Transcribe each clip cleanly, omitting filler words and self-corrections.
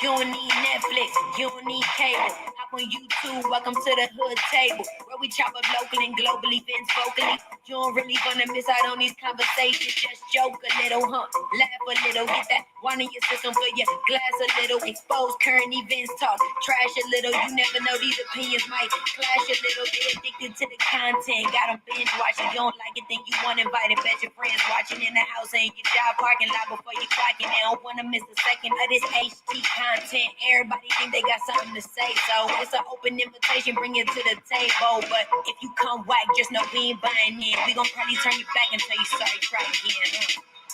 You don't need Netflix, you don't need cable. Hop on YouTube, welcome to the hood table, where we chop up local and global events vocally. You don't really wanna miss out on these conversations. Just joke a little, laugh a little, get that wine in your system, fill your glass a little, expose current events, talk trash a little. You never know, these opinions might clash a little. They addicted to the content, got them binge watching. You don't like it, then you want invited. Bet your friends watching in the house and your job parking lot before you clocking. They don't wanna miss a second of this HD content. Everybody think they got something to say, so it's an open invitation, bring it to the table. But if you come whack, just know we ain't buying in. We gon' probably turn you back until you sorry, try again.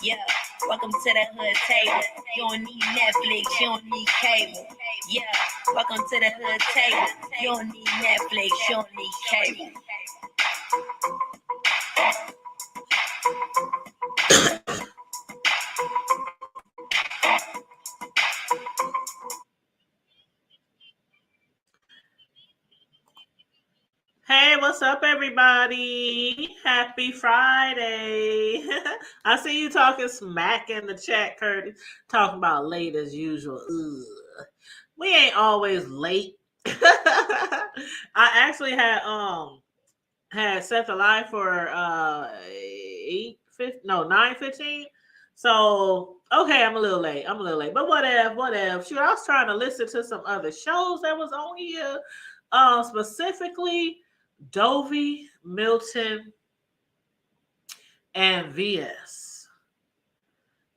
Yeah, welcome to the hood table. You don't need Netflix, you don't need cable. Yeah, welcome to the hood table. You don't need Netflix, you don't need cable. Hey, what's up, everybody? Happy Friday. I see you talking smack in the chat, Curtis. Talking about late as usual. Ugh. We ain't always late. I actually had set the line for 9:15. So okay, I'm a little late. But whatever. Shoot, I was trying to listen to some other shows that was on here. Specifically Dovey, Milton, and VS.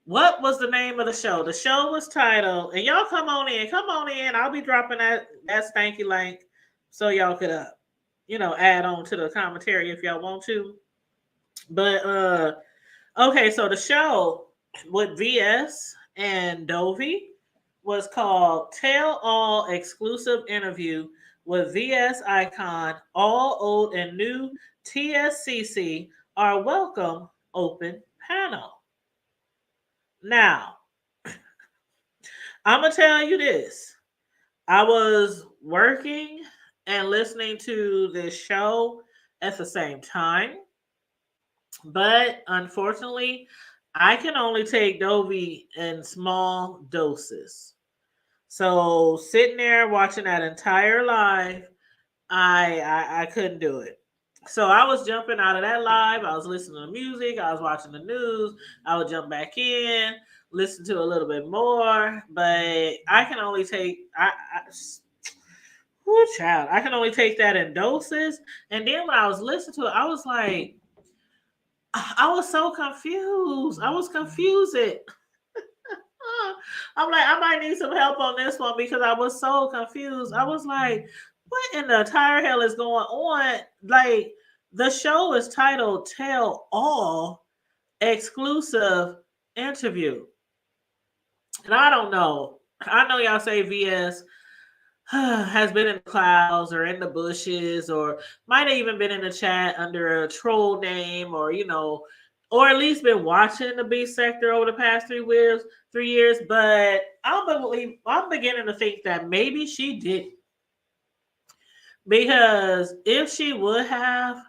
What was the name of the show? The show was titled, and y'all come on in. I'll be dropping that stanky link so y'all could add on to the commentary if y'all want to. But okay, so the show with VS and Dovey was called Tell All Exclusive Interview with VS Icon. All old and new TSCC are welcome open panel. Now, I'm going to tell you this. I was working and listening to this show at the same time. But unfortunately, I can only take Dovey in small doses. So sitting there watching that entire live, I couldn't do it. So I was jumping out of that live. I was listening to music. I was watching the news. I would jump back in, listen to a little bit more. But I can only take child. I can only take that in doses. And then when I was listening to it, I was like, I was so confused. I was confused. I'm like, I might need some help on this one because I was so confused. I was like, what in the entire hell is going on? Like, the show is titled Tell All Exclusive Interview. And I don't know. I know y'all say VS has been in the clouds or in the bushes or might have even been in the chat under a troll name or or at least been watching the B sector over the past 3 years. But I'm beginning to think that maybe she didn't, because if she would have,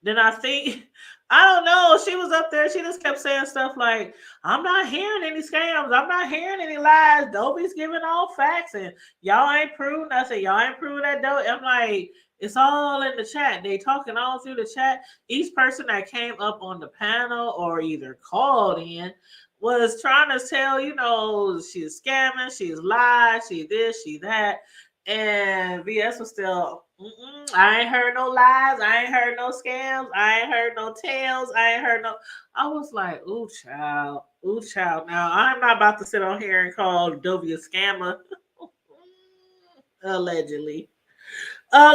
then I think, I don't know, she was up there. She just kept saying stuff like, I'm not hearing any scams. I'm not hearing any lies. Dovey's giving all facts and y'all ain't proved nothing. Y'all ain't proved that Dovey. I'm like, it's all in the chat. They talking all through the chat. Each person that came up on the panel or either called in was trying to tell, she's scamming, she's lied, she this, she that. And VS was still, I ain't heard no lies. I ain't heard no scams. I ain't heard no tales. I ain't heard no. I was like, ooh, child. Ooh, child. Now, I'm not about to sit on here and call Dovey a scammer. Allegedly. But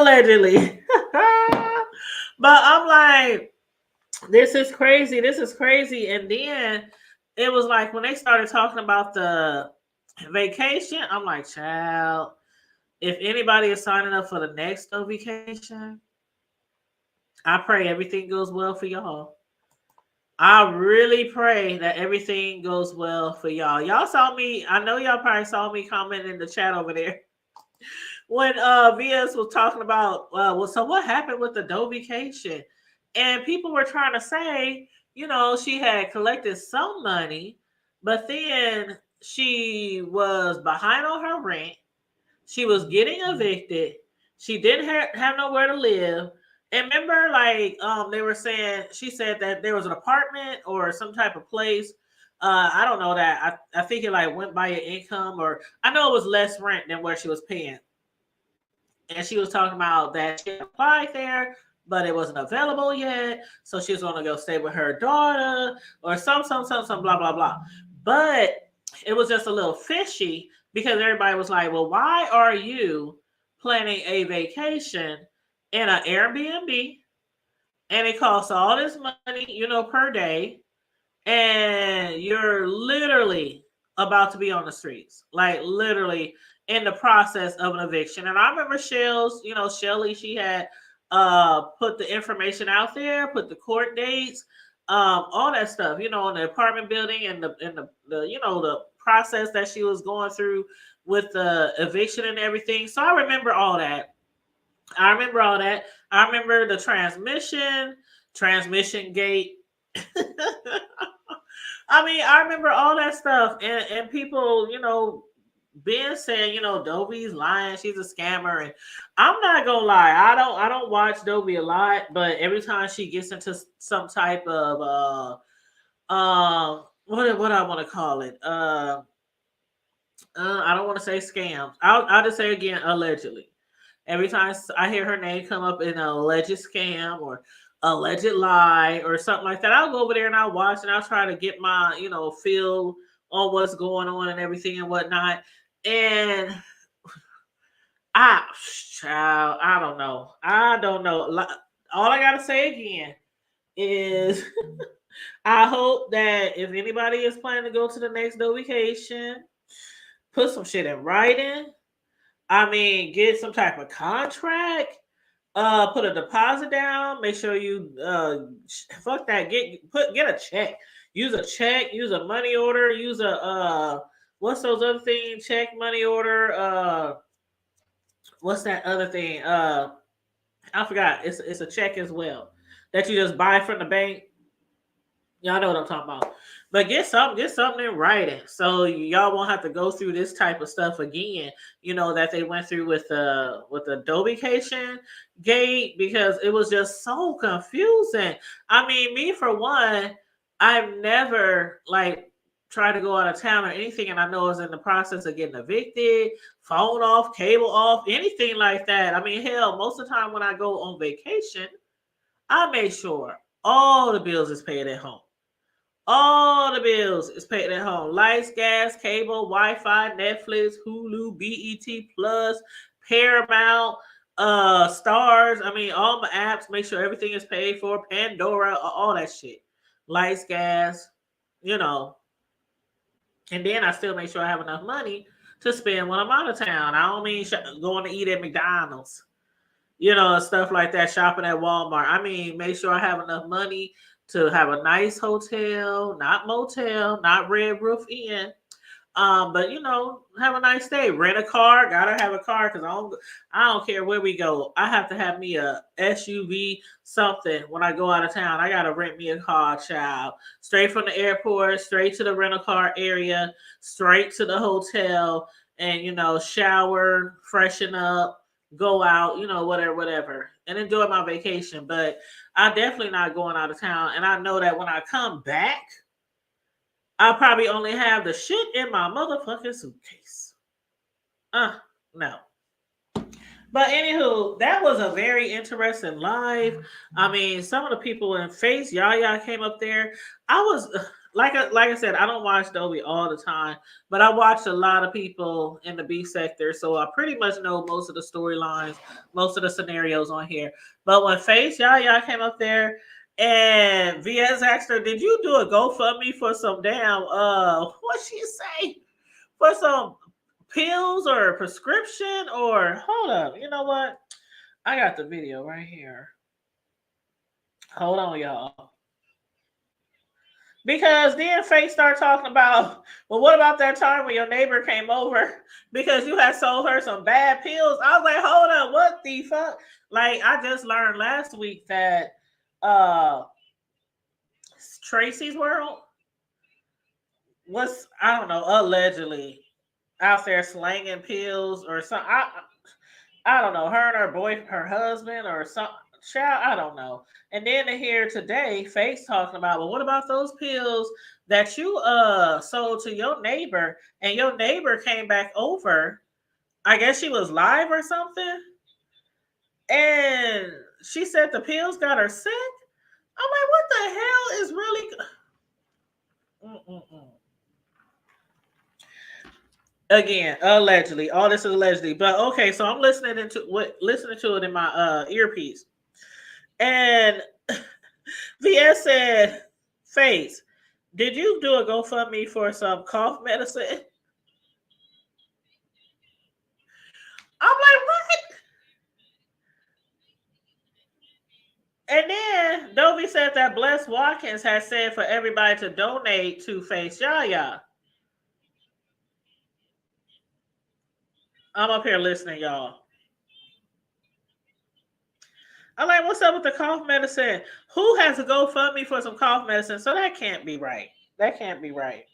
I'm like, this is crazy. This is crazy. And then it was like when they started talking about the vacation, I'm like, child, if anybody is signing up for the next vacation, I pray everything goes well for y'all. I really pray that everything goes well for y'all. Y'all saw me. I know y'all probably saw me comment in the chat over there when VS was talking about, so what happened with the Dovication? And people were trying to say, she had collected some money, but then she was behind on her rent. She was getting evicted. She didn't have nowhere to live. And remember, like they were saying, she said that there was an apartment or some type of place. I don't know that. I think it like went by your income, or I know it was less rent than what she was paying. And she was talking about that she applied there, but it wasn't available yet. So she was going to go stay with her daughter or some, blah, blah, blah. But it was just a little fishy because everybody was like, well, why are you planning a vacation in an Airbnb and it costs all this money, per day, and you're literally about to be on the streets, like literally in the process of an eviction. And I remember Shelly, she had put the information out there, put the court dates, all that stuff, in the apartment building and the process that she was going through with the eviction and everything. So I remember all that. I remember the transmission gate. I mean, I remember all that stuff, and people, being saying, Dovey's lying, she's a scammer, and I'm not gonna lie, I don't watch Dovey a lot, but every time she gets into some type of what I want to call it, I don't want to say scams. I'll just say again, allegedly. Every time I hear her name come up in an alleged scam or alleged lie or something like that, I'll go over there and I'll watch and I'll try to get my, feel on what's going on and everything and whatnot. And child, I don't know. All I gotta say again is I hope that if anybody is planning to go to the next vacation, put some shit in writing. I mean, get some type of contract. Put a deposit down. Make sure you fuck that. Get a check. Use a check. Use a money order. Use a what's those other things? Check, money order. What's that other thing? I forgot. It's a check as well that you just buy from the bank. Y'all know what I'm talking about. But get something in writing so y'all won't have to go through this type of stuff again, that they went through with the Adobecation gate, because it was just so confusing. I mean, me for one, I've never like tried to go out of town or anything, and I know I was in the process of getting evicted, phone off, cable off, anything like that. I mean, hell, most of the time when I go on vacation, I make sure all the bills is paid at home. All the bills is paid at home. Lights, gas, cable, Wi-Fi, Netflix, Hulu, BET Plus, Paramount, Stars. I mean, all my apps. Make sure everything is paid for. Pandora, all that shit. Lights, gas, And then I still make sure I have enough money to spend when I'm out of town. I don't mean going to eat at McDonald's, stuff like that, shopping at Walmart. I mean, make sure I have enough money to have a nice hotel, not motel, not Red Roof Inn. But have a nice day. Rent a car. Gotta have a car because I don't care where we go. I have to have me a SUV, something when I go out of town. I gotta rent me a car, child. Straight from the airport, straight to the rental car area, straight to the hotel, and shower, freshen up, go out, whatever, and enjoy my vacation. But I'm definitely not going out of town. And I know that when I come back, I'll probably only have the shit in my motherfucking suitcase. No. But anywho, that was a very interesting live. I mean, some of the people in Face Yaya came up there. I was like I said, I don't watch Dovey all the time, but I watched a lot of people in the B sector, so I pretty much know most of the storylines, most of the scenarios on here. But when Face Yaya came up there, and VS asked her, "Did you do a GoFundMe for some damn what she say? For some pills or prescription or hold up, you know what? I got the video right here. Hold on, y'all. Because then Faith started talking about, well, what about that time when your neighbor came over because you had sold her some bad pills? I was like, hold up, what the fuck? Like, I just learned last week that Tracy's World, was, I don't know, allegedly out there slanging pills or something. I don't know, her and her husband or some child, I don't know. And then to hear today, Face talking about, well, what about those pills that you sold to your neighbor and your neighbor came back over? I guess she was live or something. And she said the pills got her sick. I'm like, what the hell is really Mm-mm-mm. Again, allegedly. All this is allegedly. But okay, so I'm listening to it in my earpiece. And VS said, Face, did you do a GoFundMe for some cough medicine? I'm like, what? And then Dovey said that Bless Watkins has said for everybody to donate to Face Yaya. I'm up here listening, y'all. I'm like, what's up with the cough medicine? Who has to GoFundMe for some cough medicine? So that can't be right. That can't be right.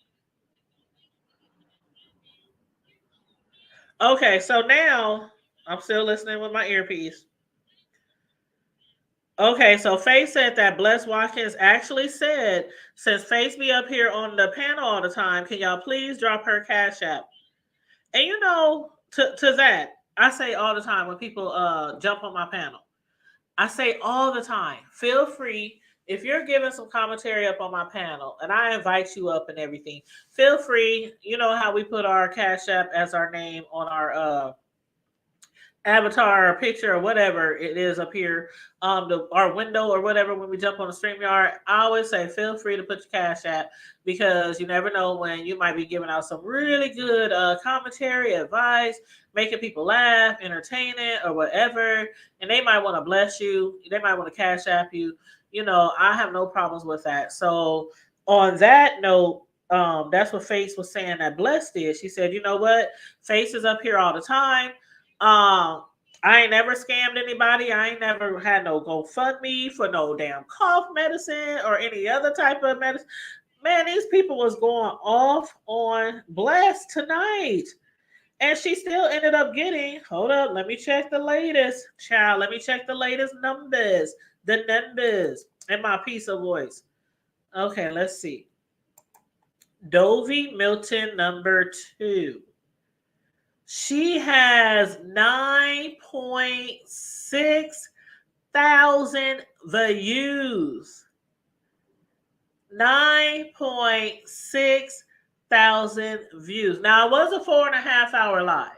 Okay, so now I'm still listening with my earpiece. Okay, so Faith said that Bless Watkins actually said, since Faith be up here on the panel all the time, can y'all please drop her cash app? And you know, to that, I say all the time when people jump on my panel, I say all the time, feel free if you're giving some commentary up on my panel and I invite you up and everything, feel free. You know how we put our cash app as our name on our avatar or picture or whatever it is up here, our window or whatever when we jump on the StreamYard. I always say feel free to put your cash app because you never know when you might be giving out some really good commentary, advice, making people laugh, entertaining or whatever, and they might want to bless you. They might want to cash app you. You know, I have no problems with that. So on that note, that's what Face was saying that Bless did. She said, you know what? Face is up here all the time. I ain't never scammed anybody. I ain't never had no GoFundMe for no damn cough medicine or any other type of medicine. Man, these people was going off on Bless tonight. And she still ended up getting, hold up, let me check the latest. Child, let me check the latest numbers. The numbers in my piece of voice. Okay, let's see. Dovey Milton number 2. She has 9.6 thousand views. 9.6 thousand views. Now, it was a 4.5 hour live.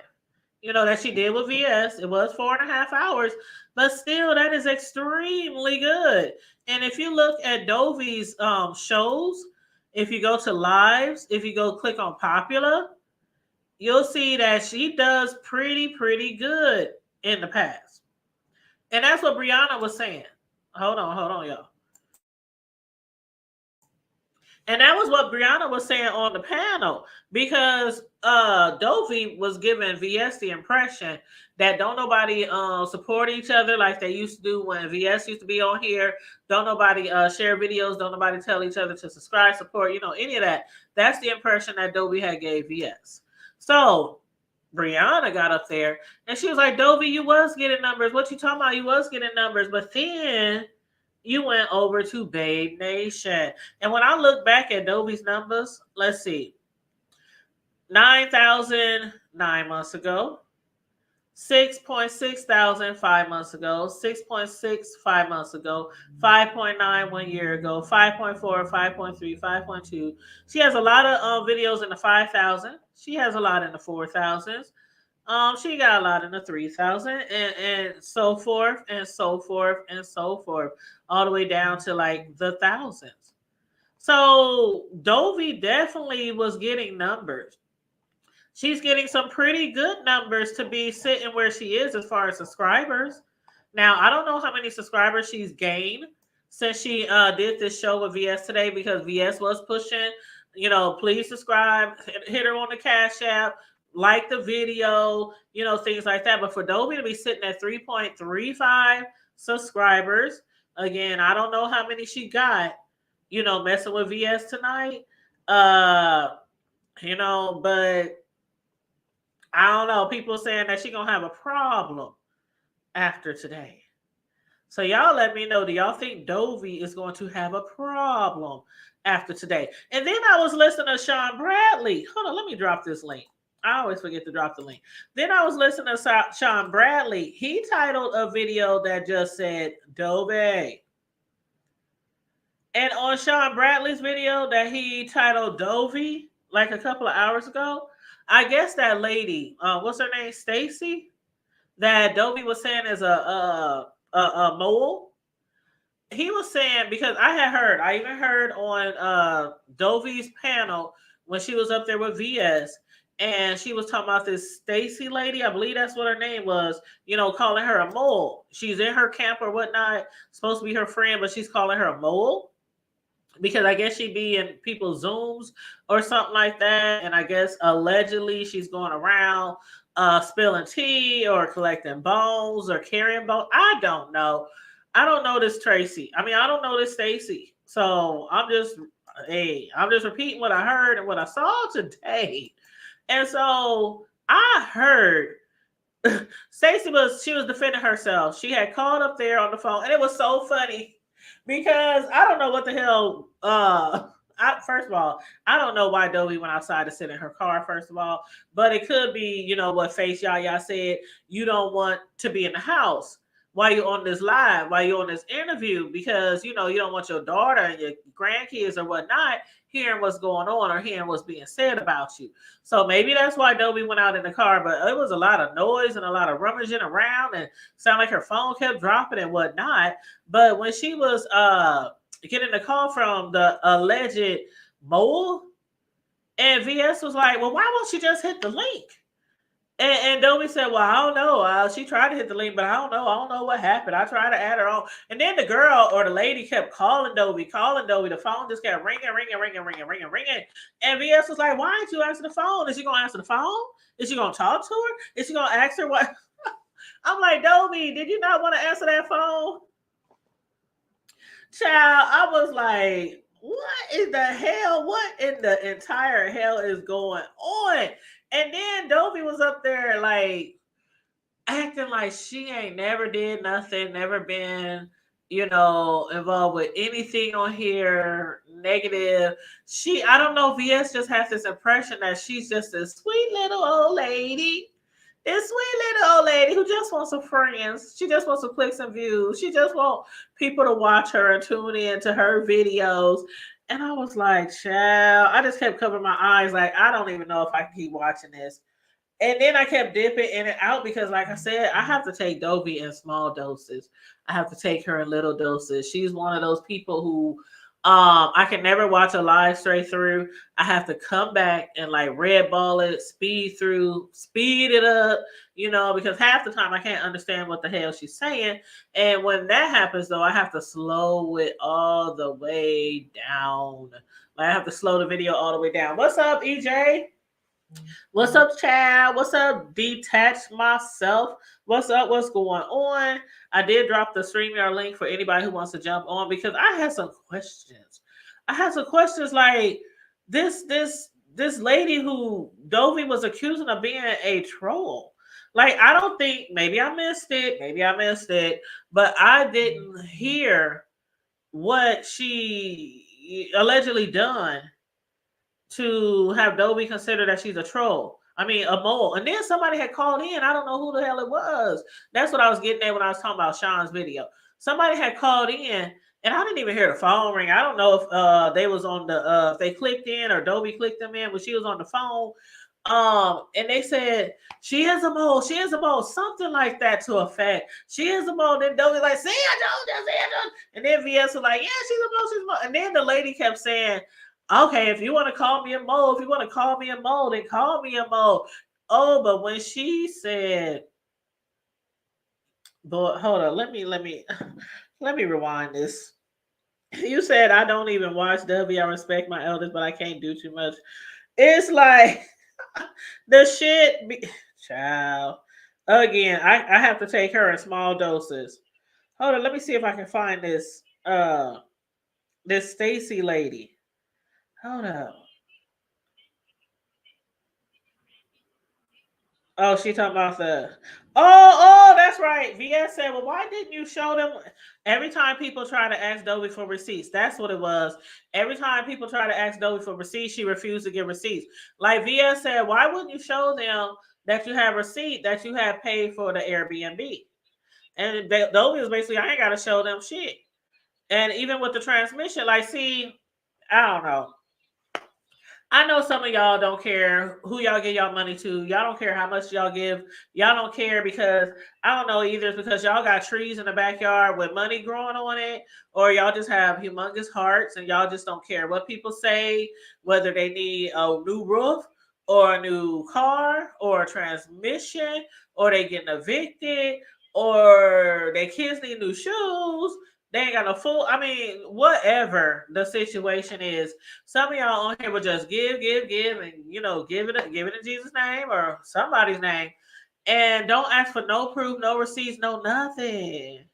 You know, that she did with VS. It was 4.5 hours, but still, that is extremely good. And if you look at Dovey's shows, if you go to lives, if you go click on popular, you'll see that she does pretty good in the past. And that's what Brianna was saying. Hold on, y'all. And that was what Brianna was saying on the panel because Dovey was giving VS the impression that don't nobody support each other like they used to do when VS used to be on here. Don't nobody share videos. Don't nobody tell each other to subscribe, support, any of that. That's the impression that Dovey had gave VS. So Brianna got up there and she was like, Dovey, you was getting numbers. What you talking about? You was getting numbers. But then you went over to Babe Nation. And when I look back at Dovey's numbers, let's see. 9,000 9 months ago. 6.6 thousand 5 months ago, 6.6 5 months ago, 5.9 1 year ago, 5.4, 5.3, 5.2. She has a lot of videos in the 5,000. She has a lot in the 4,000s. She got a lot in the 3,000 and so forth and so forth and so forth, all the way down to like the thousands. So Dovey definitely was getting numbers. She's getting some pretty good numbers to be sitting where she is as far as subscribers. Now, I don't know how many subscribers she's gained since she did this show with VS today because VS was pushing, please subscribe, hit her on the Cash App, like the video, things like that. But for Dovey to be sitting at 3.35 subscribers, again, I don't know how many she got, messing with VS tonight. Uh, but I don't know. People saying that she gonna have a problem after today. So y'all let me know. Do y'all think Dovey is going to have a problem after today? And then I was listening to Sean Bradley. Hold on, let me drop this link. I always forget to drop the link. Then I was listening to Sean Bradley. He titled a video that just said Dovey. And on Sean Bradley's video that he titled Dovey like a couple of hours ago, I guess that lady, what's her name, Stacy, that Dovey was saying is a mole. He was saying, because I even heard on Dovey's panel when she was up there with VS, and she was talking about this Stacy lady, I believe that's what her name was, calling her a mole. She's in her camp or whatnot, supposed to be her friend, but she's calling her a mole because I guess she'd be in people's Zooms or something like that. And I guess allegedly she's going around spilling tea or collecting bones or carrying bones. I don't know. I don't know this Tracy. I mean, I don't know this Stacy. So I'm just repeating what I heard and what I saw today. And so I heard Stacy was defending herself. She had called up there on the phone, and it was so funny because I don't know what the hell. First of all, I don't know why Dovey went outside to sit in her car. First of all, but it could be, what Face Yaya said. You don't want to be in the house while you're on this live, while you're on this interview, because you don't want your daughter and your grandkids or whatnot hearing what's going on or hearing what's being said about you. So maybe that's why Dovey went out in the car, but it was a lot of noise and a lot of rummaging around and sound like her phone kept dropping and whatnot. But when she was getting the call from the alleged mole, and VS was like, well, why won't she just hit the link? And Dovey said, well, I don't know. She tried to hit the link, but I don't know what happened. I tried to add her on. And then the girl or the lady kept calling Dovey. The phone just kept ringing. And VS was like, why aren't you answering the phone? Is she going to answer the phone? Is she going to talk to her? Is she going to ask her what? I'm like, Dovey, did you not want to answer that phone? Child, I was like, what in the hell? What in the entire hell is going on? And then Dovey was up there like acting like she ain't never did nothing, never been, involved with anything on here negative. I don't know, VS just has this impression that she's just this sweet little old lady. This sweet little old lady who just wants some friends. She just wants some clicks and views. She just wants people to watch her and tune in to her videos. And I was like, child, I just kept covering my eyes. Like, I don't even know if I can keep watching this. And then I kept dipping in and out because, like I said, I have to take Dovey in small doses. I have to take her in little doses. She's one of those people who I can never watch a live straight through. I have to come back and like red ball it, speed it up, because half the time I can't understand what the hell she's saying. And when that happens, though, I have to slow it all the way down. Like, I have to slow the video all the way down. What's up, EJ? What's up, Chad? What's up, Detach Myself? What's up? What's going on? I did drop the StreamYard link for anybody who wants to jump on because I had some questions. Like this lady who Dovey was accusing of being a troll. Like, I don't think, maybe I missed it, but I didn't hear what she allegedly done to have Dovey consider that she's a troll. I mean, a mole. And then somebody had called in. I don't know who the hell it was. That's what I was getting at when I was talking about Sean's video. Somebody had called in, and I didn't even hear the phone ring. I don't know if they was on the if they clicked in or Dovey clicked them in when she was on the phone. And they said she is a mole, something like that to effect. She is a mole. Then Dovey like, see, I told you. And then VS was like, yeah, she's a mole. And then the lady kept saying, okay, if you want to call me a mole, then call me a mole. Oh, but when she said, but hold on, let me rewind this. You said I don't even watch W. I respect my elders, but I can't do too much. It's like the shit, child. Again, I have to take her in small doses. Hold on, let me see if I can find this this Stacy lady. Hold up. Oh, she talking about the. Oh, that's right. VS said, "Well, why didn't you show them?" Every time people try to ask Dovey for receipts, that's what it was. Every time people try to ask Dovey for receipts, she refused to give receipts. Like VS said, "Why wouldn't you show them that you have receipt that you have paid for the Airbnb?" And Dovey was basically, "I ain't got to show them shit." And even with the transmission, like, see, I don't know. I know some of y'all don't care who y'all give y'all money to. Y'all don't care how much y'all give. Y'all don't care because I don't know either. It's because y'all got trees in the backyard with money growing on it, or y'all just have humongous hearts and y'all just don't care what people say, whether they need a new roof or a new car or a transmission, or they getting evicted, or their kids need new shoes. They ain't got no full. I mean, whatever the situation is, some of y'all on here will just give, and give it in Jesus' name or somebody's name, and don't ask for no proof, no receipts, no nothing.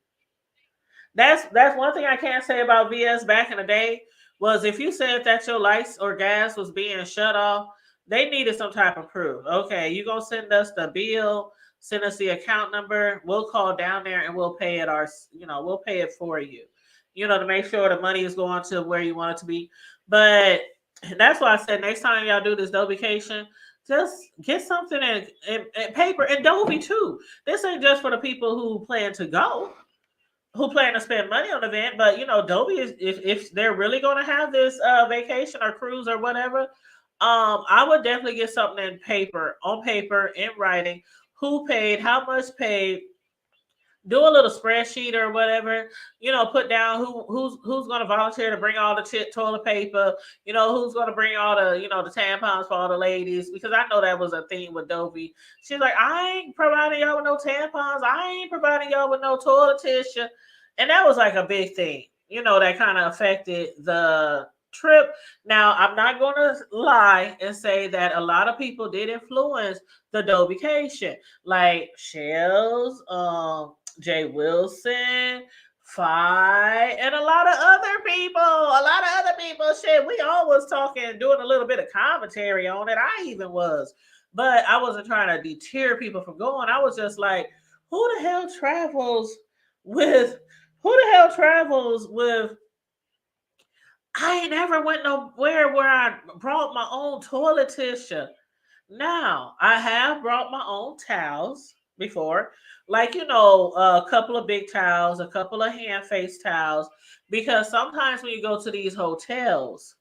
That's one thing I can't say about VS back in the day was if you said that your lights or gas was being shut off, they needed some type of proof. Okay, you gonna send us the bill, send us the account number, we'll call down there and we'll pay it we'll pay it for you. To make sure the money is going to where you want it to be. But that's why I said next time y'all do this vacation, just get something in paper and Dovey too. This ain't just for the people who plan to go, who plan to spend money on the event, but Dobie is if they're really going to have this vacation or cruise or whatever, I would definitely get something on paper, in writing, who paid, how much paid. Do a little spreadsheet or whatever, put down who's going to volunteer to bring all the toilet paper, who's going to bring all the the tampons for all the ladies, because I know that was a theme with Dovey. She's like, I ain't providing y'all with no tampons, I ain't providing y'all with no toilet tissue, and that was like a big thing, that kind of affected the trip. Now, I'm not going to lie and say that a lot of people did influence the Dovication, like Shells, Jay Wilson, Fi, and a lot of other people. A lot of other people. Shit, we all was talking, doing a little bit of commentary on it. I even was. But I wasn't trying to deter people from going. I was just like, who the hell travels with I ain't never went nowhere where I brought my own toilet tissue. Now, I have brought my own towels before, like, a couple of big towels, a couple of hand face towels, because sometimes when you go to these hotels,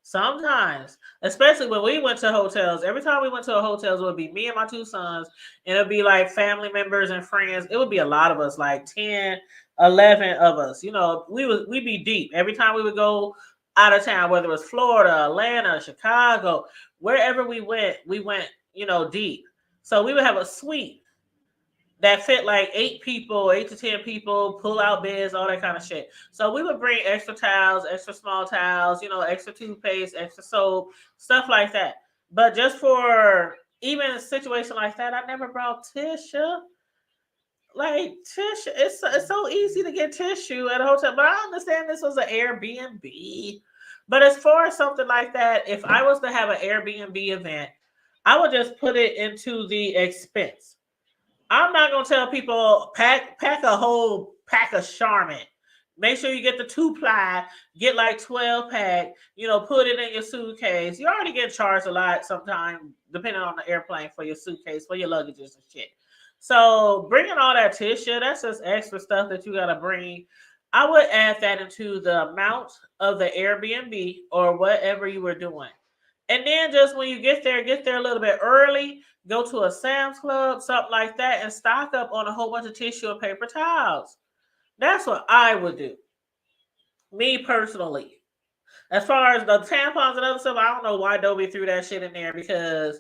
sometimes, especially when we went to hotels, every time we went to a hotel, it would be me and my two sons, and it'd be like family members and friends. It would be a lot of us, like 10, 11 of us. We'd be deep. Every time we would go out of town, whether it was Florida, Atlanta, Chicago, wherever we went, deep. So we would have a suite that fit like 8 people, 8 to 10 people, pull out beds, all that kind of shit. So we would bring extra towels, extra small towels, extra toothpaste, extra soap, stuff like that. But just for even a situation like that, I never brought tissue. Like tissue, it's so easy to get tissue at a hotel. But I understand this was an Airbnb. But as far as something like that, if I was to have an Airbnb event, I would just put it into the expense. I'm not gonna tell people pack a whole pack of Charmin. Make sure you get the 2-ply, get like 12 pack, put it in your suitcase. You already get charged a lot sometimes, depending on the airplane, for your suitcase, for your luggages and shit. So bringing all that tissue, that's just extra stuff that you gotta bring. I would add that into the amount of the Airbnb or whatever you were doing. And then just when you get there a little bit early, go to a Sam's Club, something like that, and stock up on a whole bunch of tissue and paper towels. That's what I would do. Me personally. As far as the tampons and other stuff, I don't know why Dobie threw that shit in there, because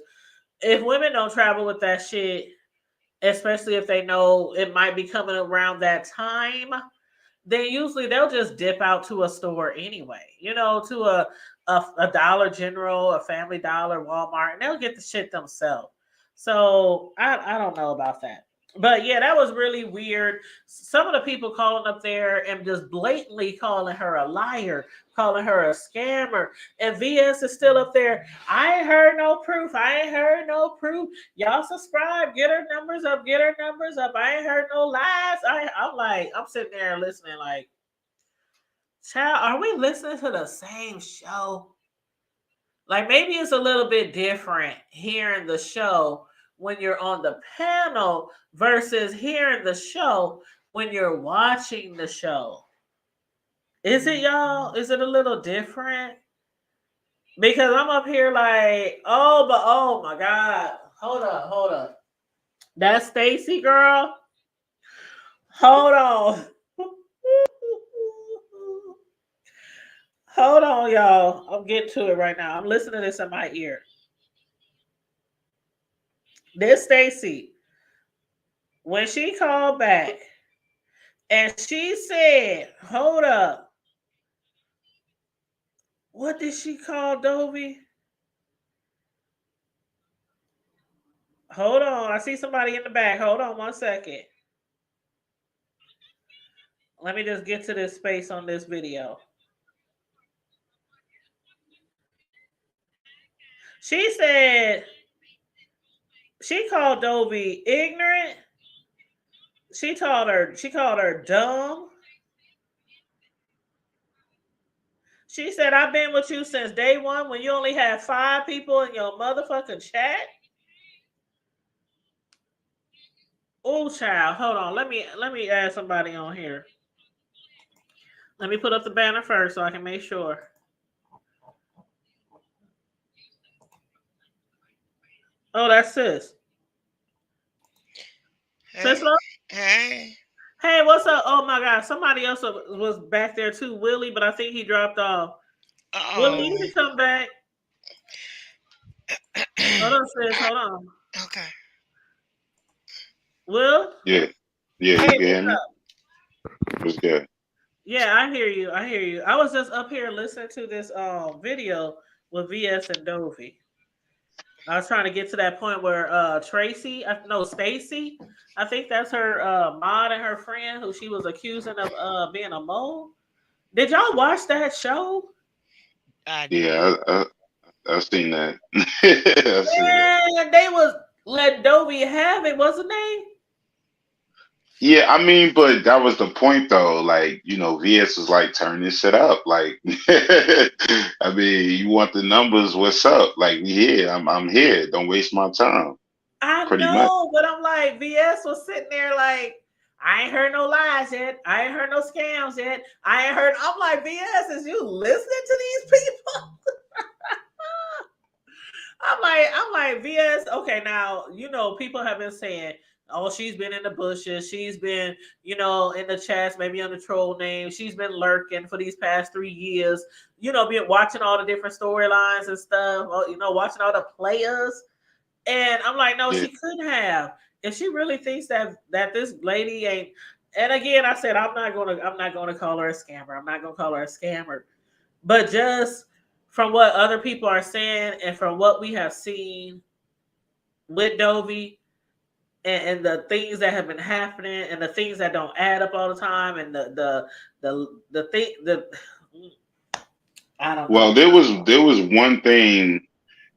if women don't travel with that shit, especially if they know it might be coming around that time, then usually they'll just dip out to a store anyway, to a Dollar General, a Family Dollar, Walmart, and they'll get the shit themselves. So I don't know about that. But yeah, that was really weird. Some of the people calling up there and just blatantly calling her a liar, calling her a scammer. And VS is still up there. I ain't heard no proof. I ain't heard no proof. Y'all subscribe. Get her numbers up. Get her numbers up. I ain't heard no lies. I'm like, I'm sitting there listening like, child, are we listening to the same show? Like maybe it's a little bit different hearing the show when you're on the panel versus hearing the show when you're watching the show. Is it y'all? Is it a little different? Because I'm up here like, oh, but oh my God. Hold up, hold up. That's Stacy girl. Hold on. Hold on, y'all. I'm getting to it right now. I'm listening to this in my ear. This Stacy, when she called back and she said, hold up, what did she call Dovey? Hold on, I see somebody in the back. Hold on 1 second. Let me just get to this space on this video. She said she called Dovey ignorant. She called her dumb. She said, I've been with you since day one when you only had 5 people in your motherfucking chat. Oh, child, hold on. Let me add somebody on here. Let me put up the banner first so I can make sure. Oh, that's sis. Hey, Sis, love? hey. Hey, what's up? Oh my God, somebody else was back there too, Willie, but I think he dropped off. Willie, you Oh. can come back. Hold on, sis. Hold on. Okay. Will? Yeah, yeah, Hey, you can what's hear me? up? What's good? Yeah, I hear you. I hear you. I was just up here listening to this video with VS and Dovey. I was trying to get to that point where Tracy, no, Stacy, I think that's her mod and her friend who she was accusing of being a mole. Did y'all watch that show? I did. Yeah, I've seen that. I've seen that. Man, they was let Dovey have it, wasn't they? Yeah, I mean, but that was the point though. Like, VS was like, turn this shit up. Like, I mean, you want the numbers? What's up? Like, we here. I'm here. Don't waste my time. I Pretty much. know, but I'm like, VS was sitting there like, I ain't heard no lies yet. I ain't heard no scams yet. I ain't heard. I'm like, VS, is you listening to these people? I'm like, VS. Okay, now people have been saying, oh, she's been in the bushes. She's been, in the chats, maybe on the troll name. She's been lurking for these past 3 years. Been watching all the different storylines and stuff. Watching all the players. And I'm like, no, Yeah. she couldn't have. If she really thinks that this lady ain't. And again, I said I'm not gonna call her a scammer. I'm not gonna call her a scammer. But just from what other people are saying and from what we have seen with Dovey and the things that have been happening and the things that don't add up all the time and the thing the I don't Well, know. there was one thing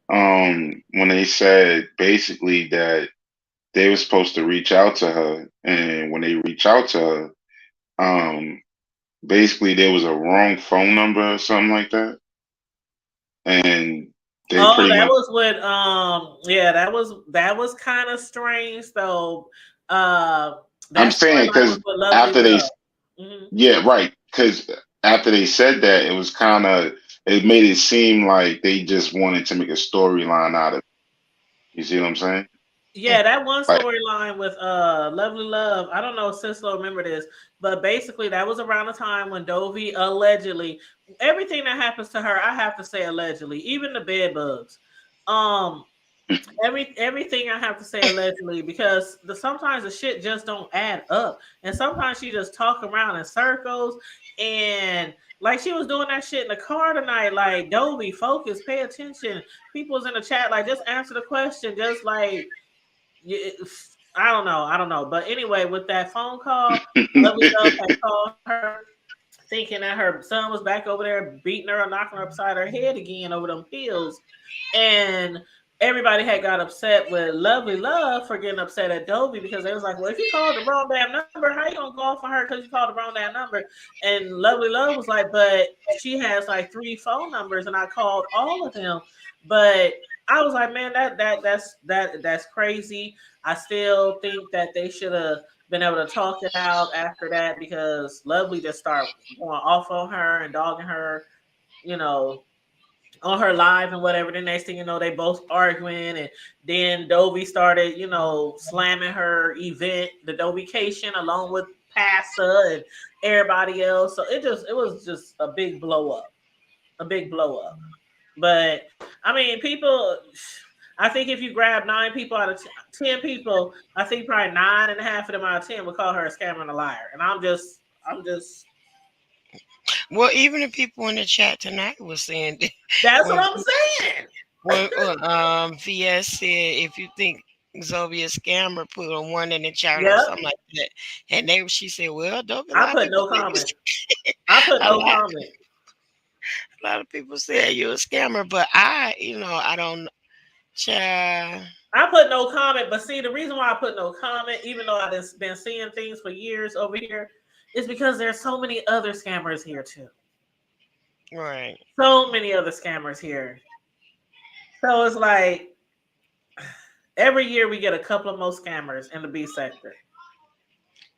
when they said basically that they were supposed to reach out to her, and when they reach out to her, um, basically there was a wrong phone number or something like that, and they Oh, pretty that much. was what yeah, that was kind of strange though. Uh I'm that saying storyline was because with Lovely after they, Love. Hmm. yeah, right, because after they said that, it was kind of, it made it seem like they just wanted to make a storyline out of it. You see what I'm saying? Yeah, that one Like, storyline with Lovely Love. I don't know if Cislo remember this, but basically that was around the time when Dovey allegedly everything that happens to her, I have to say allegedly, even the bed bugs. Um everything I have to say allegedly because sometimes the shit just don't add up, and sometimes she just talk around in circles, and like she was doing that shit in the car tonight. Like, Dovey, focus, pay attention. People's in the chat, like, just answer the question, just like I don't know. But anyway, with that phone call, Lovely Love had called her thinking that her son was back over there beating her or knocking her upside her head again over them pills. And everybody had got upset with Lovely Love for getting upset at Dovey because they was like, well, if you called the wrong damn number, how you gonna go for her because you called the wrong damn number? And Lovely Love was like, but she has like 3 phone numbers and I called all of them. But I was like, man, that's crazy. I still think that they should have been able to talk it out after that because Lovely just started going off on her and dogging her, you know, on her live and whatever. The next thing you know, they both arguing, and then Dovey started, you know, slamming her event, the Dovication, along with Passa and everybody else. So it was just a big blow up. But I mean, people, I think if you grab 9 people out of 10 people, I think probably 9.5 of them out of 10 would call her a scammer and a liar. And I'm just Well, even the people in the chat tonight was saying that that's what I'm saying. when VS said if you think Zoe a scammer, put a 1 in the chat or Yep. something like that. And she said, well, don't I put no comment. I put no comment. A lot of people say you're a scammer, but I don't. I put no comment, but see, the reason why I put no comment, even though I've been seeing things for years over here, is because there's so many other scammers here too. Right. So many other scammers here. So it's like every year we get a couple of more scammers in the B sector.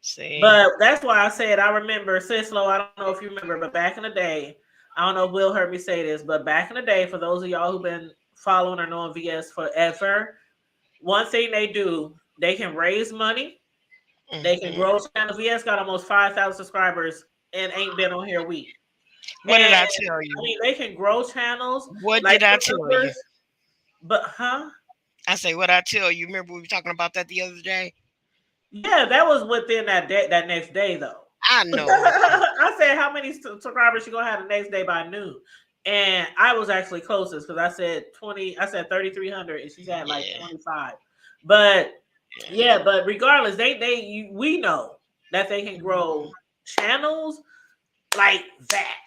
See. But that's why I said I remember Cislo. I don't know if you remember, but back in the day, I don't know if Will heard me say this, but back in the day, for those of y'all who've been following or knowing VS forever, one thing they do, they can raise money. Mm-hmm. They can grow channels. VS got almost 5,000 subscribers and ain't been on here a week. What did I tell you? I mean, they can grow channels. What did I tell you? But I say what I tell you. Remember we were talking about that the other day? Yeah, that was within that next day though. I know. I said how many subscribers you gonna have the next day by noon, and I was actually closest because I said 20. I said 3,300, and she had like 25. But but regardless, we know that they can grow channels like that,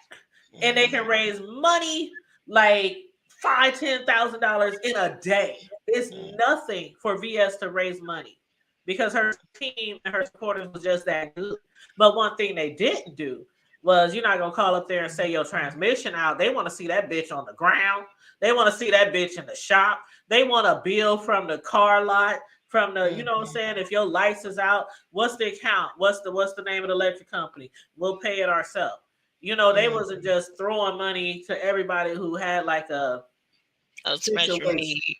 and they can raise money like $5,000-$10,000 in a day. It's nothing for VS to raise money because her team and her supporters was just that good. But one thing they didn't do was you're not going to call up there and say your transmission out. They want to see that bitch on the ground. They want to see that bitch in the shop. They want a bill from the car lot, from the, you know what I'm saying? If your lights is out, what's the account? What's the name of the electric company? We'll pay it ourselves. You know, they wasn't just throwing money to everybody who had like a special need.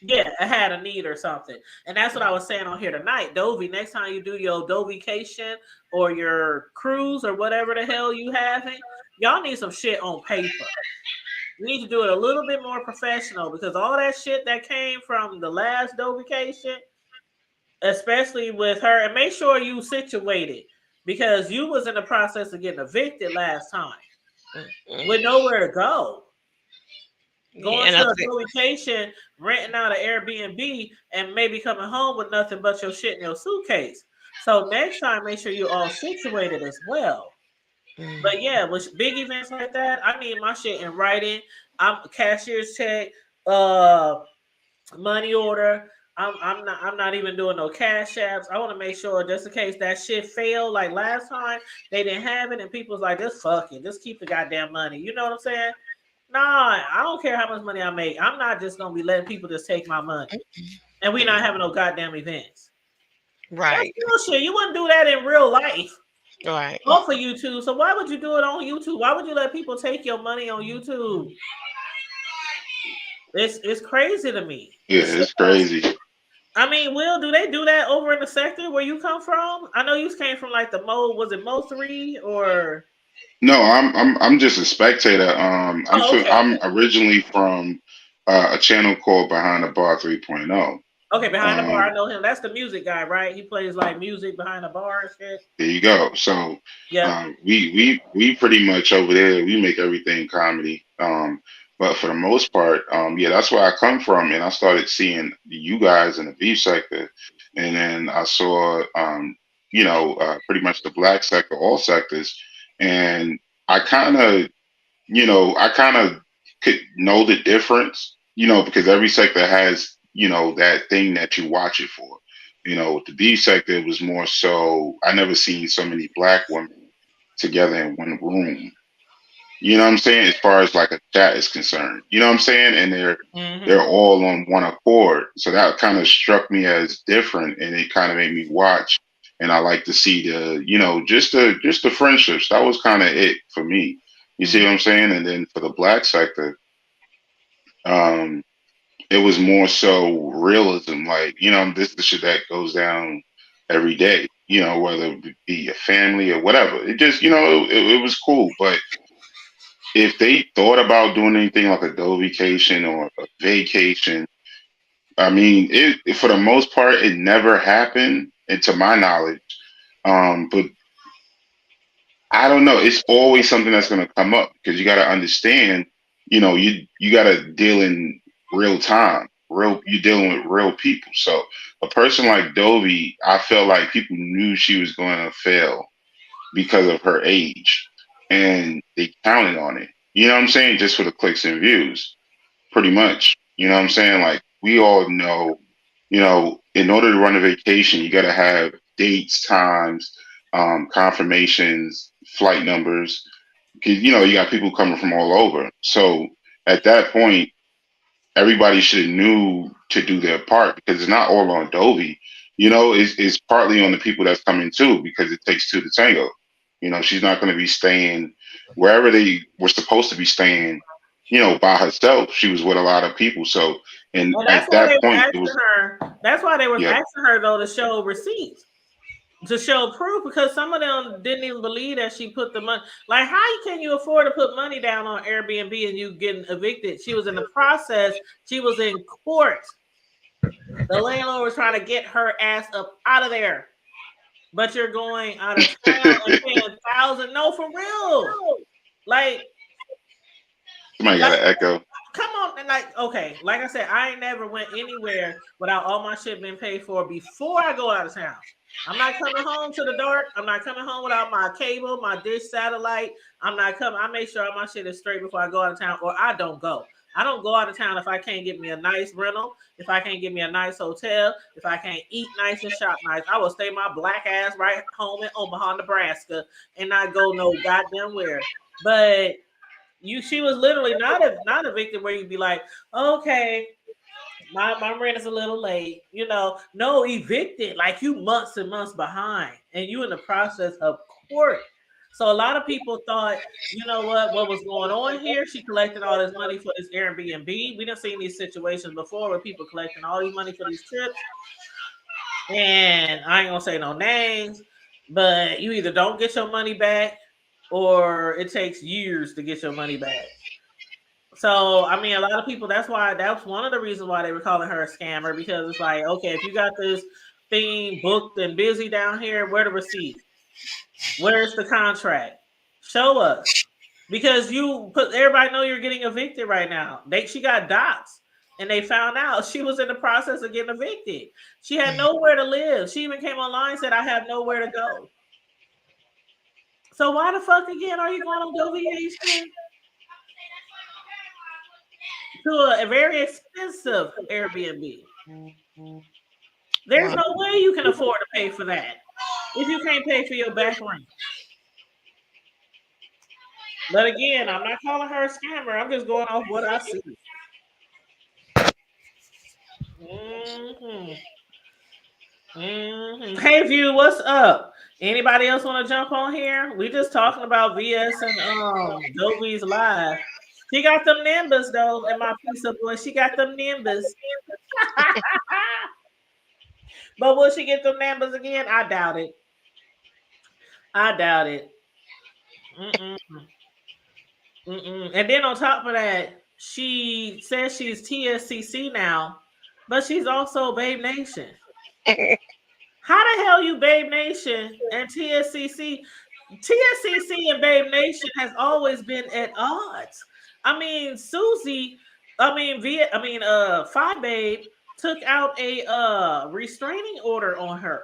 Yeah, I had a need or something. And that's what I was saying on here tonight. Dovey, next time you do your Dovication or your cruise or whatever the hell you having, y'all need some shit on paper. You need to do it a little bit more professional because all that shit that came from the last Dovication, especially with her, and make sure you situated because you was in the process of getting evicted last time with nowhere to go. Going to a vacation, renting out an Airbnb, and maybe coming home with nothing but your shit in your suitcase. So next time, make sure you're all situated as well. But yeah, with big events like that, I need my shit in writing. I'm a cashier's check, money order. I'm not even doing no cash apps. I want to make sure just in case that shit failed like last time, they didn't have it, and people's like, just fuck it, just keep the goddamn money. You know what I'm saying? Nah, I don't care how much money I make. I'm not just gonna be letting people just take my money, and we not having no goddamn events. Right? That's bullshit. You wouldn't do that in real life, right? Off of YouTube. So why would you do it on YouTube? Why would you let people take your money on YouTube? It's crazy to me. Yeah, it's crazy. I mean, Will, do they do that over in the sector where you come from? I know you came from like the was it Mo 3 or? No, I'm just a spectator. Okay. I'm originally from a channel called Behind the Bar 3.0. Okay, Behind the Bar, I know him. That's the music guy, right? He plays like music behind the bar and shit. There you go. So we pretty much over there we make everything comedy. But for the most part, yeah, that's where I come from, and I started seeing you guys in the beef sector, and then I saw, pretty much the black sector, all sectors, and I kind of, I kind of could know the difference, because every sector has, that thing that you watch it for. With the beef sector, it was more so I never seen so many black women together in one room. You know what I'm saying? As far as like a chat is concerned, you know what I'm saying? And they're Mm-hmm. all on one accord. So that kind of struck me as different, and it kind of made me watch. And I like to see the, just the friendships. That was kind of it for me. You see what I'm saying? And then for the black sector, um, it was more so realism. Like, this is the shit that goes down every day. Whether it be your family or whatever. It just, it was cool, but if they thought about doing anything like a dough vacation or a vacation, I mean, for the most part, it never happened, and to my knowledge. But I don't know. It's always something that's going to come up because you got to understand. You got to deal in real time. You're dealing with real people. So a person like Dovey, I felt like people knew she was going to fail because of her age, and they counted on it. You know what I'm saying? Just for the clicks and views, pretty much. You know what I'm saying? Like we all know, in order to run a vacation, you got to have dates, times, confirmations, flight numbers. Because you got people coming from all over. So at that point, everybody should have knew to do their part because it's not all on Dovey. It's partly on the people that's coming too because it takes two to tango. She's not going to be staying wherever they were supposed to be staying, by herself. She was with a lot of people. So, and And that's at why they that were point, it asking was, her. That's why they was yeah. asking her though to show receipts, to show proof, because some of them didn't even believe that she put the money. Like, how can you afford to put money down on Airbnb and you getting evicted? She was in the process. She was in court. The landlord was trying to get her ass up out of there. But you're going out of town and paying $1,000. No, for real. Like, Somebody got like, an echo. come on. And like, okay, like I said, I ain't never went anywhere without all my shit being paid for before I go out of town. I'm not coming home to the dark. I'm not coming home without my cable, my dish, satellite. I'm not coming. I make sure all my shit is straight before I go out of town, or I don't go. I don't go out of town if I can't get me a nice rental, if I can't get me a nice hotel, if I can't eat nice and shop nice. I will stay my black ass right home in Omaha, Nebraska, and not go no goddamn where. But she was literally not a victim where you'd be like, okay, my rent is a little late, no, evicted, like you months and months behind, and you in the process of court. So a lot of people thought, what was going on here? She collected all this money for this Airbnb. We done seen these situations before where people collecting all these money for these trips, and I ain't gonna say no names, but you either don't get your money back or it takes years to get your money back. So, I mean, a lot of people, that's one of the reasons why they were calling her a scammer, because it's like, okay, if you got this thing booked and busy down here, where the receipt? Where's the contract? Show us. Because everybody know you're getting evicted right now. She got dots, and they found out she was in the process of getting evicted. She had nowhere to live. She even came online and said, I have nowhere to go. So why the fuck again are you going on Doviation? To a very expensive Airbnb. There's no way you can afford to pay for that if you can't pay for your back rent. But again, I'm not calling her a scammer. I'm just going off what I see. Hey, View, what's up? Anybody else want to jump on here? We just talking about VS and Dovey's live. She got them Nimbus though, and my pizza boy, she got them Nimbus. But will she get them Nimbus again? I doubt it. And then on top of that, she says she's TSCC now, but she's also Babe Nation. How the hell you Babe Nation and TSCC? TSCC and Babe Nation has always been at odds. I mean, Susie, Five Babe took out a restraining order on her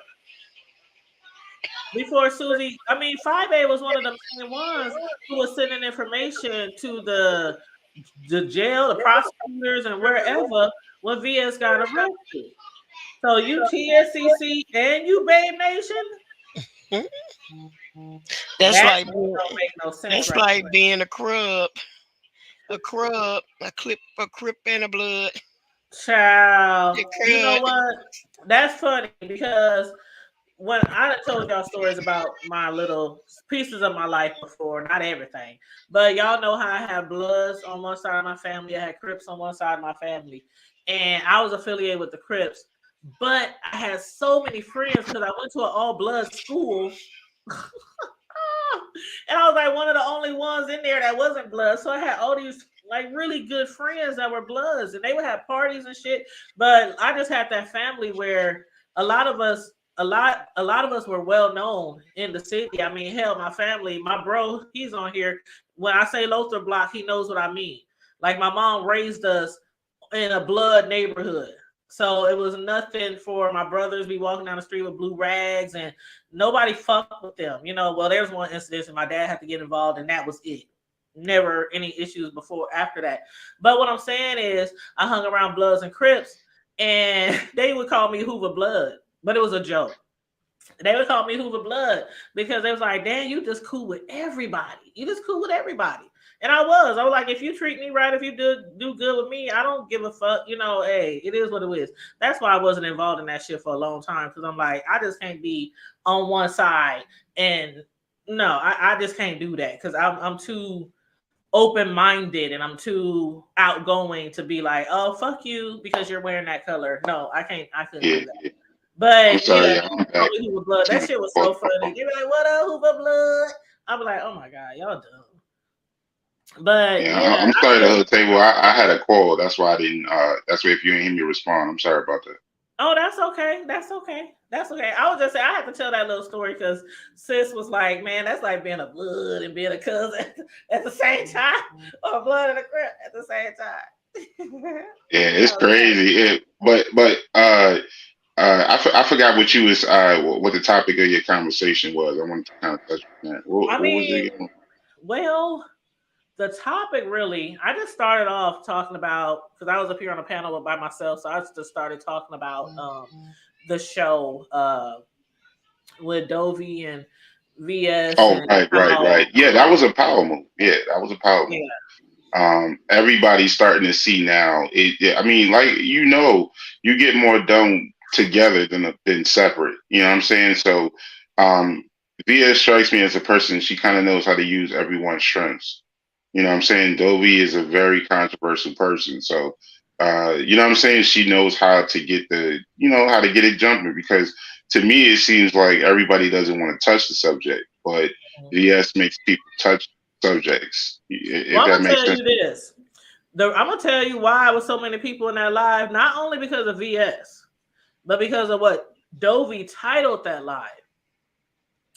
before Susie. I mean, Five Babe was one of the main ones who was sending information to the jail, the prosecutors, and wherever when VS got arrested. So you TSCC and you Babe Nation, That's that like don't make no sense, that's right? like being a crib, a crip and a blood. Child, A you know crud. what? That's funny because when I done told y'all stories about my little pieces of my life before, not everything, but y'all know how I have Bloods on one side of my family, I had Crips on one side of my family, and I was affiliated with the Crips, but I had so many friends because I went to an all blood school. And I was like one of the only ones in there that wasn't blood. So I had all these like really good friends that were bloods and they would have parties and shit. But I just had that family where a lot of us were well known in the city. I mean, hell, my family, my bro, he's on here. When I say Lothar Block, he knows what I mean. Like my mom raised us in a blood neighborhood. So it was nothing for my brothers be walking down the street with blue rags and nobody fucked with them. You know, well, there's one incident and my dad had to get involved and that was it. Never any issues before after that. But what I'm saying is I hung around Bloods and Crips and they would call me Hoover Blood, but it was a joke. They would call me Hoover Blood because they was like, Dan, you just cool with everybody. You just cool with everybody. And I was like, if you treat me right, if you do good with me, I don't give a fuck. You know, hey, it is what it is. That's why I wasn't involved in that shit for a long time because I'm like, I just can't be on one side. And no, I just can't do that because I'm too open-minded and I'm too outgoing to be like, oh, fuck you because you're wearing that color. No, I couldn't do that. Yeah. But I'm sorry, yeah, Hoover Blood. That shit was so funny. You be like, what up, Hoover Blood? I'm like, oh my God, y'all dumb. But yeah, I'm sorry the other table. I had a call. That's why I didn't. That's why if you didn't hear me respond, I'm sorry about that. Oh, that's okay. That's okay. That's okay. I was just saying I had to tell that little story because sis was like, man, that's like being a blood and being a cousin at the same time, or a blood and a crip at the same time. Yeah, it's crazy. I forgot what you was what the topic of your conversation was. I wanted to kind of touch on that. What was it again? Well, the topic really, I just started off talking about because I was up here on a panel by myself, so I just started talking about the show with Dovey and VS. Oh, right. Yeah, that was a power move. Yeah, that was a power move. Everybody's starting to see now. I mean, like you get more done together than separate. You know what I'm saying? So, VS strikes me as a person. She kind of knows how to use everyone's strengths. You know what I'm saying? Dovey is a very controversial person. So, you know what I'm saying? She knows how to get how to get it jumping because to me, it seems like everybody doesn't want to touch the subject, but VS makes people touch subjects. Well, I'm going to tell you this. I'm going to tell you why with so many people in that live, not only because of VS, but because of what Dovey titled that live.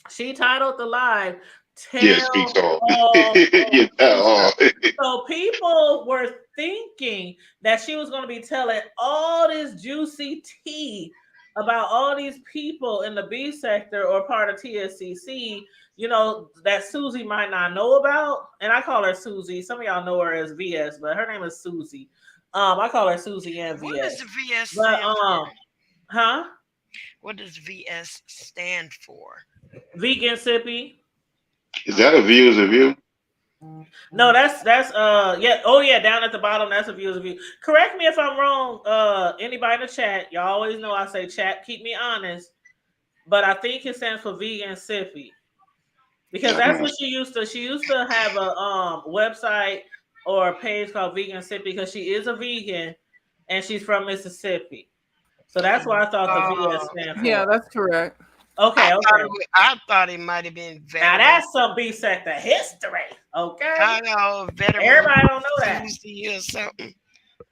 She titled the live, Speaks all. So people were thinking that she was going to be telling all this juicy tea about all these people in the B sector or part of TSCC, you know, that Susie might not know about. And I call her Susie. Some of y'all know her as VS, but her name is Susie. I call her Susie and VS. What does VS stand for? Huh? What does VS stand for? Vegan Sippy. Is that a view as a view? No, that's yeah. Oh yeah, down at the bottom, that's a view as a view. Correct me if I'm wrong. Anybody in the chat, y'all always know I say chat, keep me honest. But I think it stands for Vegan Sippy. Because that's what she used to. She used to have a website or a page called Vegan Sippy because she is a vegan and she's from Mississippi. So that's why I thought the VS stand for. Yeah, that's correct. Okay. I thought it might have been veteran. Now that's some B sector history. Okay. I know veteran. Everybody don't know that. Or something.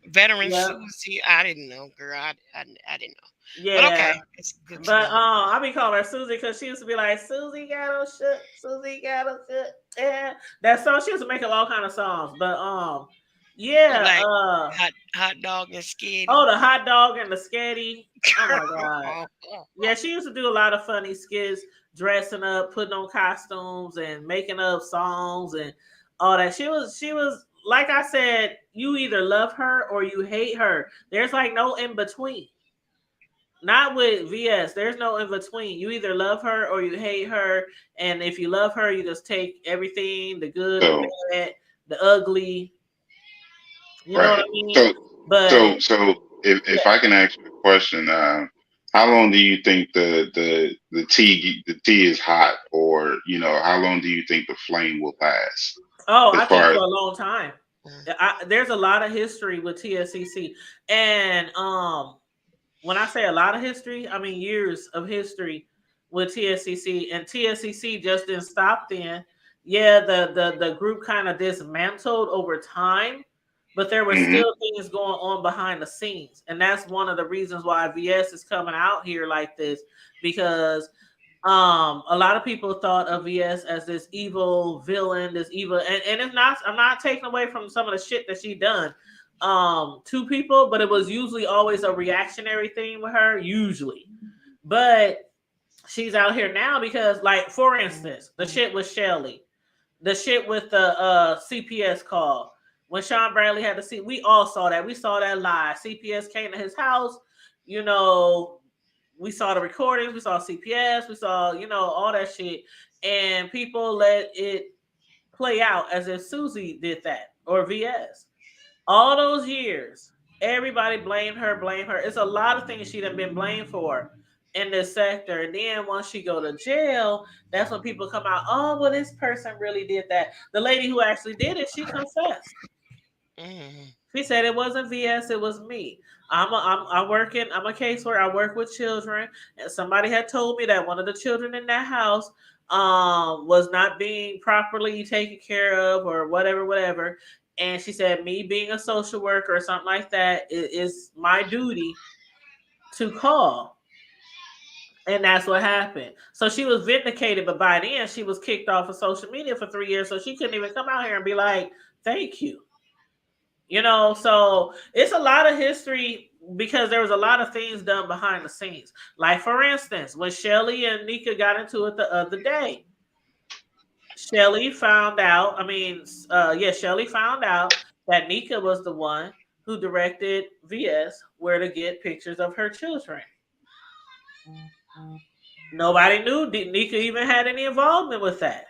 Veteran Yeah, Susie, I didn't know, girl. I didn't know. But yeah. okay, it's good to But know. I be calling her Susie because she used to be like Susie got on shit, Susie got on shit. Yeah, that song she used to make all kind of songs. But yeah. Like hot dog and skitty. Oh, the hot dog and the sketty. Oh my god. Oh, Yeah, she used to do a lot of funny skits, dressing up, putting on costumes, and making up songs and all that. She was like I said, you either love her or you hate her. There's like no in between. Not with VS. There's no in between. You either love her or you hate her. And if you love her, you just take everything, the good, the So bad, the ugly. You know what I right. mean? So But so if I can ask you a question, how long do you think the tea is hot, or how long do you think the flame will last? oh, As I think far for as a long time. mm, There's a lot of history with TSCC, and when I say a lot of history, I mean years of history with TSCC, and TSCC just didn't stop then. Yeah, the group kind of dismantled over time, but there were hmm still things going on behind the scenes, and that's one of the reasons why VS is coming out here like this because a lot of people thought of VS as this evil villain, this evil, and it's not. I'm not taking away from some of the shit that she done to people, but it was usually always a reactionary thing with her, usually. But she's out here now because, like, for instance, the shit with Shelly, the shit with the CPS call. When Sean Bradley had to see, we all saw that. We saw that live. CPS came to his house, you know, we saw the recordings, we saw CPS, we saw, all that shit. And people let it play out as if Susie did that or VS. All those years, everybody blamed her, blame her. It's a lot of things she done been blamed for in this sector. And then once she go to jail, that's when people come out, oh, well, this person really did that. The lady who actually did it, she confessed. mm, She said it wasn't VS, it was me. I'm a caseworker. I work with children, and somebody had told me that one of the children in that house was not being properly taken care of or whatever. And she said me being a social worker or something like that is my duty to call. And that's what happened. So she was vindicated, but by then she was kicked off of social media for 3 years. So she couldn't even come out here and be like, thank you. So it's a lot of history because there was a lot of things done behind the scenes. Like, for instance, when Shelly and Nika got into it the other day, Shelly found out, Shelly found out that Nika was the one who directed VS where to get pictures of her children. Nobody knew Nika even had any involvement with that.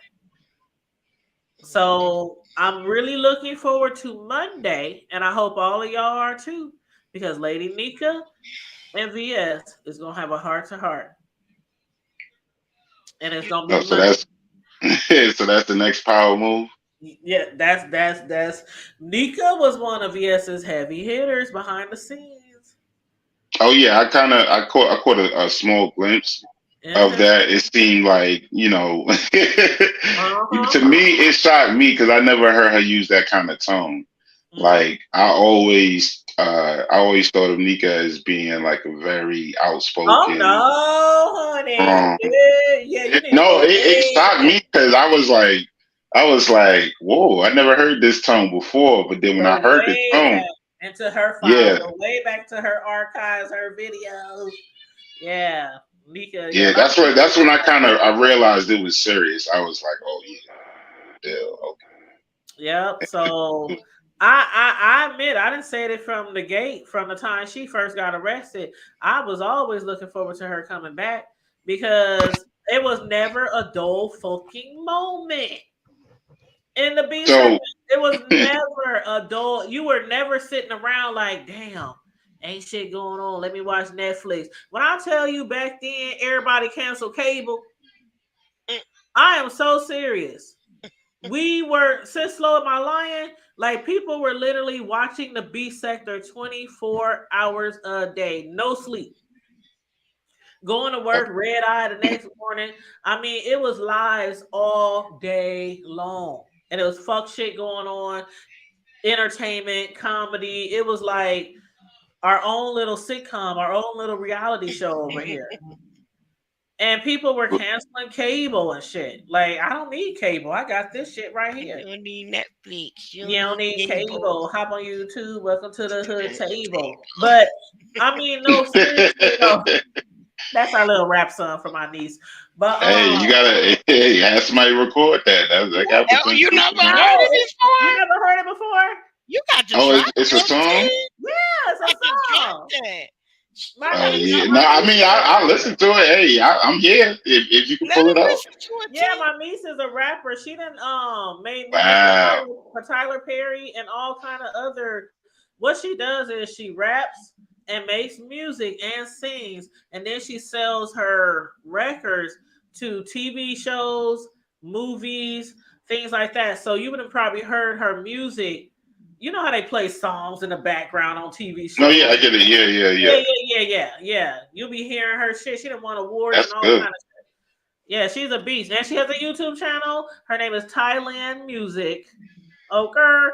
So I'm really looking forward to Monday, and I hope all of y'all are too, because Lady Nika and VS is gonna have a heart to heart, and it's gonna be no, so Monday. that's so that's the next power move. Yeah, that's Nika was one of VS's heavy hitters behind the scenes. Oh yeah, I caught a small glimpse of Uh-huh. that. It seemed like, Uh-huh. to me, it shocked me because I never heard her use that kind of tone. Hmm. Like I always thought of Nika as being like a very Oh outspoken, no, honey. strong. Yeah, you need to No, go it way shocked back. me because I was like, whoa, I never heard this tone before. But then when I Go heard the way tone, back into her files. yeah, Go way back to her archives, her videos. Yeah, Nika. Yeah, a yeah, lot of people that's when don't I know kind that. of I realized it was serious. I was like, oh yeah, Dale, Yep. So I admit I didn't say it from the gate from the time she first got arrested. I was always looking forward to her coming back because it was never a dull fucking moment in the B segment. so It was never a dull. You were never sitting around like, damn, ain't shit going on. Let me watch Netflix. When I tell you back then, everybody canceled cable. I am so serious. We were since Slow Up My Lion, like people were literally watching the B sector 24 hours a day, no sleep. Going to work, red eye the next morning. I mean, it was lives all day long. And it was fuck shit going on. entertainment, comedy. It was like our own little sitcom, our own little reality show over here. And people were canceling cable and shit. Like, I don't need cable. I got this shit right You here. don't need Netflix. You You don't don't need need cable. cable. Hop on YouTube. Welcome to the hood table. But I mean, no, seriously though. That's our little rap song for my niece. But Hey, you gotta hey, have somebody record that. That got Oh, you potential. never no, heard it you before? never heard it before? You got to Oh, drop it's a your song. thing. Yeah, it's I a can drop song. that. My Oh niece, yeah. No, my I niece mean, is a I rapper. listen to it. Hey, I'm here if you can Let pull him it up. listen to it, Yeah, T. my niece is a rapper. She done made music Wow. for Tyler Perry and all kind of other. What she does is she raps and makes music and sings, and then she sells her records to TV shows, movies, things like that. So you would have probably heard her music. You know how they play songs in the background on TV No, yeah, I shows. get it. Yeah, yeah, Yeah, yeah. yeah. You'll be hearing her shit. She done won awards and That's all good. kind of. Yeah, she's a beast. And she has a YouTube channel. Her name is Thailand Music. Okay.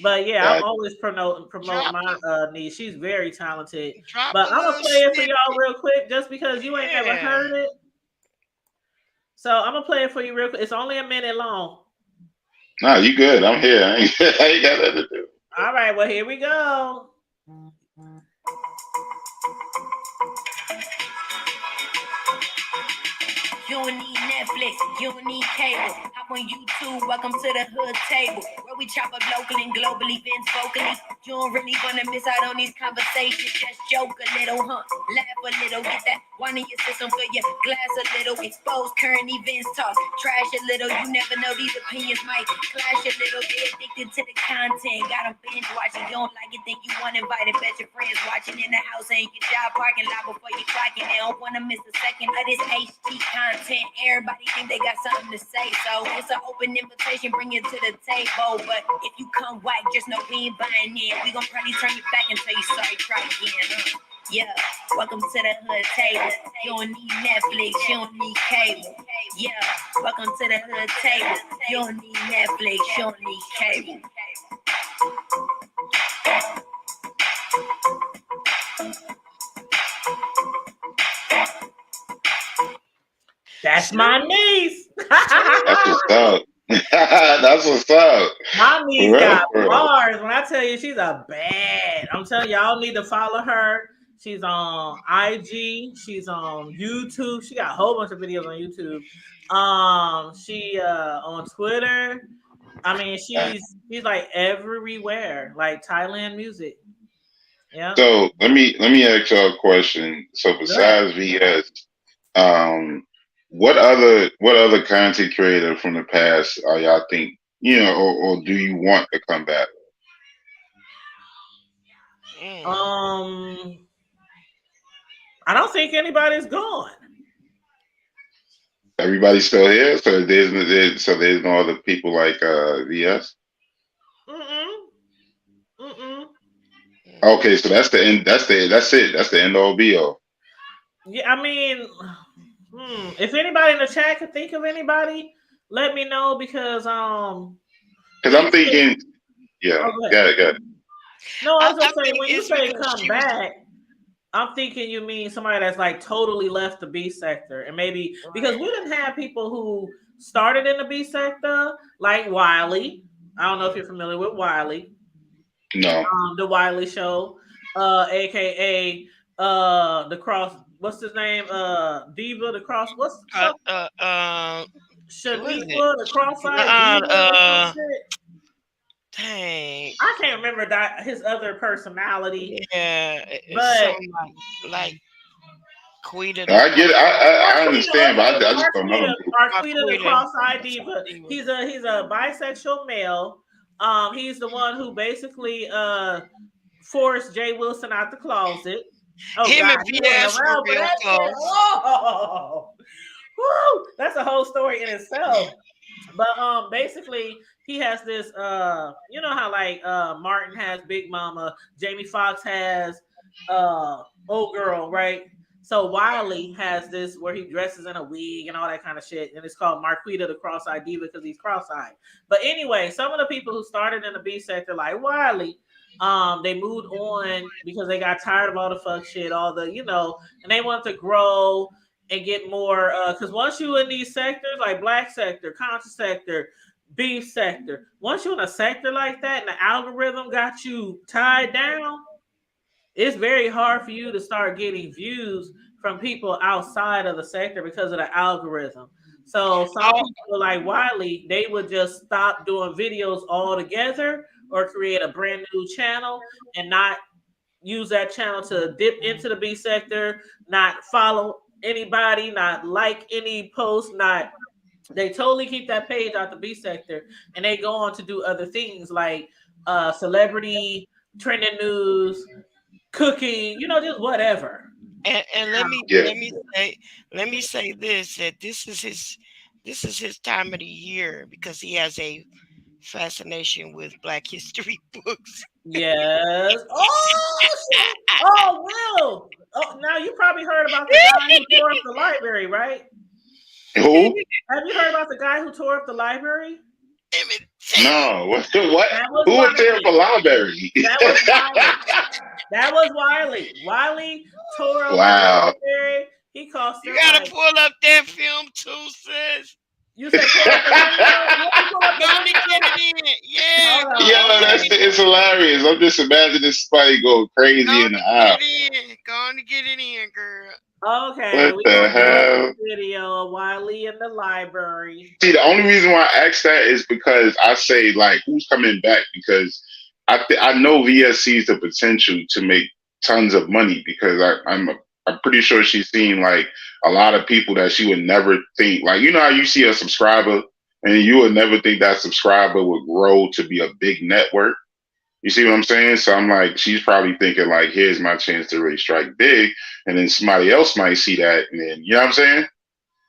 But yeah, I'm Got always promoting Drop my it. niece. She's very talented. Drop But a I'm gonna little play it for snippet. y'all real quick just because you ain't never Yeah. heard it. So I'm gonna play it for you real quick. It's only a minute long. Nah, you good. I'm here. I ain't, I ain't got nothing to do. All right, well here we go. You don't need Netflix, you don't need cable. Hop on YouTube, welcome to the hood table. Where we chop up local and global events vocally. You don't really wanna miss out on these conversations. Just joke a little, huh? Laugh a little, get that one in your system for your glass a little. Expose current events, talk trash a little. You never know, these opinions might clash a little. They addicted to the content, got them binge watching. You don't like it, think you want invited. Bet your friends watching in the house and your job parking lot before you clocking. They don't wanna miss a second of this HD content. Everybody think they got something to say, so it's an open invitation, bring it to the table. But if you come whack, just know we ain't buying in. We gon' probably turn you back and tell you sorry, try again. Yeah, welcome to the hood table. You don't need Netflix, you don't need cable. Yeah, welcome to the hood table. You don't need Netflix, you don't need cable. That's my niece. That's what's up. That's what's up. My For niece real, got for real. bars. When I tell you she's a bad, I'm telling y'all need to follow her. She's on IG. She's on YouTube. She got a whole bunch of videos on YouTube. She on Twitter. I mean, she's like everywhere, like Thailand music. Yeah. So let me ask y'all a question. So Good. besides VS, what other content creator from the past are y'all think or do you want to come back? Mm. I don't think anybody's gone. Everybody's still here, so there's no other people like VS. Mm-mm. Mm-mm. Okay, so that's the end. That's it. That's the end all be all. Yeah, I mean, if anybody in the chat could think of anybody, let me know because Because when I'm you say, thinking, yeah, oh, go ahead. got it. No, I was I gonna say think when you it's say because come she was. back, I'm thinking you mean somebody that's like totally left the B sector, and maybe because we didn't have people who started in the B sector like Wiley. I don't know if you're familiar with Wiley, No, the Wiley Show, aka the cross. What's his name? Diva the cross. What's Uh, some uh, uh, who is it? Shaniqua the cross-eyed Uh, diva or some uh, shit. dang. I can't remember that his other personality, Yeah, it's but something like Quita the I get it. I Arquita, understand, but I just don't know Arquita, them people. Arquita the Quita. cross-eyed diva. He's a bisexual male. He's the one who basically forced Jay Wilson out the closet. Oh Him God, and he went VS were around for real that shit. close. Oh, woo, that's a whole story in itself. But basically he has this you know how like Martin has Big Mama, Jamie Foxx has old girl, right? So Wiley has this where he dresses in a wig and all that kind of shit, and it's called Marquita the Cross-Eyed Diva because he's cross-eyed. But anyway, some of the people who started in the B sector, like Wiley, they moved on because they got tired of all the fuck shit, all the and they wanted to grow and get more. Because once you in these sectors, like black sector, conscious sector, beef sector, once you're in a sector like that, and the algorithm got you tied down, it's very hard for you to start getting views from people outside of the sector because of the algorithm. So some people like Wiley, they would just stop doing videos altogether or create a brand new channel and not use that channel to dip into the B sector, not follow anybody, not like any post, they totally keep that page out the B sector and they go on to do other things like celebrity, trending news, cooking, just whatever. And let me say this, that this is his time of the year because he has a fascination with Black history books. Yes. Will. Oh, now you probably heard about the guy who tore up the library, right? Who? Have you heard about the guy who tore up the library? No. What? Who Wiley. was there for library? That was Wiley. Wiley tore up the library. He cost. You gotta pull up that film too, sis. You said pull up the yeah. It's hilarious. I'm just imagining somebody go crazy in the aisle. Go on to get it in, girl. Okay. What the hell? Video of Wiley in the library. See, the only reason why I asked that is because I say, like, who's coming back? Because I know VS sees the potential to make tons of money because I'm pretty sure she's seen like a lot of people that she would never think, like, how you see a subscriber and you would never think that subscriber would grow to be a big network. You see what I'm saying? So I'm like, she's probably thinking like, here's my chance to really strike big. And then somebody else might see that. And then, you know what I'm saying?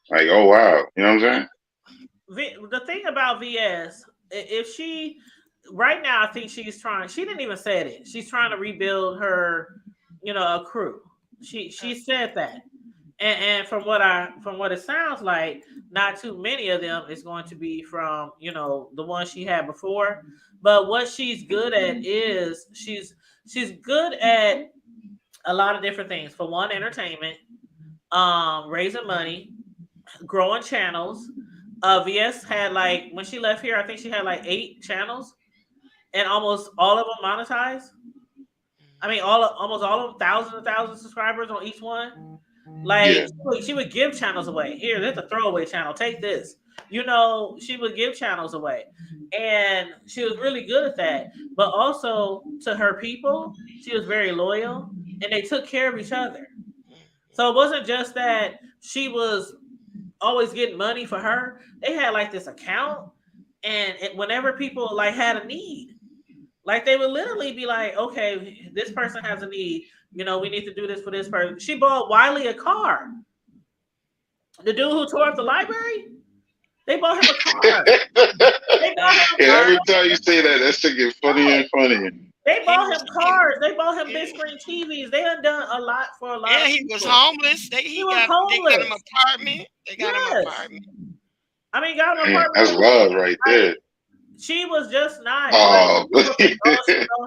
Like, oh, wow. You know what I'm saying? The thing about VS, if she, right now, I think she's trying, she didn't even say it. She's trying to rebuild her, a crew. She said that. And from what it sounds like, not too many of them is going to be from, the one she had before. But what she's good at is she's good at a lot of different things. For one, entertainment, raising money, growing channels. VS had when she left here, I think she had 8 channels, and almost all of them monetized. I mean, almost all of them, thousands and thousands of subscribers on each one. She would give channels away. Here, there's a throwaway channel. Take this. She would give channels away. And she was really good at that. But also to her people, she was very loyal and they took care of each other. So it wasn't just that she was always getting money for her. They had this account, and whenever people had a need, they would literally be like, okay, this person has a need. We need to do this for this person. She bought Wiley a car. The dude who tore up the library, they bought him a car. Every time you say that shit gets funnier and funnier. They bought him cars. They bought him big screen TVs. They had done a lot for a lot of people. Was homeless. They got him an apartment. They got him an apartment. I mean, got him an apartment. That's love right there. She was just not.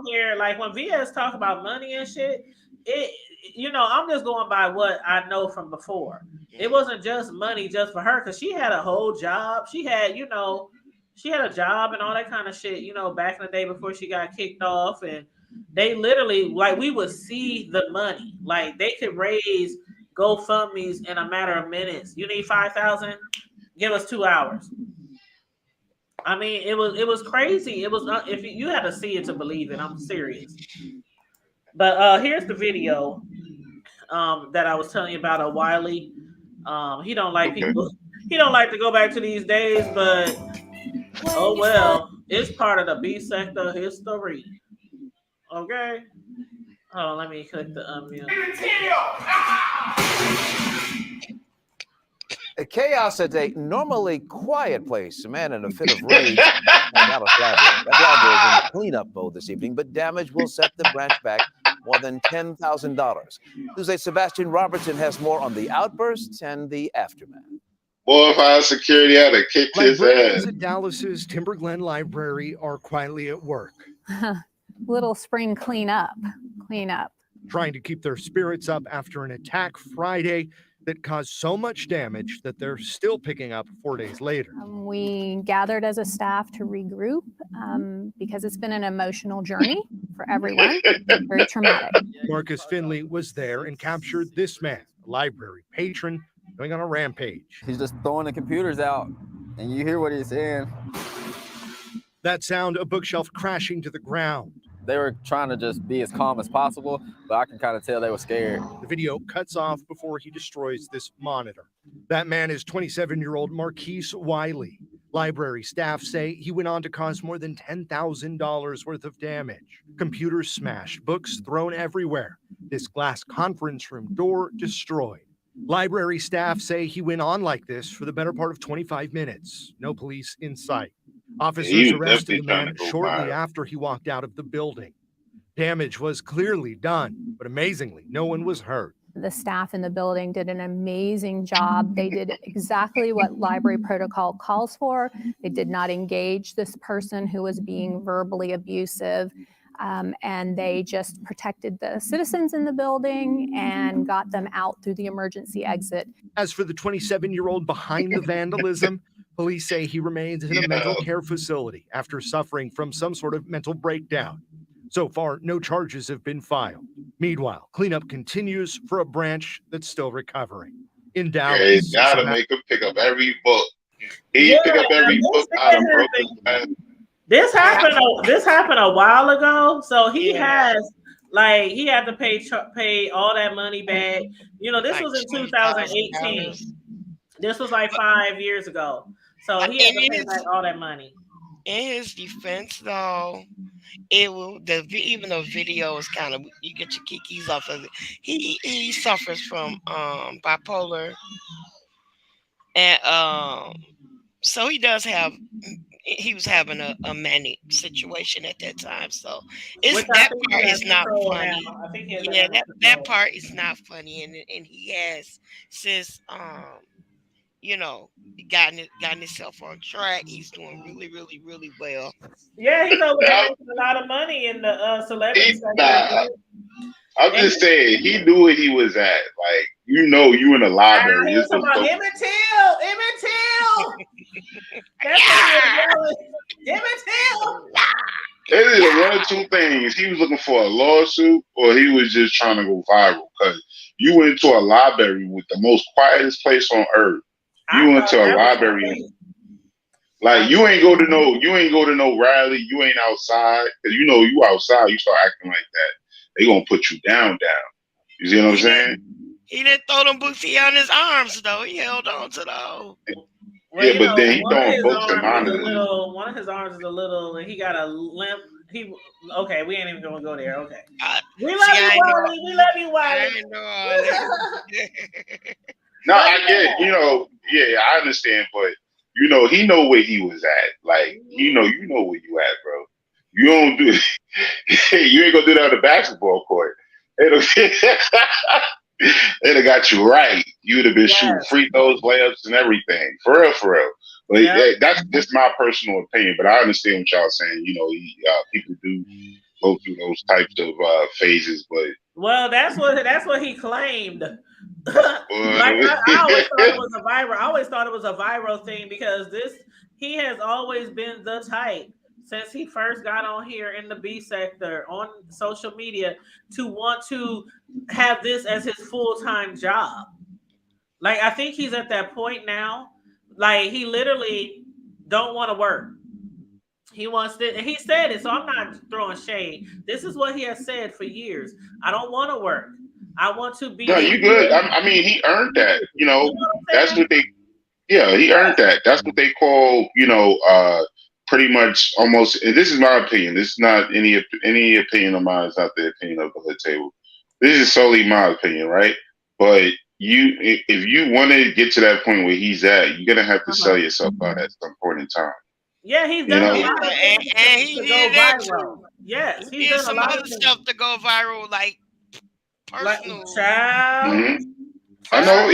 Here, when VS talk about money and shit, I'm just going by what I know from before. It wasn't just money just for her because she had a whole job. She had, she had a job and all that kind of shit, back in the day before she got kicked off. And they literally, we would see the money. They could raise GoFundMe's in a matter of minutes. You need 5,000? Give us 2 hours. I mean, it was crazy. It was not, if you had to see it to believe it. I'm serious. But here's the video that I was telling you about of Wiley. He don't like people. He don't like to go back to these days, but oh well, it's part of the B sector history. Okay. Hold on, let me click the unmute. Chaos at a normally quiet place. A man in a fit of rage. That Flabber is in cleanup mode this evening, but damage will set the branch back more than $10,000. Tuesday, Sebastian Robertson has more on the outbursts and the aftermath. Boy, if I had security, I'd have kicked his Librarians ass. at Dallas's Timber Glen Library are quietly at work, Little spring cleanup. trying to keep their spirits up after an attack Friday that caused so much damage that they're still picking up 4 days later. We gathered as a staff to regroup because it's been an emotional journey for everyone, very traumatic. Marcus Finley was there and captured this man, a library patron, going on a rampage. He's just throwing the computers out, and you hear what he's saying. That sound, a bookshelf crashing to the ground. They were trying to just be as calm as possible, but I can kind of tell they were scared. The video cuts off before he destroys this monitor. That man is 27-year-old Marquise Wiley. Library staff say he went on to cause more than $10,000 worth of damage. Computers smashed, books thrown everywhere. This glass conference room door destroyed. Library staff say he went on like this for the better part of 25 minutes. No police in sight. Officers arrested the man shortly after he walked out of the building. Damage was clearly done, but amazingly, no one was hurt. The staff in the building did an amazing job. They did exactly what library protocol calls for. They did not engage this person who was being verbally abusive. And they just protected the citizens in the building and got them out through the emergency exit. As for the 27-year-old behind the vandalism, police say he remains in a mental care facility after suffering from some sort of mental breakdown. So far, no charges have been filed. Meanwhile, cleanup continues for a branch that's still recovering. In Dallas, He's gotta make him pick up every book. He pick up every book out of broken. This happened a while ago, so he had to pay all that money back. You know, this was in 2018. This was like 5 years ago, so he had to pay back all that money. In his defense, though, even the video is kind of, you get your kikis off of it. He suffers from bipolar, and so he does have. He was having a manic situation at that time, so that part is not funny. Yeah, that part is not funny, and he has since gotten himself on track. He's doing really, really, really well. Yeah, he's over there making a lot of money in the celebrity sector. I'm just saying, he knew where he was at. Like, you in a library. Emmett Till. That's Emmett Till. It is one of two things. He was looking for a lawsuit, or he was just trying to go viral. Because you went to a library with the most quietest place on earth. You went to a library. Like, you ain't go to no rally. You ain't outside. Because you outside, you start acting like that, they gonna put you down. You see what I'm saying? He didn't throw them books on his arms, though. He held on to those. Well, yeah, but then he throwing books and monitors. One of his arms is a little, and he got a limp. We ain't even gonna go there. Okay. We love you, Wally. No, I get it. Yeah, I understand, but he know where he was at. Like, you know where you at, bro. You don't do it. You ain't gonna do that on the basketball court. They'd have got you right. You'd have been shooting free throws, layups, and everything. For real. But that's just my personal opinion. But I understand what y'all saying. People do go through those types of phases. But that's what he claimed. I always thought it was a viral. I always thought it was a viral thing because he has always been the type since he first got on here in the B sector on social media to want to have this as his full-time job. Like, I think he's at that point now. Like, he literally don't want to work. He wants to, and he said it, so I'm not throwing shade. This is what he has said for years. I don't want to work. I want to be. No, you good. I mean, he earned that. That's what he earned that. That's what they call, pretty much almost, and this is my opinion. This is not any opinion of mine. It's not the opinion of the hood table. This is solely my opinion, right? But if you want to get to that point where he's at, you're gonna have to sell yourself out at some point in time. Yeah, he's done a lot of and he did that too. Yes, He he's did done a some lot other of things. stuff to go viral, like Like personal. child. Mhm. I know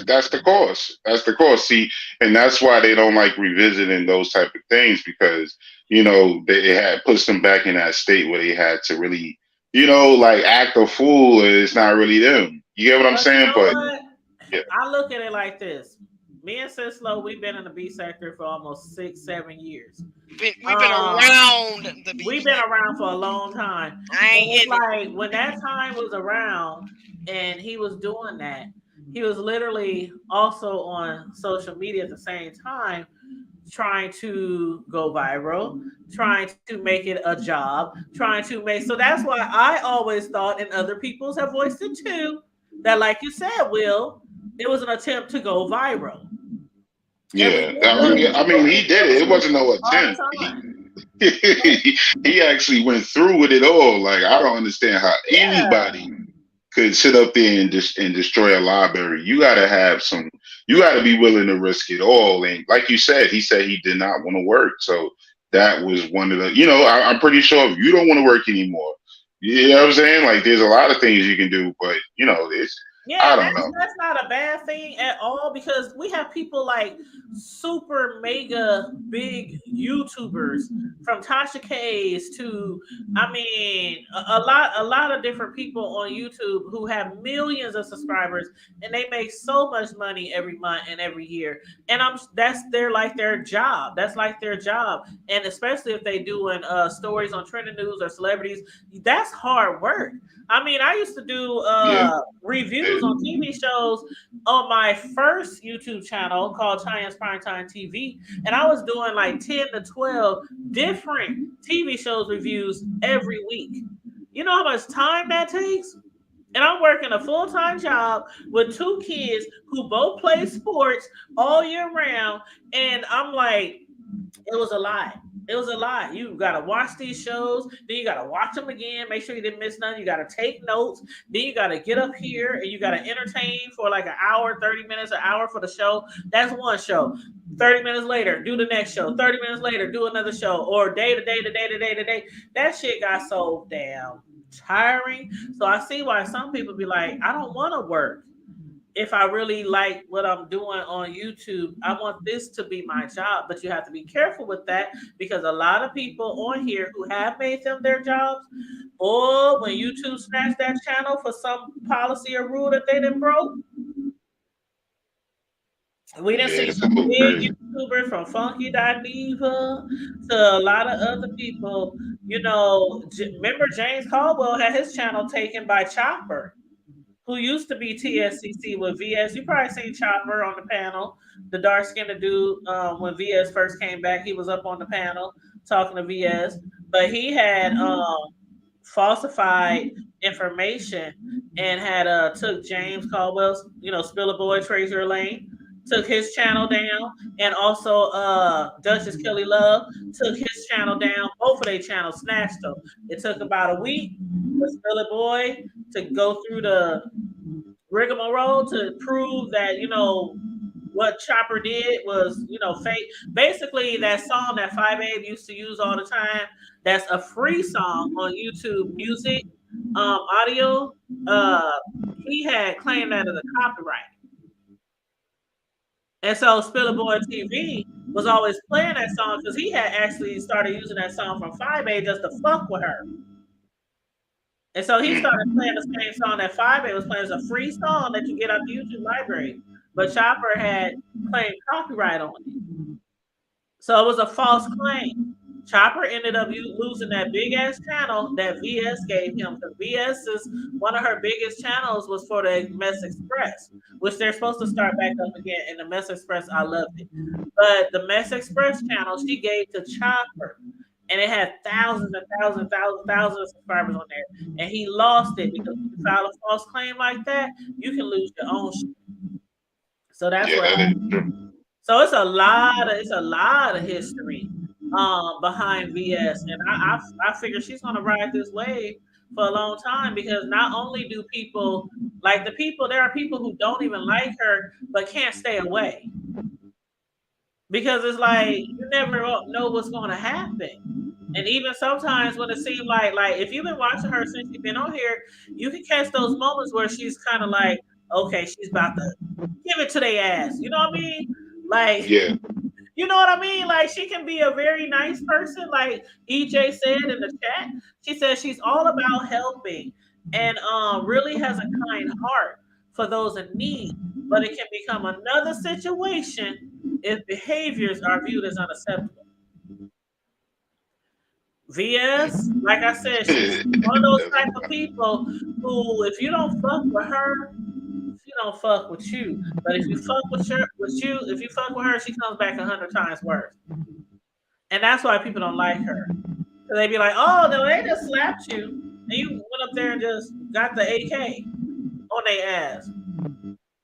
that's the course. That's the course. See, and that's why they don't like revisiting those type of things because it had puts them back in that state where they had to really like act a fool. And it's not really them. You get what I'm But you saying? know But what? yeah, I look at it like this. Me and Sislo, we've been in the B sector for almost 6-7 years. We've been around the beef. We've been around for a long time. I ain't And it's in it. like when that time was around and he was doing that, he was literally also on social media at the same time, trying to go viral, trying to make it a job, trying to make. So that's why I always thought, and other people's have voiced it too, that like you said, Will, it was an attempt to go viral. yeah. I mean, he did it. It wasn't no attempt. He actually went through with it all. Like I don't understand how anybody could sit up there and destroy a library. You gotta have some. You gotta be willing to risk it all. And like you said, he said he did not want to work. So that was one of the. I'm pretty sure if you don't want to work anymore, you know what I'm saying? Like there's a lot of things you can do, but it's. I don't know. That's not a bad thing at all because we have people like super mega big YouTubers from Tasha K's to, I mean, a lot of different people on YouTube who have millions of subscribers and they make so much money every month and every year. And that's their job. That's like their job. And especially if they doing stories on trending news or celebrities, that's hard work. I mean, I used to do reviews on TV shows on my first YouTube channel called Cheyenne Primetime TV, and I was doing like 10 to 12 different TV shows reviews every week. You know how much time that takes? And I'm working a full-time job with 2 kids who both play sports all year round, and I'm like, it was a lie. It was a lie. You got to watch these shows. Then you got to watch them again. Make sure you didn't miss nothing. You got to take notes. Then you got to get up here and you got to entertain for like an hour, 30 minutes, an hour for the show. That's one show. 30 minutes later, do the next show. 30 minutes later, do another show. Or day to day to day to day to day. That shit got so damn tiring. So I see why some people be like, I don't want to work. If I really like what I'm doing on YouTube, I want this to be my job. But you have to be careful with that because a lot of people on here who have made them their jobs, or when YouTube snatched that channel for some policy or rule that they didn't broke, we didn't see some big YouTubers from Funky Diva to a lot of other people. Remember James Caldwell had his channel taken by Chopper, who used to be TSCC with VS. You probably seen Chopper on the panel, the dark-skinned dude. When VS first came back, he was up on the panel talking to VS. But he had falsified information and had took James Caldwell's, Spiller Boy, Tracer Lane, took his channel down. And also Duchess Kelly Love took his channel down. Both of their channels snatched them. It took about a week for Spiller Boy to go through the rigmarole to prove that what Chopper did was fake. Basically, that song that 5Abe used to use all the time, that's a free song on YouTube Music audio. He had claimed that as a copyright, and so Spiller Boy TV was always playing that song because he had actually started using that song from 5A just to fuck with her. And so he started playing the same song that 5A was playing as a free song that you get out the YouTube library. But Chopper had claimed copyright on it. So it was a false claim. Chopper ended up losing that big-ass channel that VS gave him. Because VS is one of her biggest channels was for the Mess Express, which they're supposed to start back up again. And the Mess Express, I loved it. But the Mess Express channel, she gave to Chopper. And it had thousands and thousands of subscribers on there. And he lost it because if you file a false claim like that, you can lose your own shit. So that's what happened. So it's a lot of history behind VS. And I figure she's gonna ride this wave for a long time because not only do people like there are people who don't even like her but can't stay away. Because it's like you never know what's going to happen. And even sometimes when it seemed like if you've been watching her since she's been on here, you can catch those moments where she's kind of like, okay, she's about to give it to their ass. You know what I mean? Like, Yeah. you know what I mean? Like, she can be a very nice person. Like EJ said in the chat, she says she's all about helping and really has a kind heart for those in need. But it can become another situation if behaviors are viewed as unacceptable. VS, like I said, she's one of those type of people who, if you don't fuck with her, she don't fuck with you. But if you fuck with her, if you fuck with her, she comes back 100 times worse. And that's why people don't like her. So they be like, oh, no, they just slapped you, and you went up there and just got the AK on their ass.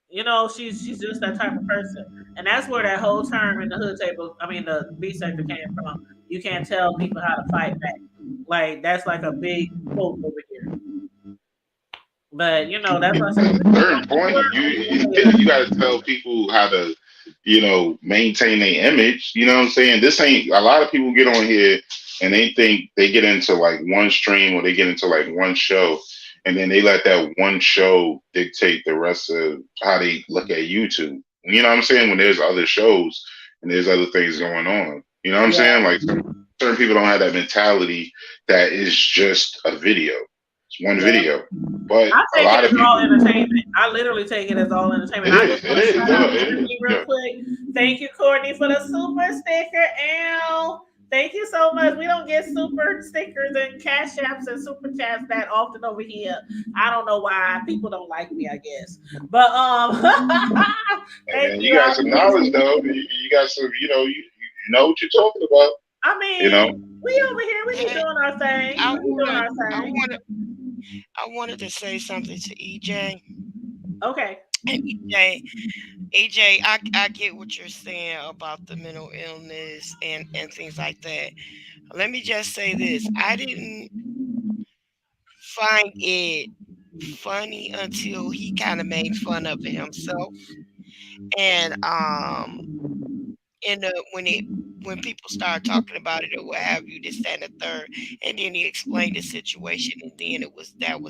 You know, she's just that type of person. And that's where that whole term in the hood table, I mean, the B sector came from. You can't tell people how to fight back. Like, that's like a big quote over here. But, you know, that's what I said. Certain point, you got to tell people how to, maintain their image. You know what I'm saying? This ain't, a lot of people get on here and they think they get into like one stream or they get into like one show, and then they let that one show dictate the rest of how they look at YouTube. You know what I'm saying? When there's other shows and there's other things going on. You know what I'm saying? Like, certain people don't have that mentality that is just a video. It's one video. But I take a lot it of as all people, entertainment. I literally take it as all entertainment. Real quick. Thank you, Courtney, for the super sticker. Ow. Thank you so much. We don't get super stickers and cash apps and super chats that often over here. I don't know why. People don't like me, I guess. But and you got some knowledge though. You got some, you know what you're talking about. I mean, we over here, we be doing our thing. I wanted to say something to EJ. Okay. And EJ, I get what you're saying about the mental illness and things like that. Let me just say this. I didn't find it funny until he kind of made fun of it himself. And when people start talking about it or what have you, this, that, and the third, and then he explained the situation, and then it was that.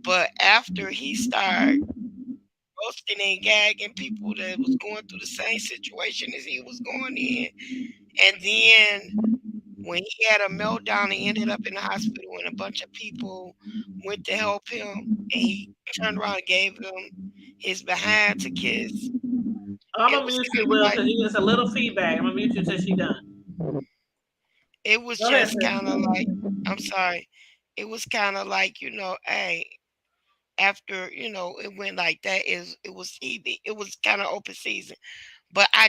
But after he started roasting and gagging people that was going through the same situation as he was going in, and then when he had a meltdown, he ended up in the hospital, and a bunch of people went to help him, and he turned around and gave them his behind to kiss. I'm gonna mute you, Will, because he gets a little feedback. I'm gonna mute you till she's done. It was just kind of like, I'm sorry. It was kind of like, hey, after, it went like that, it was easy. It was kind of open season. But I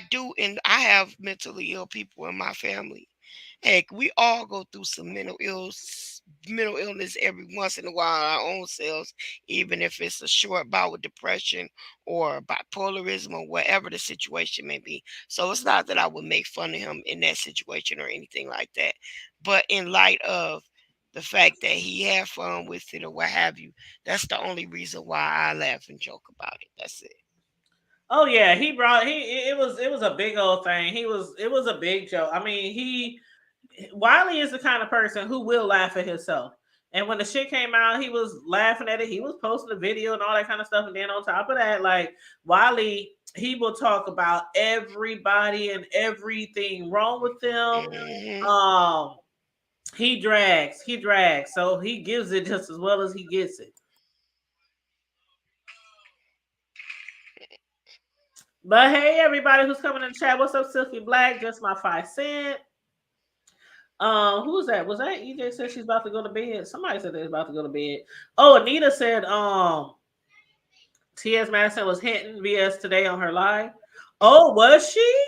have mentally ill people in my family. Heck, we all go through some mental illness every once in a while, our own selves, even if it's a short bout with depression or bipolarism or whatever the situation may be. So it's not that I would make fun of him in that situation or anything like that. But in light of the fact that he had fun with it or what have you, that's the only reason why I laugh and joke about it. That's it. Oh yeah, it was a big old thing. It was a big joke. I mean, Wiley is the kind of person who will laugh at himself. And when the shit came out, he was laughing at it. He was posting a video and all that kind of stuff. And then on top of that, like Wiley, he will talk about everybody and everything wrong with them. He drags. So he gives it just as well as he gets it. But hey, everybody who's coming in the chat, what's up, Silky Black? Just my 5 cents. Who's that? Was that EJ said she's about to go to bed? Somebody said they're about to go to bed. Oh, Anita said T.S. Madison was hitting VS today on her live. Oh, was she?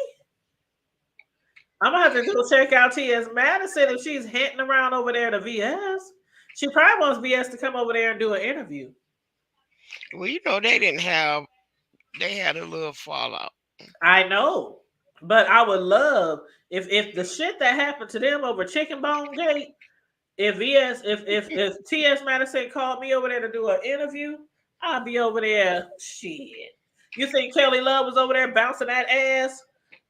I'm gonna have to go check out T.S. Madison if she's hinting around over there to VS. She probably wants VS to come over there and do an interview. Well, they had a little fallout. I know, but I would love if the shit that happened to them over Chicken Bone Gate, if T.S. Madison called me over there to do an interview, I'd be over there. Shit, you think Kelly Love was over there bouncing that ass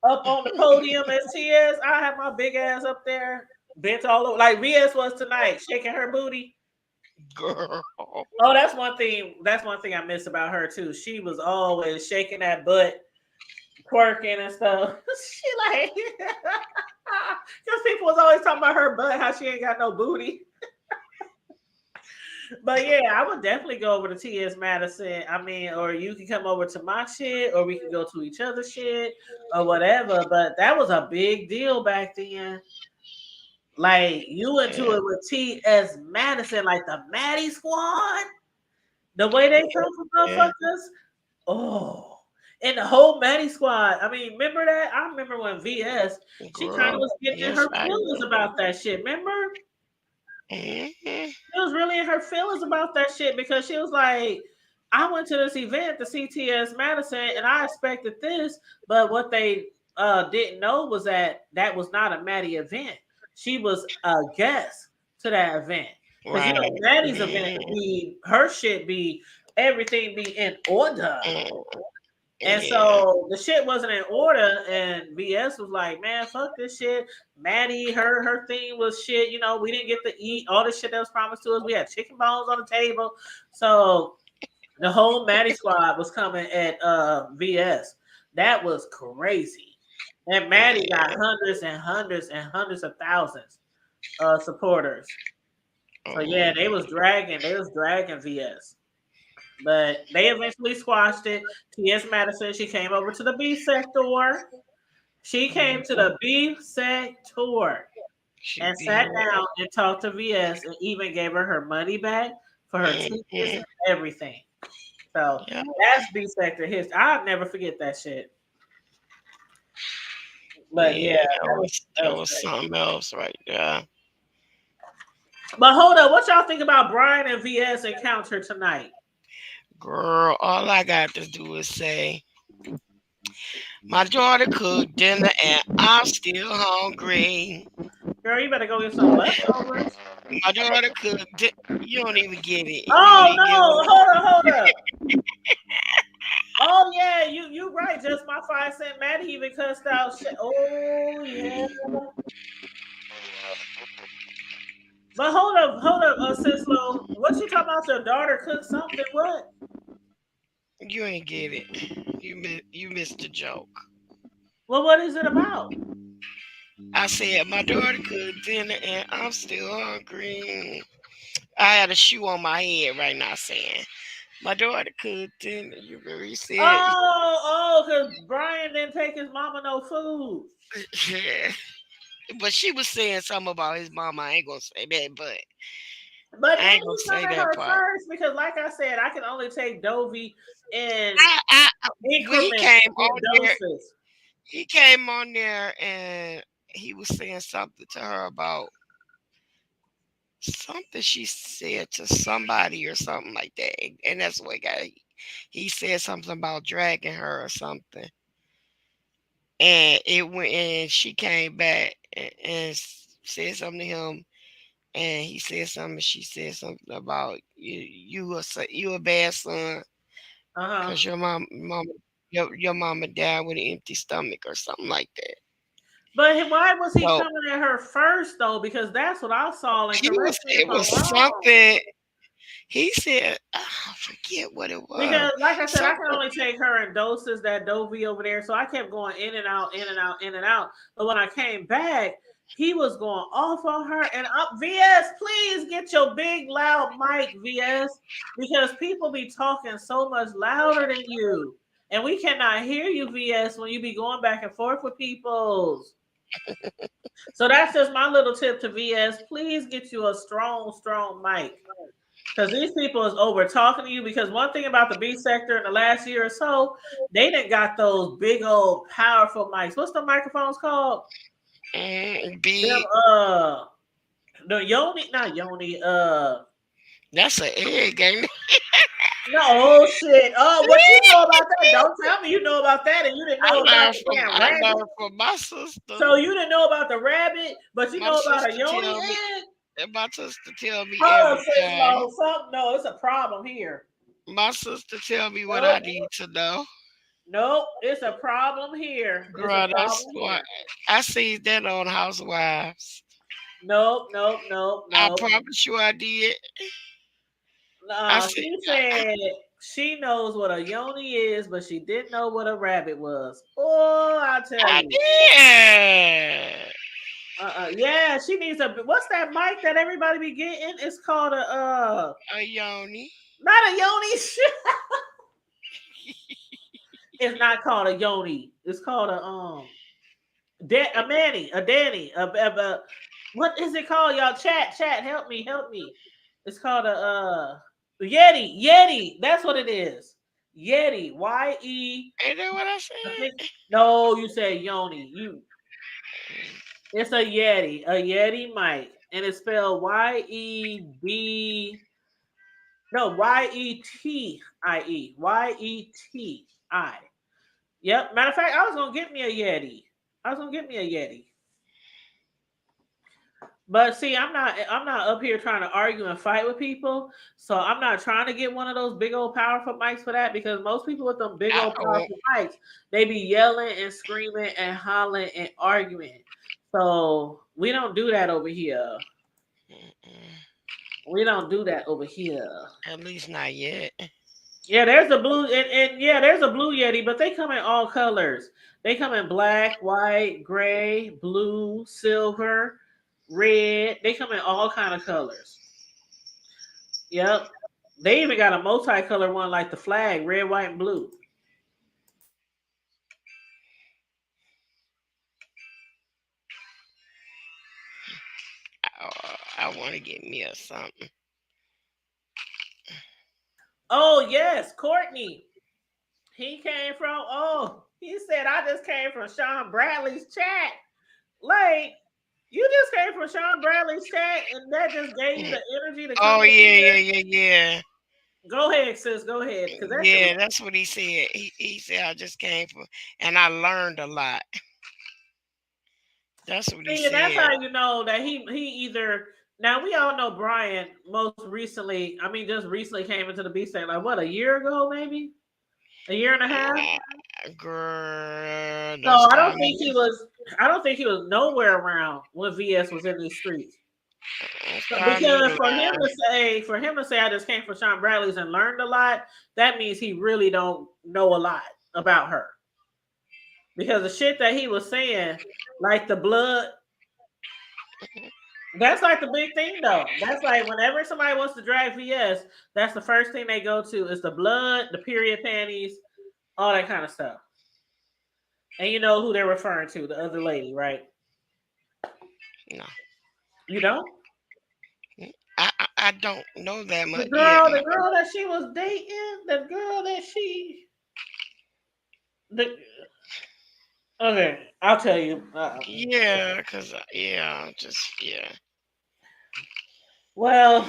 up on the podium as T.S.? I have my big ass up there bent all over like VS was tonight, shaking her booty. Girl. Oh, that's one thing. That's one thing I miss about her too. She was always shaking that butt, twerking and stuff. She like, because people was always talking about her butt, how she ain't got no booty. But yeah, I would definitely go over to TS Madison. I mean, or you can come over to my shit, or we can go to each other's shit, or whatever. But that was a big deal back then. Like you went to it with TS Madison, like the Maddie Squad. The way they come from motherfuckers. Oh. And the whole Maddie Squad. I mean, remember that? I remember when VS, she kind of was getting in her feelings about that shit. Remember? She was really in her feelings about that shit because she was like, I went to this event, the CTS Madison, and I expected this, but what they didn't know was that was not a Maddie event. She was a guest to that event. Because you know, Maddie's event be her shit be everything be in order. And so the shit wasn't in order, and VS was like, man, fuck this shit. Maddie, her thing was shit. You know, we didn't get to eat all the shit that was promised to us. We had chicken bones on the table. So the whole Maddie squad was coming at VS. That was crazy. And Maddie got hundreds and hundreds and hundreds of thousands of supporters. So yeah, they was dragging VS. But they eventually squashed it. T.S. Madison, she came over to the B sector. She came to the B sector and sat down and talked to VS and even gave her money back for her tickets and everything. So that's B sector history. I'll never forget that shit. But yeah, that was something else right there. But hold up, what y'all think about Brian and VS encounter tonight? Girl, all I got to do is say, my daughter cooked dinner and I'm still hungry. Girl, you better go get some leftovers. My daughter cooked. You don't even get it. Oh no! Hold up! Oh yeah, you right. Just my 5 cent. Maddie even cussed out shit. Oh yeah. But hold up, Sislo. What you talking about? Your daughter cooked something? What? You ain't get it. You missed the joke. Well, what is it about? I said my daughter cooked dinner and I'm still hungry. I had a shoe on my head right now saying my daughter cooked dinner. You really said. Oh, because Brian didn't take his mama no food. Yeah. But she was saying something about his mama. I ain't gonna say that, but I ain't gonna say that part. First because, like I said, I can only take Dovey and he came on there and he was saying something to her about something she said to somebody or something like that, and that's what he said something about dragging her or something. And it went, and she came back and said something to him, and he said something. She said something about you a bad son because your mama died with an empty stomach or something like that. But why was he coming at her first though? Because that's what I saw. It was something. He said, I forget what it was. Because, like I said, I can only take her in doses, that Dovey over there. So I kept going in and out, in and out, in and out. But when I came back, he was going off on her. And VS, please get your big, loud mic, VS, because people be talking so much louder than you. And we cannot hear you, VS, when you be going back and forth with people. So that's just my little tip to VS. Please get you a strong, strong mic. Because these people is over talking to you. Because one thing about the B sector in the last year or so, they done got those big old powerful mics. What's the microphones called? The Yoni, not Yoni. That's an egg, ain't it? No shit. Oh, what you know about that? Don't tell me you know about that, and you didn't know about the rabbit. I learned from my sister. So you didn't know about the rabbit, but you know about a Yoni egg. And my sister tell me no, it's a problem here. My sister tell me what I need to know. Nope, it's a problem here. Girl, that's why I see that on Housewives. Nope. I promise you I did. I said, She said she knows what a yoni is, but she didn't know what a rabbit was. Oh, I tell I you. did. Yeah, she needs a. What's that mic that everybody be getting? It's called a yoni. not a yoni. It's not called a yoni. It's called a manny, a danny, what is it called? Y'all chat, help me. It's called a Yeti. That's what it is. Yeti. Y-E. Ain't that what I said? No, you said yoni. It's a Yeti mic. And it's spelled Y-E-B. No, Y-E-T-I-E. Y-E-T-I. Yep. Matter of fact, I was gonna get me a Yeti. But see, I'm not up here trying to argue and fight with people. So I'm not trying to get one of those big old powerful mics for that, because most people with them big old powerful mics, they be yelling and screaming and hollering and arguing. So we don't do that over here. We don't do that over here. At least not yet. Yeah, there's a blue and there's a blue Yeti, but they come in all colors. They come in black, white, gray, blue, silver, red. They come in all kind of colors. Yep. They even got a multicolor one like the flag, red, white, and blue. I want to get me a something. Oh, yes, Courtney. He said, I just came from Sean Bradley's chat. Like, you just came from Sean Bradley's chat, and that just gave you the energy to come yeah. Go ahead, sis. Go ahead. That's what he said. He said, I just came from, and I learned a lot. That's what he said. That's how you know that he either. Now, we all know Brian just recently came into the B state, like, what, a year ago, maybe? A year and a half? Girl. So I don't think he was nowhere around when VS was in these streets. Because for him to say I just came from Sean Bradley's and learned a lot, that means he really don't know a lot about her. Because the shit that he was saying, like the blood, that's like the big thing though. That's like whenever somebody wants to drag VS, that's the first thing they go to is the blood, the period panties, all that kind of stuff. And you know who they're referring to, the other lady, right? No. You don't? I don't know that much. The girl that she was dating, okay, I'll tell you. Well,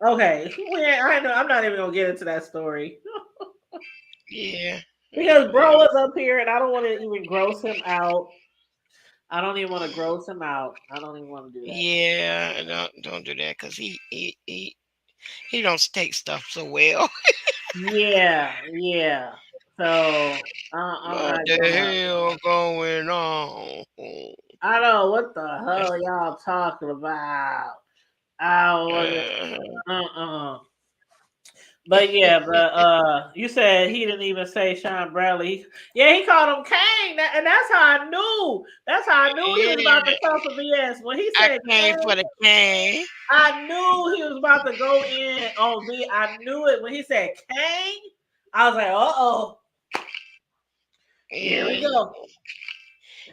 okay. I'm not even gonna get into that story. Yeah. Because bro was up here, and I don't want to even gross him out. I don't even want to gross him out. I don't even want to do that. Yeah, don't do that, because he don't take stuff so well. Yeah. So what the hell going on? I don't know what the hell y'all talking about. But you said he didn't even say Sean Bradley. Yeah, he called him Kane, and that's how I knew. That's how I knew he was about to come for VS. When he said Kane for the Kane, I knew he was about to go in on me. I knew it when he said Kane. I was like, uh-oh. Here we go.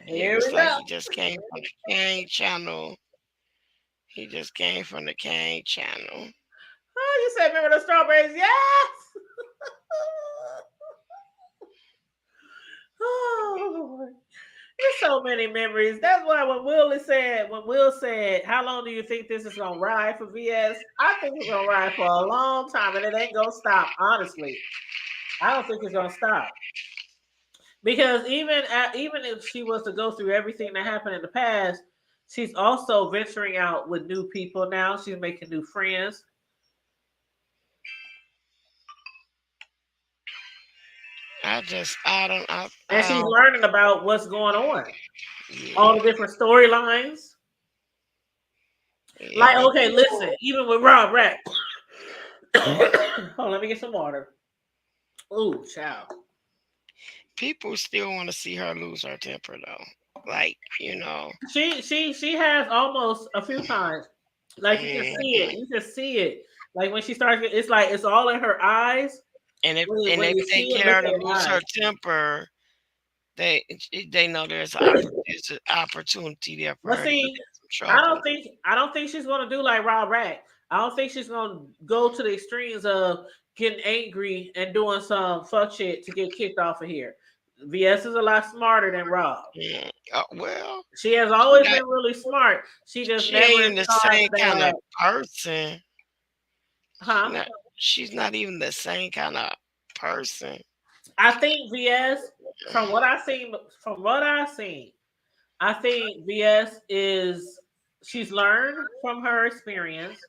He just came from the Kane channel. He just came from the Kane channel. Oh, you said remember the strawberries? Yes. Oh, there's so many memories. That's why when Will said, how long do you think this is gonna ride for VS? I think it's gonna ride for a long time, and it ain't gonna stop. Honestly, I don't think it's gonna stop. Because even if she was to go through everything that happened in the past, she's also venturing out with new people now. She's making new friends. And she's learning about what's going on. Yeah. All the different storylines. Yeah, Like, but okay, listen, even with Rob Rack. Hold on, let me get some water. Ooh, child. people still want to see her lose her temper though. Like, She has almost a few times. Like you can see it. mhm. You can see it. Like when she starts, it's like it's all in her eyes. and if When you they see it, get look her at to her lose her eyes. temper, they know there's an opportunity there for But her to get see, in some trouble. I don't think she's gonna do like Rob Rack. I don't think she's gonna go to the extremes of getting angry and doing some fuck shit to get kicked off of here. VS is a lot smarter than Rob. Mm. Well, She has she always not, been really smart. She just she ain't never even the thought same kind that, of person. She huh? not. She's not even the same kind of person. I think VS, from what I've seen, I think VS is she's learned from her experience,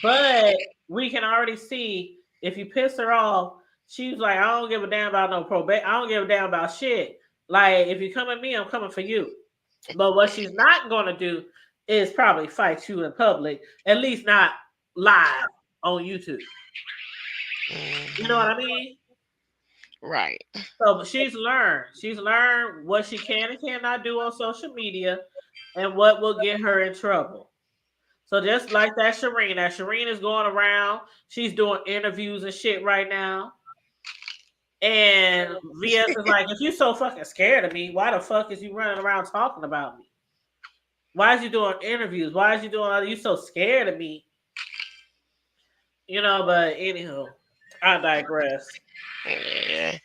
but we can already see if you piss her off, she's like, I don't give a damn about no probate. I don't give a damn about shit. Like, if you come at me, I'm coming for you. But what she's not gonna do is probably fight you in public, at least not live on YouTube. You know what Mhm. I mean? Right. So she's learned. She's learned what she can and cannot do on social media and what will get her in trouble. So just like that Shireen is going around. She's doing interviews and shit right now. And VS is like, if you so fucking scared of me, why the fuck is you running around talking about me? Why is you doing interviews? Why is you doing all you so scared of me? You know, but anywho, I digress. Yeah.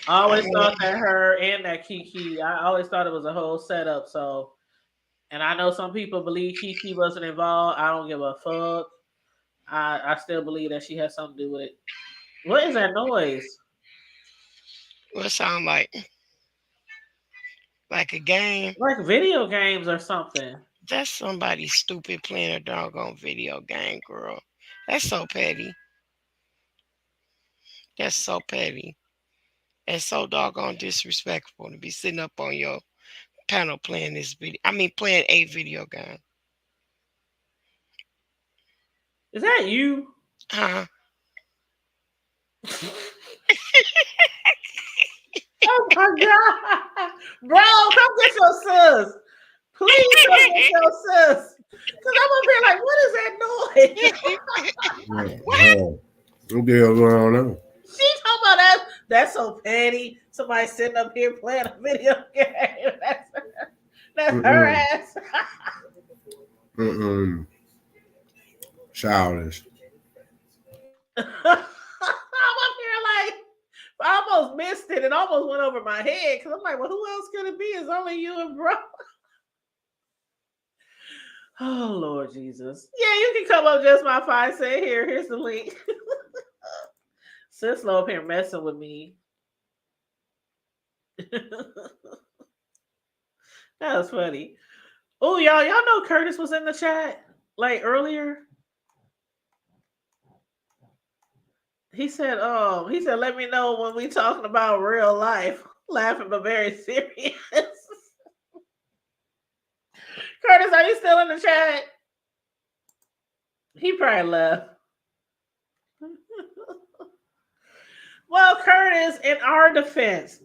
I I always mean, thought that her and that Kiki, I always thought it was a whole setup. So, and I know some people believe Kiki wasn't involved. I don't give a fuck. I still believe that she has something to do with it. What is that noise? what sound like a game? Like video games or something. That's somebody stupid playing a doggone video game, girl. That's so petty. That's so petty. And so doggone disrespectful to be sitting up on your panel playing this video. I mean, playing a video game. Is that you? Huh? Oh my god, bro, come get your sis. Please come get your sis. Cause I'm gonna be like, what is that noise? What the hell going on now? She's talking about that. That's so petty. Somebody sitting up here playing a video game. That's her ass. Childish. I'm up here like I almost missed it and almost went over my head because I'm like, well, who else could it be? It's only you and bro. Oh Lord Jesus. Yeah, you can come up just my 5 cent here. Here's the link. Sis up here messing with me. That was funny. Oh, y'all know Curtis was in the chat like earlier. He said, let me know when we talking about real life. Laughing but very serious. Curtis, are you still in the chat? He probably left. Well, Curtis, in our defense,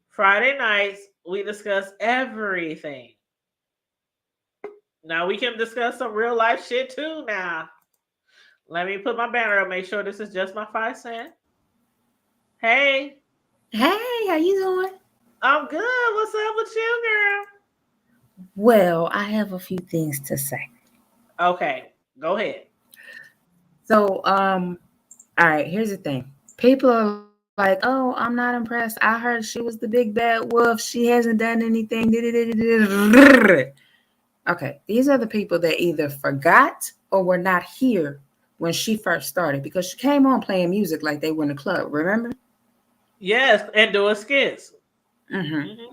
Friday nights, we discuss everything. Now we can discuss some real life shit too now. Let me put my banner up, make sure this is just my 5 cent. Hey. Hey, how you doing? I'm good. What's up with you, girl? Well, I have a few things to say. Okay, go ahead. So, all right, here's the thing. People are like, oh, I'm not impressed. I heard she was the big bad wolf. She hasn't done anything. Okay, these are the people that either forgot or were not here when she first started because she came on playing music like they were in a club, remember? Yes, and doing skits. Mm-hmm.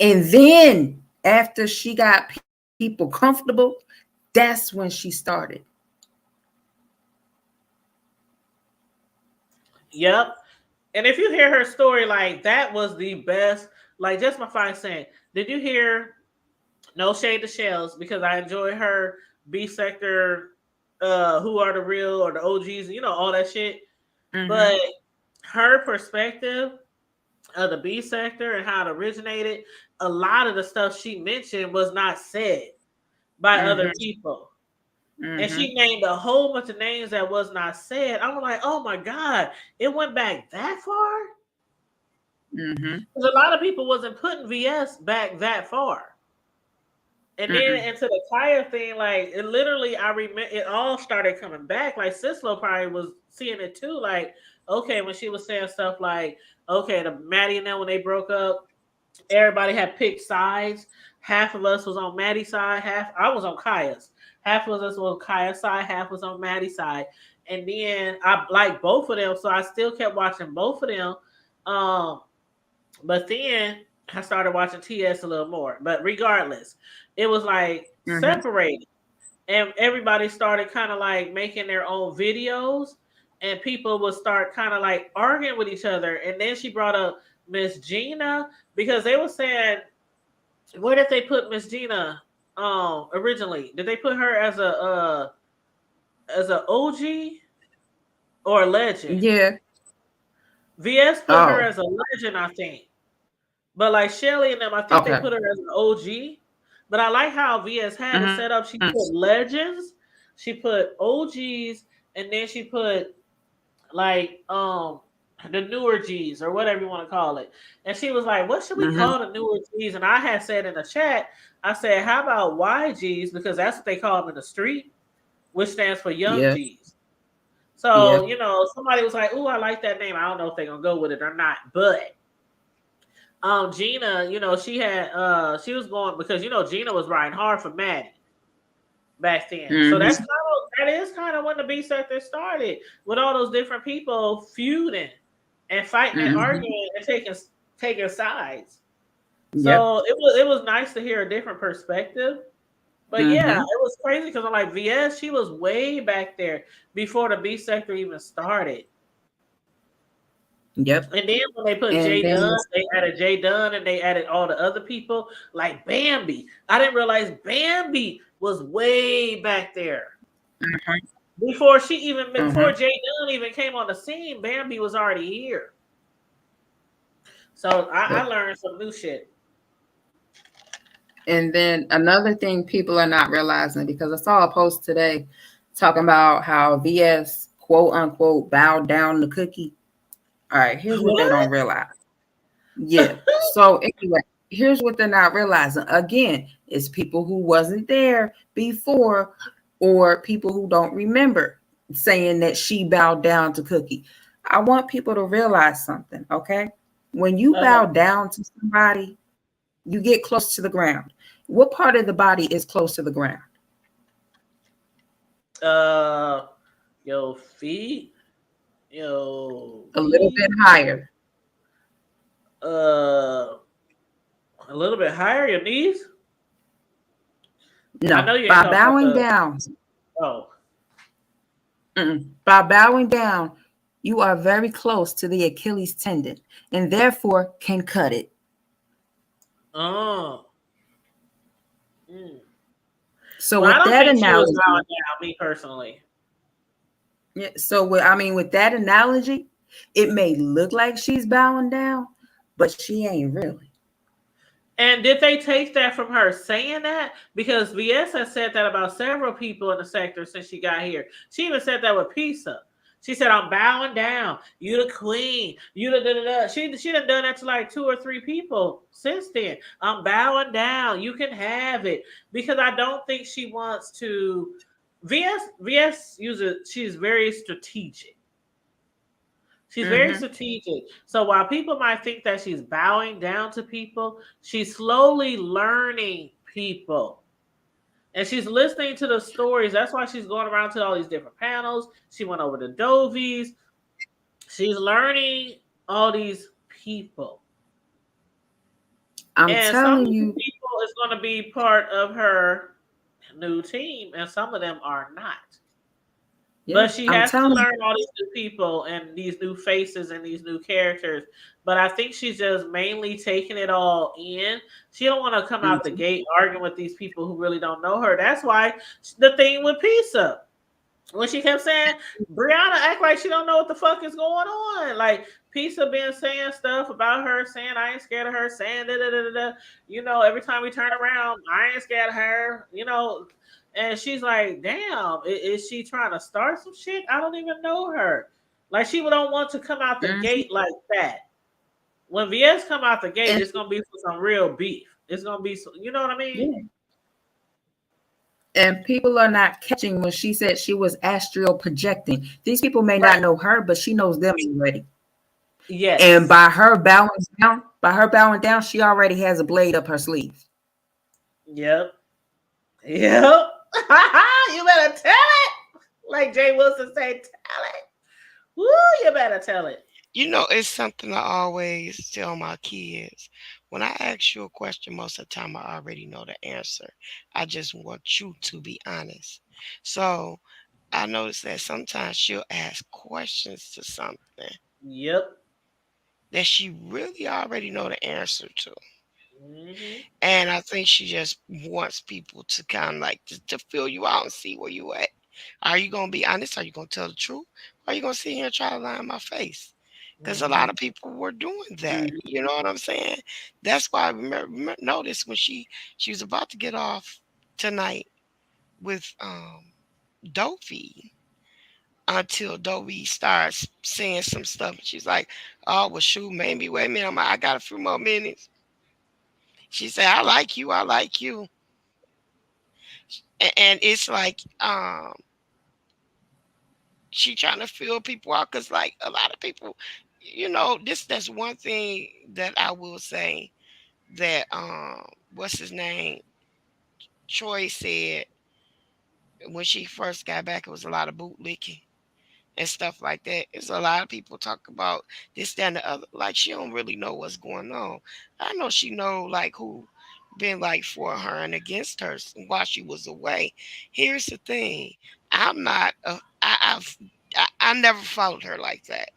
And then after she got people comfortable, that's when she started. Yep. And if you hear her story, like that was the best. Like just my 5 cent. Did you hear No shade to Shells because I enjoy her B sector, who are the real or the OGs, you know, all that shit. Mhm. But her perspective of the B sector and how it originated, a lot of the stuff she mentioned was not said by other people. And she named a whole bunch of names that was not said. I was like, oh my God, it went back that far? Because a lot of people wasn't putting VS back that far. And then into the Kaya thing, like it literally, I remember it all started coming back. Like Sislo probably was seeing it too. Like, okay, when she was saying stuff like, okay, the Maddie and them when they broke up, everybody had picked sides. Half of us was on Maddie's side, half I was on Kaya's. Half of us was on Kaya's side, half was on Maddie's side. And then I liked both of them, so I still kept watching both of them. But then I started watching TS a little more. But regardless, it was like separated. And everybody started kind of like making their own videos. And people would start kind of like arguing with each other. And then she brought up Miss Gina because they were saying, where did they put Miss Gina originally? Did they put her as a OG or a legend? Yeah. VS put her as a legend, I think. But like Shelly and them, I think they put her as an OG. But I like how VS had it set up. She put legends, she put OGs, and then she put like the newer G's or whatever you want to call it. And she was like, what should we call the newer G's? And I had said in the chat, I said, how about YGs? Because that's what they call them in the street, which stands for young G's. So, you know, somebody was like, ooh, I like that name. I don't know if they're going to go with it or not. But Gina, you know, she had she was going because you know Gina was riding hard for Maddie back then. So that is kind of when the B sector started with all those different people feuding and fighting and arguing and taking sides. So it was nice to hear a different perspective. But yeah, it was crazy because I'm like VS, she was way back there before the B sector even started. Yep. And then when they put Jay Dunn, they added Jay Dunn and they added all the other people like Bambi. I didn't realize Bambi was way back there. Before Jay Dunn even came on the scene, Bambi was already here. So I learned some new shit. And then another thing people are not realizing, because I saw a post today talking about how VS quote unquote bowed down to Cookie. All right, here's what they don't realize. Yeah. So anyway, here's what they're not realizing. Again, it's people who wasn't there before or people who don't remember saying that she bowed down to Cookie. I want people to realize something, okay? When you bow down to somebody, you get close to the ground. What part of the body is close to the ground? Your feet. A little bit higher. A little bit higher, your knees? No, by bowing down. By bowing down, you are very close to the Achilles tendon and therefore can cut it. So with that analogy, me personally. Yeah. So with that analogy, it may look like she's bowing down, but she ain't really. And did they take that from her saying that? Because VS has said that about several people in the sector since she got here. She even said that with Pizza. She said, I'm bowing down. You the queen. You the da-da-da. She done done that to like 2 or 3 people since then. I'm bowing down. You can have it. Because I don't think she wants to. VS uses, she's very strategic. She's very strategic. So while people might think that she's bowing down to people, she's slowly learning people. And she's listening to the stories. That's why she's going around to all these different panels. She went over to Dovies. She's learning all these people. I'm telling you, people is going to be part of her new team, and some of them are not. But she I'm has to telling you. learn all these new people and these new faces and these new characters. But I think she's just mainly taking it all in. She don't want to come out the gate arguing with these people who really don't know her. That's why the thing with Pizza, when she kept saying, Brianna act like she don't know what the fuck is going on. Like Pizza been saying stuff about her, saying I ain't scared of her, saying da da da da. You know, every time we turn around, I ain't scared of her. You know, and she's like, damn, is she trying to start some shit? I don't even know her. Like she don't want to come out the gate like that. When VS come out the gate, it's gonna be for some real beef. It's gonna be, you know what I mean? Yeah. And people are not catching when she said she was astral projecting. These people may not know her, but she knows them already. Yes. And by her bowing down, she already has a blade up her sleeve. Yep. Yep. You better tell it. Like Jay Wilson say, tell it. Woo, you better tell it. You know, it's something I always tell my kids. When I ask you a question, most of the time I already know the answer. I just want you to be honest. So I notice that sometimes she'll ask questions to something. Yep. That she really already know the answer to. Mm-hmm. And I think she just wants people to kind of like to fill you out and see where you at. Are you going to be honest? Are you going to tell the truth? Or are you going to sit here and try to lie in my face? Because a lot of people were doing that. You know what I'm saying? That's why I noticed when she was about to get off tonight with Dovey, until Dovey starts saying some stuff. She's like, oh, well, shoot, maybe, wait a minute. I'm like, I got a few more minutes. She said, I like you. I like you. And it's like, she trying to fill people out because, like, a lot of people, you know, that's one thing that I will say that what's his name? Troy said when she first got back, it was a lot of bootlicking and stuff like that. It's a lot of people talk about this, that, and the other. Like she don't really know what's going on. I know she know like who been like for her and against her while she was away. Here's the thing: I'm not. I never followed her like that.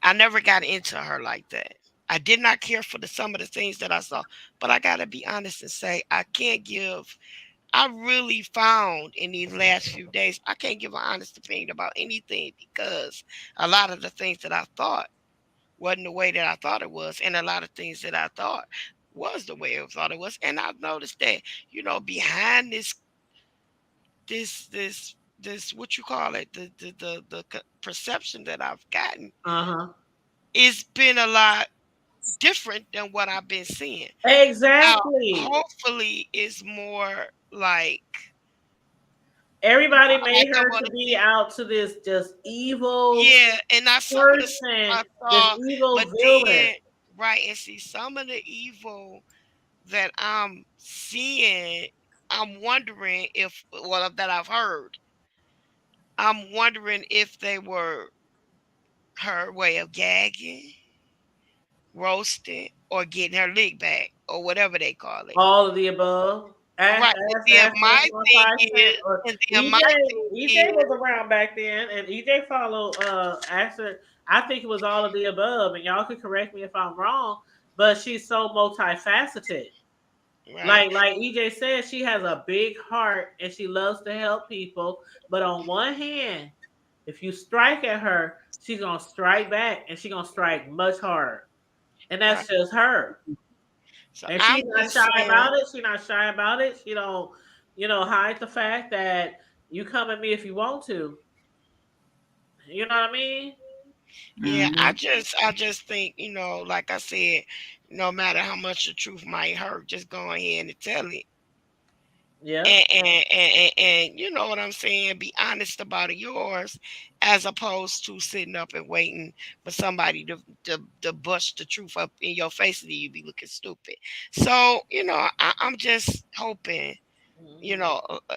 I never got into her like that. I did not care for some of the things that I saw, but I gotta be honest and say I can't give. I really found in these last few days, I can't give an honest opinion about anything because a lot of the things that I thought wasn't the way that I thought it was, and a lot of things that I thought was the way I thought it was. And I've noticed that, you know, behind this what you call it, the perception that I've gotten, it's been a lot different than what I've been seeing. Exactly. Now, hopefully, it's more like everybody made her to be out to this just evil. Yeah, and I saw this evil villain. Then, right, and see some of the evil that I'm seeing. I'm wondering if, well, that I've heard. I'm wondering if they were her way of gagging, roasting, or getting her lick back, or whatever they call it. All of the above. Right. My thing is, EJ was around back then, and EJ followed Asher. I think it was all of the above, and y'all could correct me if I'm wrong, but she's so multifaceted. Right. Like EJ said, she has a big heart and she loves to help people. But on one hand, if you strike at her, she's gonna strike back, and she's gonna strike much harder. And that's just her. So and she's not shy about it. She's not shy about it. She don't, hide the fact that you come at me if you want to. You know what I mean? Yeah, I just think, like I said, no matter how much the truth might hurt, just go ahead and tell it. Yeah. And you know what I'm saying? Be honest about yours, as opposed to sitting up and waiting for somebody to bust the truth up in your face and you be looking stupid. So, I'm just hoping,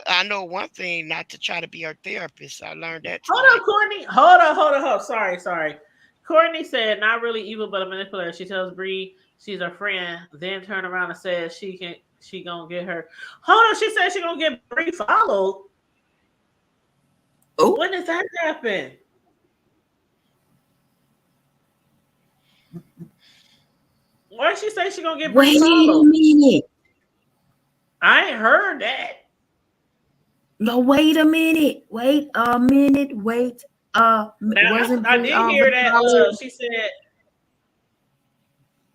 I know one thing, not to try to be her therapist. I learned that tonight. Hold on, Courtney. Hold on. Sorry. Courtney said, not really evil, but a manipulator. She tells Bree she's her friend, then turn around and says she gonna get her. Hold on, she said she gonna get Bree followed. Oh, When did that happen? Why did she say she gonna get wait a followed? minute. I ain't heard that. No, wait a minute. Wait a minute. Wait. Now Wasn't I Brie did already hear that followed? she said.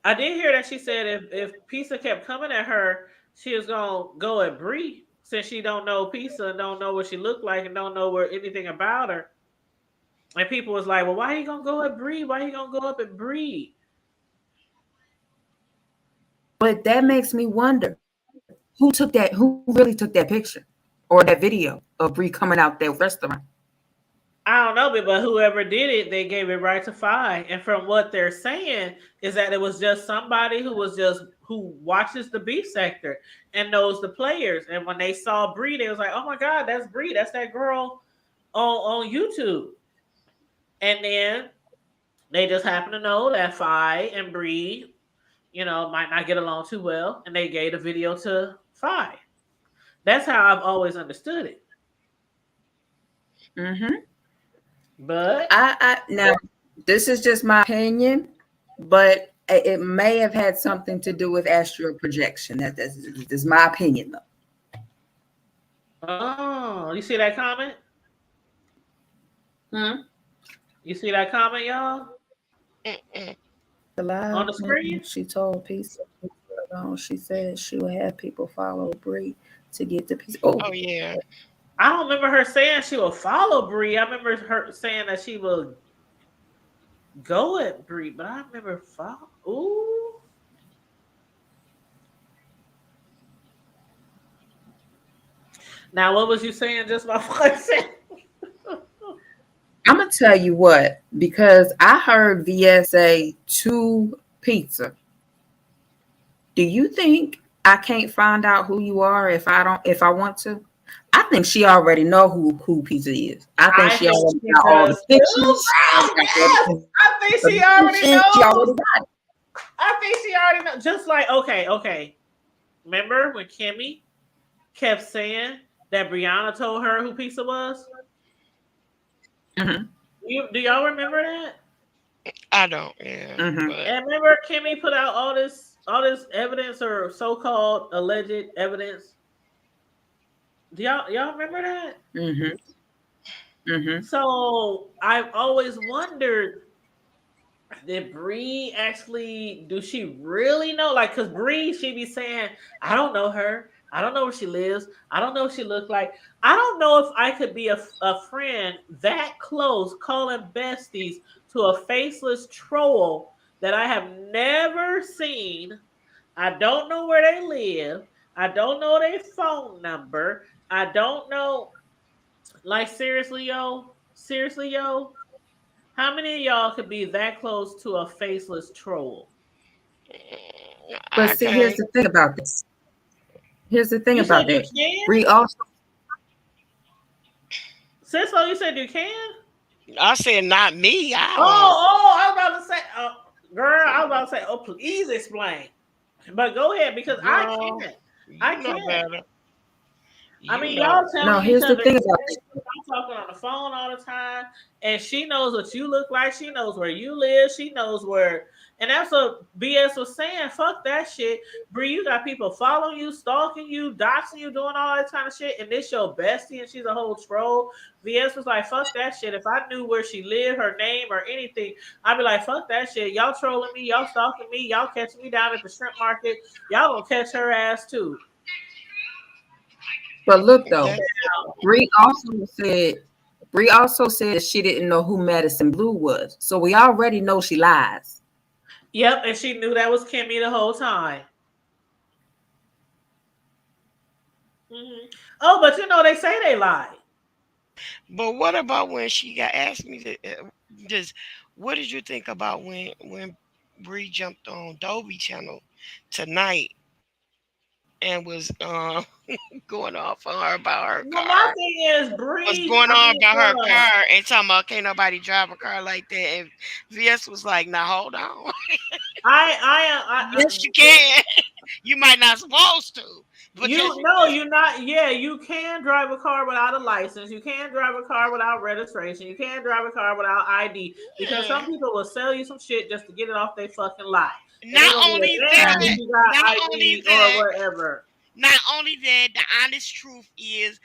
I did hear that she said if Pizza kept coming at her, she was gonna go at Brie since she don't know Pizza and don't know what she looked like and don't know where anything about her. And people was like, "Well, why are you gonna go at Brie? Why are you gonna go up at Brie?" But that makes me wonder who took that, who really took that picture or that video of Brie coming out that restaurant. I don't know, but whoever did it, they gave it right to Fi. And from what they're saying is that it was just somebody who watches the beef sector and knows the players. And when they saw Brie, they was like, "Oh my God, that's Brie. That's that girl on YouTube." And then they just happen to know that Fi and Brie, might not get along too well, and they gave the video to Fi. That's how I've always understood it. Mm-hmm. But I now this is just my opinion, but it may have had something to do with astral projection. That's my opinion, though. oh, you see that comment? You see that comment, y'all? On the screen? She told Pizza, she said she would have people follow Brie to get the piece. Oh yeah. I don't remember her saying she will follow Brie. I remember her saying that she will go at Brie, but I remember follow. Ooh. Now, what was you saying just before I said? I'm gonna tell you what, because I heard VSA to Pizza. Do you think I can't find out who you are if I want to? I think she already know who Pizza is. I think she already got all the pictures. I think she already knows. She already got it. I think she already knows. Just like, okay. Remember when Kimmy kept saying that Brianna told her who Pizza was? Mm-hmm. Do y'all remember that? I don't. Yeah. Mm-hmm. And remember Kimmy put out all this evidence or so-called alleged evidence. Do y'all remember that? Mm-hmm. Mm-hmm. So I've always wondered, did Brie actually, do she really know? Like, cause Brie, she be saying, I don't know her. I don't know where she lives. I don't know what she looked like. I don't know if I could be a friend that close, calling besties to a faceless troll that I have never seen. I don't know where they live. I don't know their phone number. I don't know. Like, seriously, yo. How many of y'all could be that close to a faceless troll? But see, here's the thing about this. Here's the thing about that. Brie also. Cisco, you said you can? I said not me. I was about to say, girl, I was about to say, oh, please explain. But go ahead, because I can't. I can't. I mean, y'all tell me. Here's the thing about it. I'm talking on the phone all the time, and she knows what you look like. She knows where you live. She knows where, and that's what BS was saying. Fuck that shit, Brie. You got people following you, stalking you, doxing you, doing all that kind of shit, and this your bestie, and she's a whole troll. VS was like, fuck that shit. If I knew where she lived, her name, or anything, I'd be like, fuck that shit. Y'all trolling me, y'all stalking me, y'all catching me down at the shrimp market. Y'all gonna catch her ass too. But look though, Brie also said she didn't know who Madison Blue was. So we already know she lies. Yep, and she knew that was Kimmy the whole time. Mm-hmm. Oh, but they say they lied. But what about when she got asked me to what did you think about when Brie jumped on Dolby Channel tonight and was going off on her about her car? Well, my thing is, Brie was going on about her car and talking about can't nobody drive a car like that. And VS was like, "Now hold on, I yes you can. You might not supposed to, You're not. Yeah, you can drive a car without a license. You can drive a car without registration. You can drive a car without ID because some people will sell you some shit just to get it off their fucking lot. Not only that, or whatever. Not only that, the honest truth is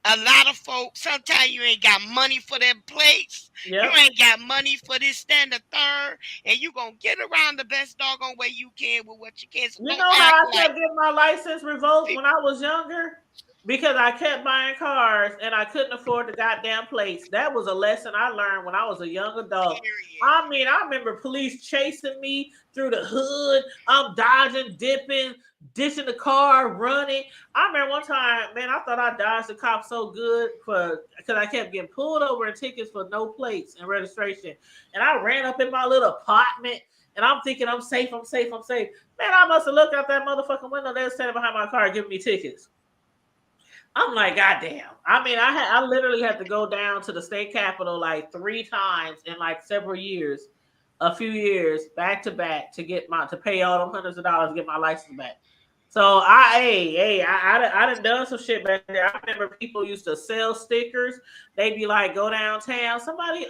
a lot of folks, sometimes you ain't got money for them plates. Yep. You ain't got money for this, stand, the third, and you going to get around the best doggone way you can with what you can. So you know how I kept getting my license revoked when I was younger? Because I kept buying cars and I couldn't afford the goddamn plates. That was a lesson I learned when I was a young adult. I mean, I remember police chasing me through the hood. I'm dodging, dipping, dishing the car, running. I remember one time, man, I thought I dodged the cop so good because I kept getting pulled over and tickets for no plates and registration. And I ran up in my little apartment and I'm thinking I'm safe. Man, I must have looked out that motherfucking window. They were standing behind my car giving me tickets. I'm like, goddamn. I mean, I literally had to go down to the state capitol like 3 times in like several years, a few years back to back to pay all them hundreds of dollars to get my license back. So I done some shit back there. I remember people used to sell stickers. They'd be like, go downtown. Somebody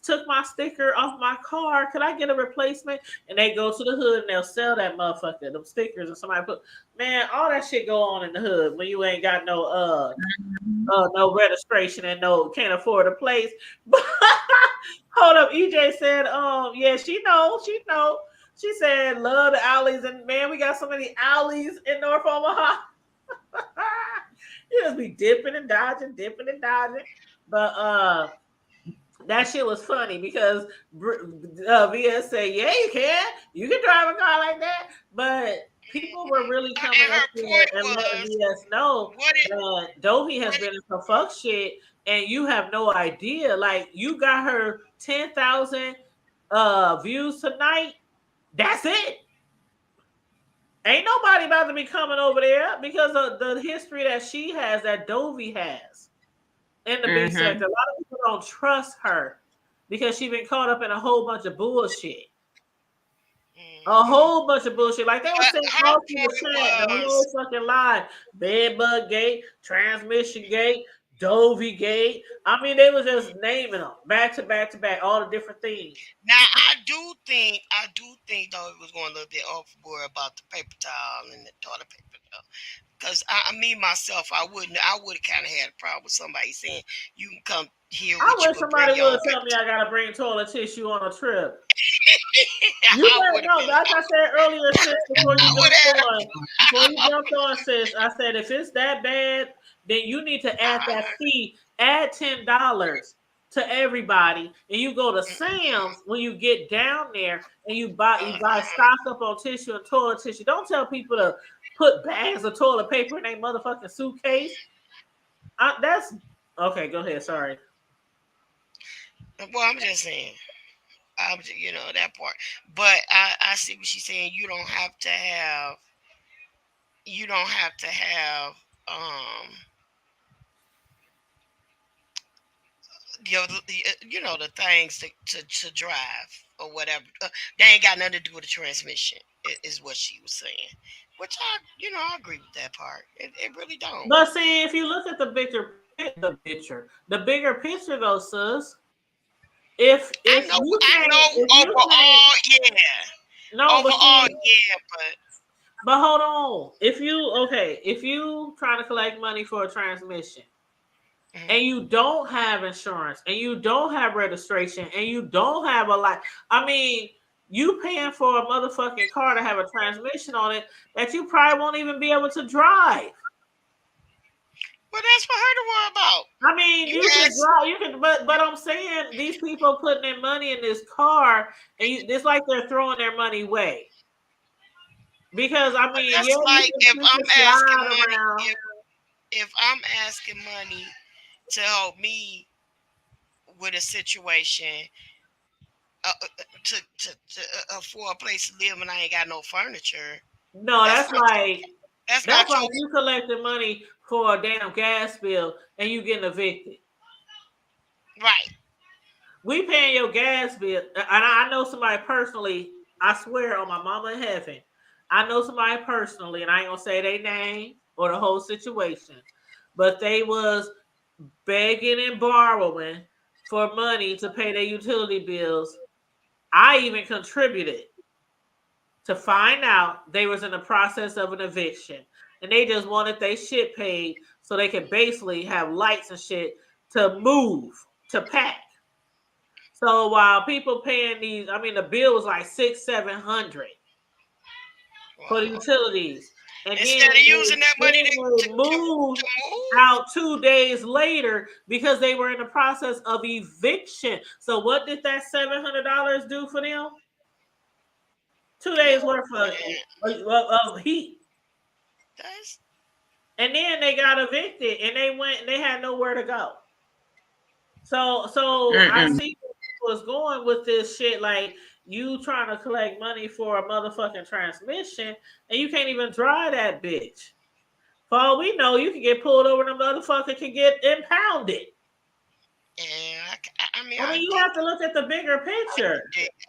took my sticker off my car. Could I get a replacement? And they go to the hood and they'll sell that motherfucker, them stickers, and somebody man, all that shit go on in the hood when you ain't got no registration and can't afford a place. Hold up, EJ said, yeah, she knows. She said, love the alleys, and man, we got so many alleys in North Omaha. You just be dipping and dodging. But that shit was funny because VS said, yeah, you can drive a car like that. But people were really coming up here and letting VS know that Dovey has been in some fuck shit, and you have no idea. Like, you got her 10,000 views tonight. That's it. Ain't nobody about to be coming over there because of the history that she has, that Dovey has in the big sector. A lot of people don't trust her because she's been caught up in a whole bunch of bullshit. A whole bunch of bullshit. Like they were saying all through the chat, the whole fucking lie. Bedbug gate, transmission gate, Dovey gate. I mean, they were just naming them back to back, all the different things. Now, I do think though it was going a little bit overboard about the paper towel and the toilet paper though. Because I myself, I would have kind of had a problem with somebody saying you can come here. I wish somebody would tell me I gotta bring toilet tissue on a trip. You gotta know, like I said earlier, sis, before you jumped on, sis, I said if it's that bad, then you need to add that fee. Add $10 to everybody, and you go to Sam's when you get down there, and you buy stock up on tissue and toilet tissue. Don't tell people to put bags of toilet paper in their motherfucking suitcase. That's okay. Go ahead. Sorry. Well, I'm just saying, that part. But I see what she's saying. You don't have to have the things to drive or whatever. They ain't got nothing to do with the transmission, is what she was saying. Which I agree with that part. It really don't. But see, if you look at the bigger picture though, sis. If I know overall, yeah. No, overall, but hold on. If you trying to collect money for a transmission, and you don't have insurance, and you don't have registration, and you don't have you paying for a motherfucking car to have a transmission on it that you probably won't even be able to drive. Well, that's for her to worry about. I mean, you can drive, but I'm saying these people putting their money in this car, and it's like they're throwing their money away. Because I mean, that's like if I'm asking money to help me with a situation, for a place to live, and I ain't got no furniture. No, that's like you collecting money for a damn gas bill and you getting evicted. Right. We paying your gas bill, and I know somebody personally. I swear on my mama in heaven, I know somebody personally, and I ain't gonna say their name or the whole situation, but they was begging and borrowing for money to pay their utility bills. I even contributed to find out they was in the process of an eviction, and they just wanted their shit paid so they could basically have lights and shit to move, to pack. So while people paying these, I mean, the bill was like $600-700 for the utilities. And instead then of using that money they moved out 2 days later because they were in the process of eviction. So what did that $700 do for them? 2 days worth of heat. And then they got evicted and they went and they had nowhere to go. So I see where was going with this shit, like you trying to collect money for a motherfucking transmission and you can't even drive that bitch. For all we know, you can get pulled over and the motherfucker can get impounded. Yeah, I mean, you have to look at the bigger picture.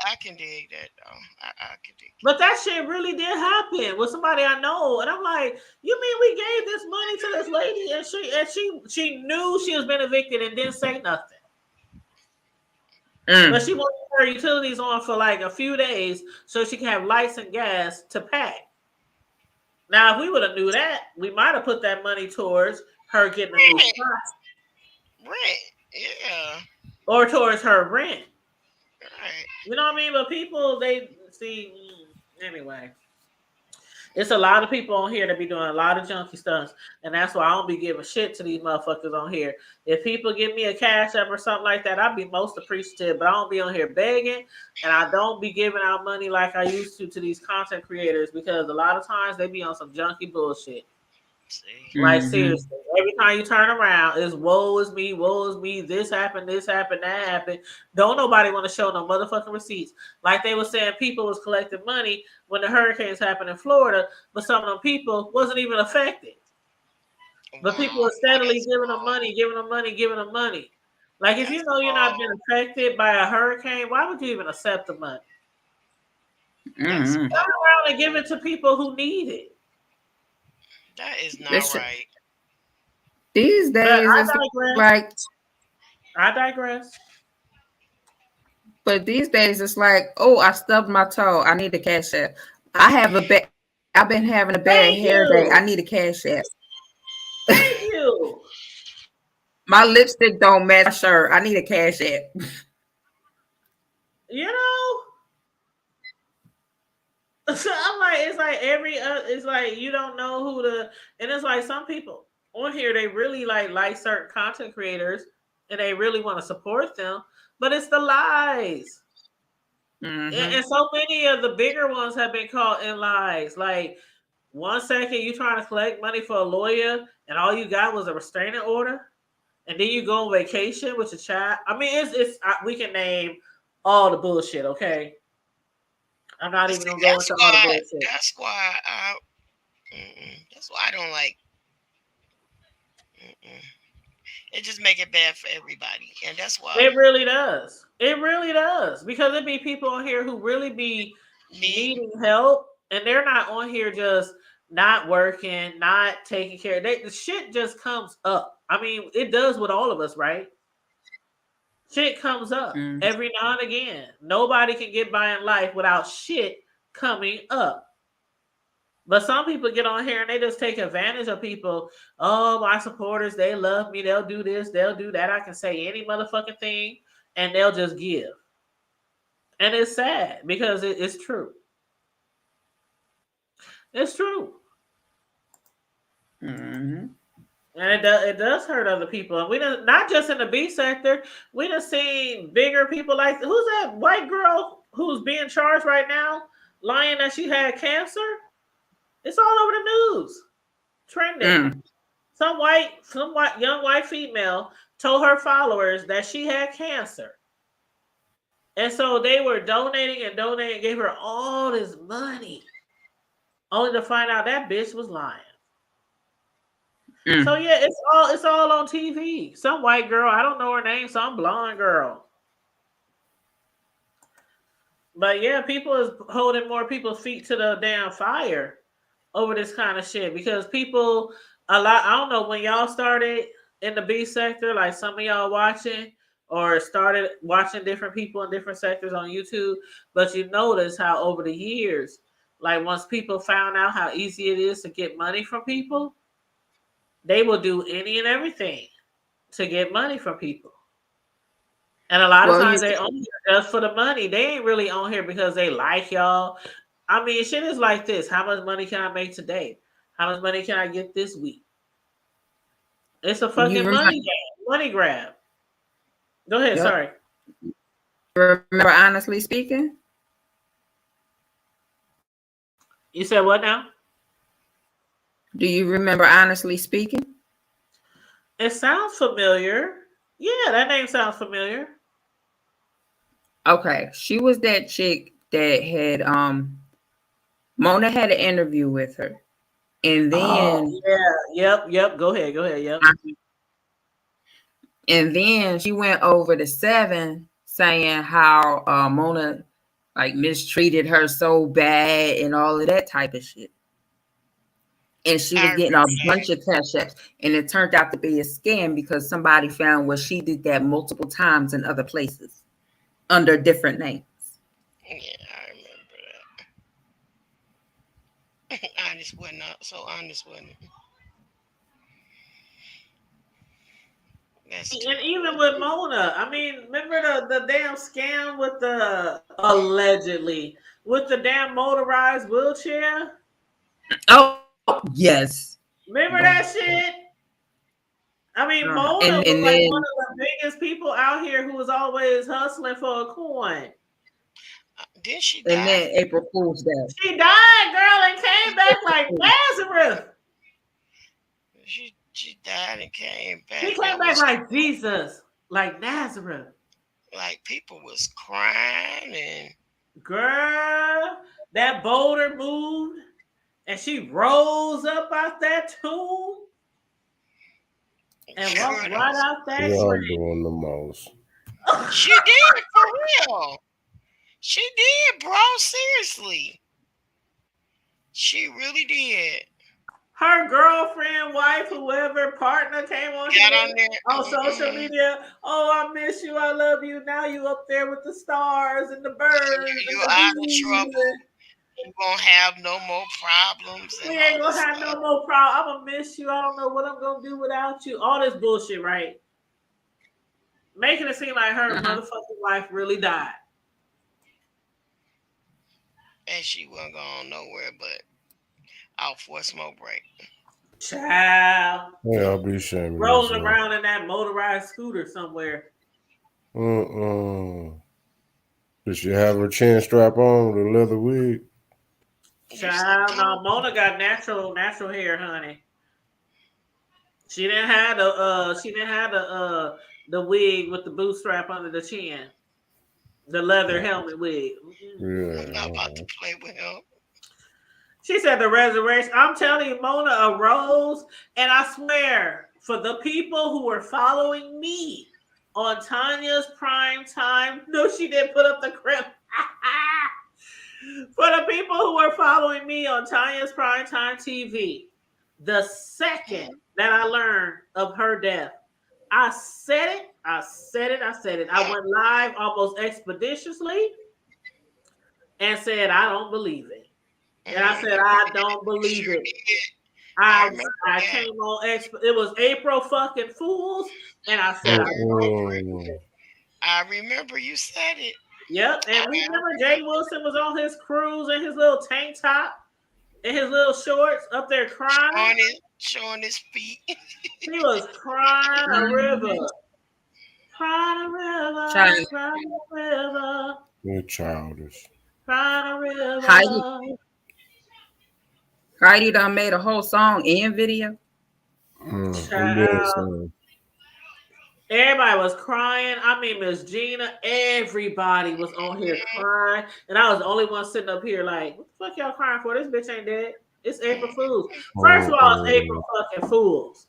I can dig that though. I can dig. But that shit really did happen with somebody I know, and I'm like, you mean we gave this money to this lady and she knew she was been evicted and didn't say nothing. But she wanted her utilities on for like a few days so she can have lights and gas to pack. Now, if we would have knew that, we might have put that money towards her getting a new spot. Rent, yeah. Or towards her rent. Right. You know what I mean? But people, they see, anyway. It's a lot of people on here that be doing a lot of junky stunts, and that's why I don't be giving shit to these motherfuckers on here. If people give me a cash app or something like that, I'd be most appreciative, but I don't be on here begging, and I don't be giving out money like I used to these content creators because a lot of times they be on some junky bullshit. Like seriously, every time you turn around, it's woe is me, this happened, that happened. Don't nobody want to show no motherfucking receipts. Like they were saying people was collecting money when the hurricanes happened in Florida, but some of them people wasn't even affected. But people were steadily giving them money. Like if you know you're not being affected by a hurricane, why would you even accept the money? Turn around and give it to people who need it. That is not right. These days, it's like I digress. But these days, it's like, oh, I stubbed my toe. I need a cash app. I've been having a bad hair day. I need a cash app. Thank you. My lipstick don't match my shirt. I need a cash app. You know. So I'm like, it's like it's like you don't know who to, and it's like some people on here they really like certain content creators and they really want to support them, but it's the lies. And so many of the bigger ones have been caught in lies. Like 1 second you trying to collect money for a lawyer and all you got was a restraining order, and then you go on vacation with your child. I mean, we can name all the bullshit, okay? I'm not even gonna go into all the bullshit. That's why I don't like. It just make it bad for everybody, and that's why it really does. It really does because it be people on here who really be needing help, and they're not on here just not working, not taking care. The shit just comes up. I mean, it does with all of us, right? Shit comes up every now and again. Nobody can get by in life without shit coming up. But some people get on here and they just take advantage of people. Oh, my supporters, they love me. They'll do this, they'll do that. I can say any motherfucking thing and they'll just give. And it's sad because it's true. It's true. And it does hurt other people. And we done, not just in the B sector, we done seen bigger people like, who's that white girl who's being charged right now, lying that she had cancer? It's all over the news, trending. Some young white female told her followers that she had cancer. And so they were donating and gave her all this money, only to find out that bitch was lying. So yeah, it's all on TV. Some white girl, I don't know her name, some blonde girl. But yeah, people is holding more people's feet to the damn fire over this kind of shit because people a lot. I don't know when y'all started in the B sector, like some of y'all watching or started watching different people in different sectors on YouTube, but you notice how over the years, like once people found out how easy it is to get money from people, they will do any and everything to get money from people. And a lot of times they on here just for the money. They ain't really on here because they like y'all. I mean, shit is like this. How much money can I make today? How much money can I get this week? It's a fucking money game, money grab. Go ahead, sorry. Remember Honestly Speaking? You said what now? Do you remember Honestly Speaking? It sounds familiar. Yeah, that name sounds familiar. Okay, she was that chick that had Mona had an interview with her, and then yep. Go ahead, yep. And then she went over to 7 saying how Mona like mistreated her so bad and all of that type of shit. And she was getting a bunch of cash apps, and it turned out to be a scam because somebody found where she did that multiple times in other places under different names. Yeah, I remember that. Honest was not so honest, wasn't it? And even with Mona, I mean, remember the damn scam with the allegedly with the damn motorized wheelchair? Oh yes. Remember that shit? I mean, Mona was like one of the biggest people out here who was always hustling for a coin. Did she die? And then April Fool's Day. She died, girl, and came back like Lazarus. She died and came back. She came back like Jesus, like Nazareth. Like people was crying and girl, that boulder moved and she rose up out that tomb and walked right out that tree. Y'all tree. doing the most. She did for real. She did, bro. Seriously. She really did. Her girlfriend, wife, whoever, partner came on here on social media. Oh, I miss you. I love you. Now you up there with the stars and the birds. You're out of trouble. You won't have no more problems. We ain't gonna have no more problems. I'm gonna miss you. I don't know what I'm gonna do without you. All this bullshit, right? Making it seem like her motherfucking wife really died. And she wasn't going nowhere but out for a smoke break. Child. Yeah, I'll be ashamed. Rolling around in that motorized scooter somewhere. Did she have her chin strap on with a leather wig? Child, no, Mona got natural hair, honey. She didn't have the wig with the bootstrap under the chin. The leather helmet wig. Yeah. I'm not about to play with him. She said the resurrection. I'm telling you, Mona arose, and I swear, for the people who were following me on Tanya's prime time, no, she didn't put up the crib. For the people who were following me on Tanya's primetime TV, the second that I learned of her death, I said it. I went live almost expeditiously and said, I don't believe it. And I said, I don't believe it. I came on, it was April fucking Fools, and I said, I remember you said it. Yep, and remember Jay Wilson was on his cruise in his little tank top and his little shorts up there crying. Showing his feet. He was crying a river. Crying a river. Crying a river. You're childish. Crying a river. Heidi done made a whole song and video. Everybody was crying. I mean, Miss Gina, everybody was on here crying. And I was the only one sitting up here like, what the fuck y'all crying for? This bitch ain't dead. It's April Fools. First of all, it's April fucking Fools.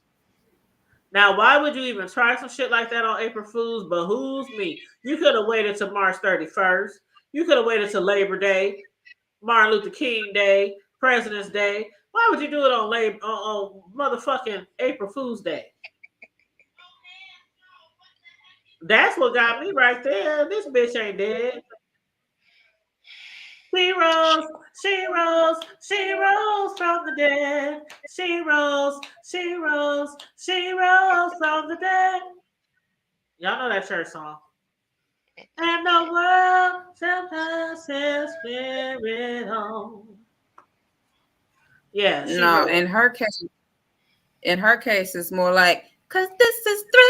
Now, why would you even try some shit like that on April Fools? But who's me? You could have waited till March 31st. You could have waited till Labor Day, Martin Luther King Day, President's Day. Why would you do it on motherfucking April Fool's Day? That's what got me right there. This bitch ain't dead. She rose from the dead. She rose from the dead. Y'all know that church song. And the world shall pass his spirit on. Yeah. No, in her case, it's more like, 'cause this is Thriller.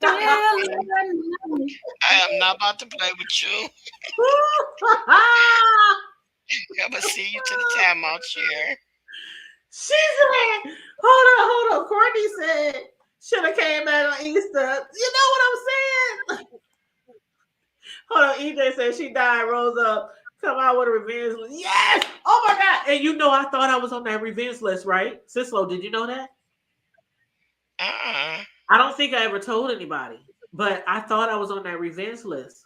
I am not about to play with you. I'm gonna see you to the timeout chair. She said, hold on. Courtney said, should have came back on Easter. You know what I'm saying? Hold on, EJ said she died, rose up, come out with a revenge list. Yes! Oh my God. And you know, I thought I was on that revenge list, right? Sislo, did you know that? I don't think I ever told anybody, but I thought I was on that revenge list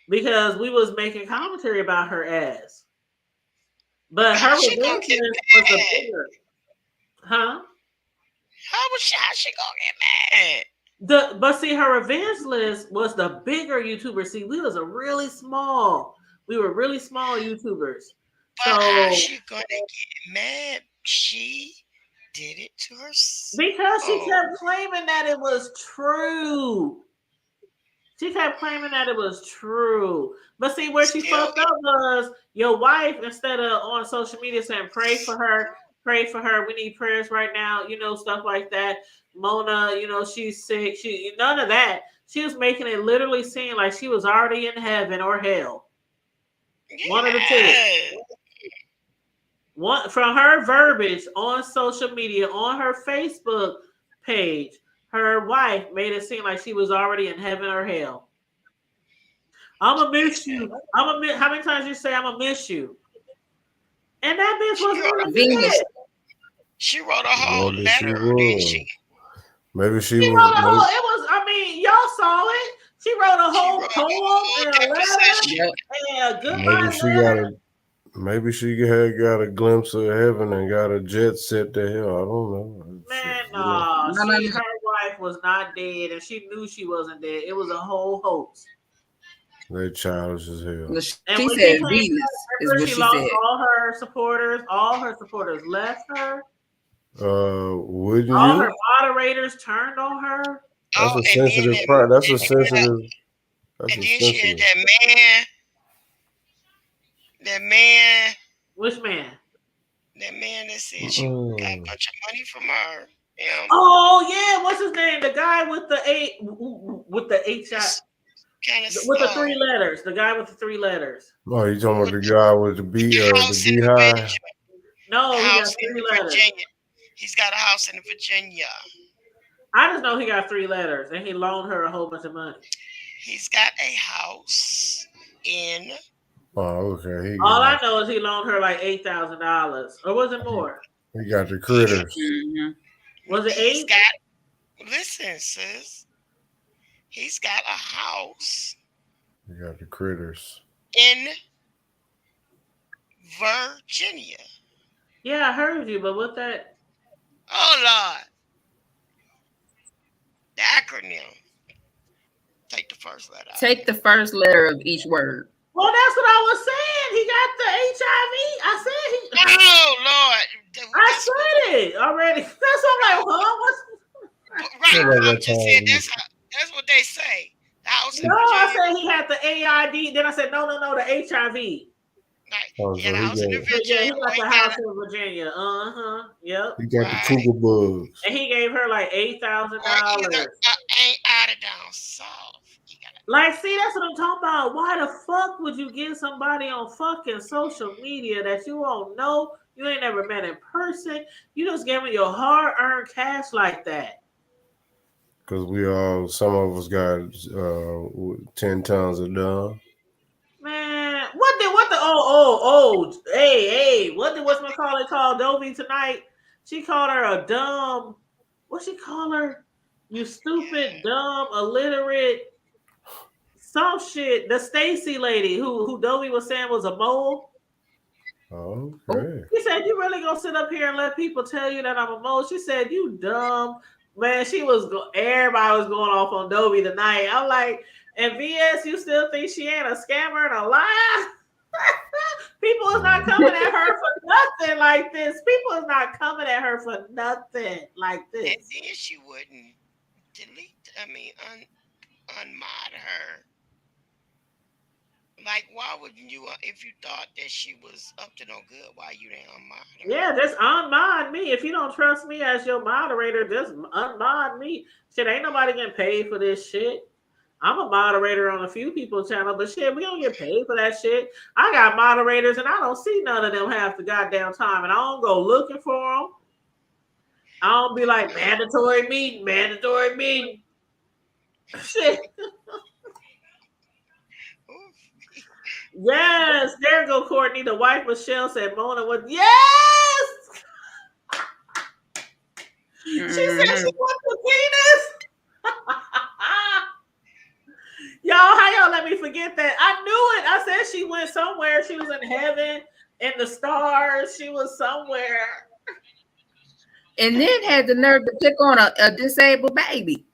because we was making commentary about her ass. But her revenge list was a bigger. Huh? How she gonna get mad? But see, her revenge list was the bigger YouTubers. See, we were really small YouTubers. But how she gonna get mad? She did it to herself. Because she kept claiming that it was true. But see, where she fucked up was your wife, instead of on social media saying, pray for her, we need prayers right now, stuff like that. Mona, she's sick. None of that. She was making it literally seem like she was already in heaven or hell. Yeah. One of the two. From her verbiage on social media, on her Facebook page, her wife made it seem like she was already in heaven or hell. I'm gonna miss you. How many times you say I'm gonna miss you? And that bitch was Venus. She wrote a whole letter, didn't she? Maybe she wrote a whole. It was. I mean, y'all saw it. She wrote a whole poem and a letter and a goodbye. Maybe she had got a glimpse of heaven and got a jet set to hell. I don't know. Man, no. Her wife was not dead, and she knew she wasn't dead. It was a whole hoax. They childish as hell. She said Venus is what she lost said. All her supporters left her. Wouldn't all you? Her moderators turned on her. That's a sensitive part. That's a sensitive. And then she had that man. Which man? That man that said she got a bunch of money from her. Oh yeah, what's his name? The guy with the eight shot. With the 3 letters. The guy with the 3 letters. Oh, you talking about the guy with the beehive? No, he got 3 letters. Virginia. He's got a house in Virginia. I just know he got 3 letters, and he loaned her a whole bunch of money. He's got a house in. Oh, okay. All I know is he loaned her like $8,000, or was it more? He got the critters. Was it 8? Listen, sis. He's got a house. He got the critters in Virginia. Yeah, I heard you, but what that? Oh Lord, the acronym. Take the first letter. Take the first letter of each word. Well, that's what I was saying. He got the HIV. I said he. Oh Lord, I said it already. That's what I'm like. Huh? What's? Right. I'm just saying that's what they say. No, I said he had the AID. Then I said no, the HIV. Right. Oh, He got a house in Virginia. He got the house in Virginia. Yep. He got the cougar bugs. And he gave her like $8,000. Ain't out of down south. Like, see, that's what I'm talking about. Why the fuck would you get somebody on fucking social media that you won't know? You ain't never met in person. You just gave me your hard-earned cash like that. Because some of us got 10 tons of dumb. Man, what's my caller called Dovey tonight? She called her a dumb, what she call her? You stupid, dumb, illiterate, Some shit. The Stacy lady who Dovey was saying was a mole. Okay. She said, "You really gonna sit up here and let people tell you that I'm a mole?" She said, "You dumb man." Everybody was going off on Dovey tonight. I'm like, and VS, you still think she ain't a scammer and a liar? People is not coming at her for nothing like this. People is not coming at her for nothing like this. And then she wouldn't unmod her. Like, why wouldn't you, if you thought that she was up to no good, why you didn't unmod her? Yeah, just unmod me. If you don't trust me as your moderator, just unmod me. Shit, ain't nobody getting paid for this shit. I'm a moderator on a few people's channel, but shit, we don't get paid for that shit. I got moderators and I don't see none of them half the goddamn time, and I don't go looking for them. I don't be like, mandatory meeting. Shit. Yes, there go Courtney. The wife Michelle said Mona was yes. She said she wants the penis. Y'all, how y'all let me forget that? I knew it. I said she went somewhere. She was in heaven, in the stars. She was somewhere. And then had the nerve to pick on a disabled baby.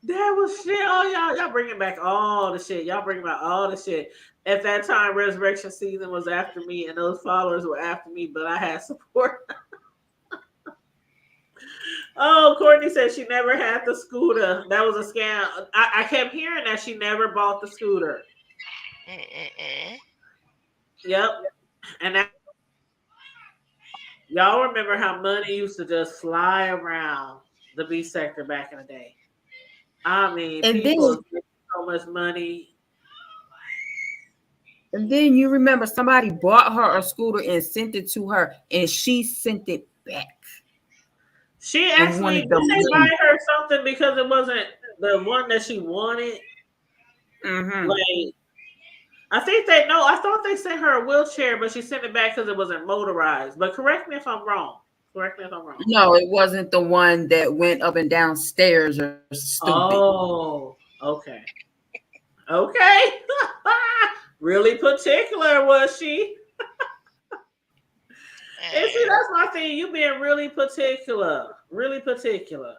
That was shit. Oh, y'all bringing back all the shit. Y'all bringing back all the shit. At that time, Resurrection Season was after me, and those followers were after me, but I had support. Oh, Courtney said she never had the scooter. That was a scam. I kept hearing that she never bought the scooter. Yep. And that, y'all remember how money used to just fly around the B sector back in the day. I mean, and people then, so much money. And then you remember somebody bought her a scooter and sent it to her, and she sent it back. She actually did they buy her something because it wasn't the one that she wanted. Mm-hmm. Like, I thought they sent her a wheelchair, but she sent it back because it wasn't motorized. But correct me if I'm wrong. No, it wasn't the one that went up and down stairs or stupid. Oh, okay. Okay. Really particular, was she? And see, that's my thing. You being really particular. Really particular.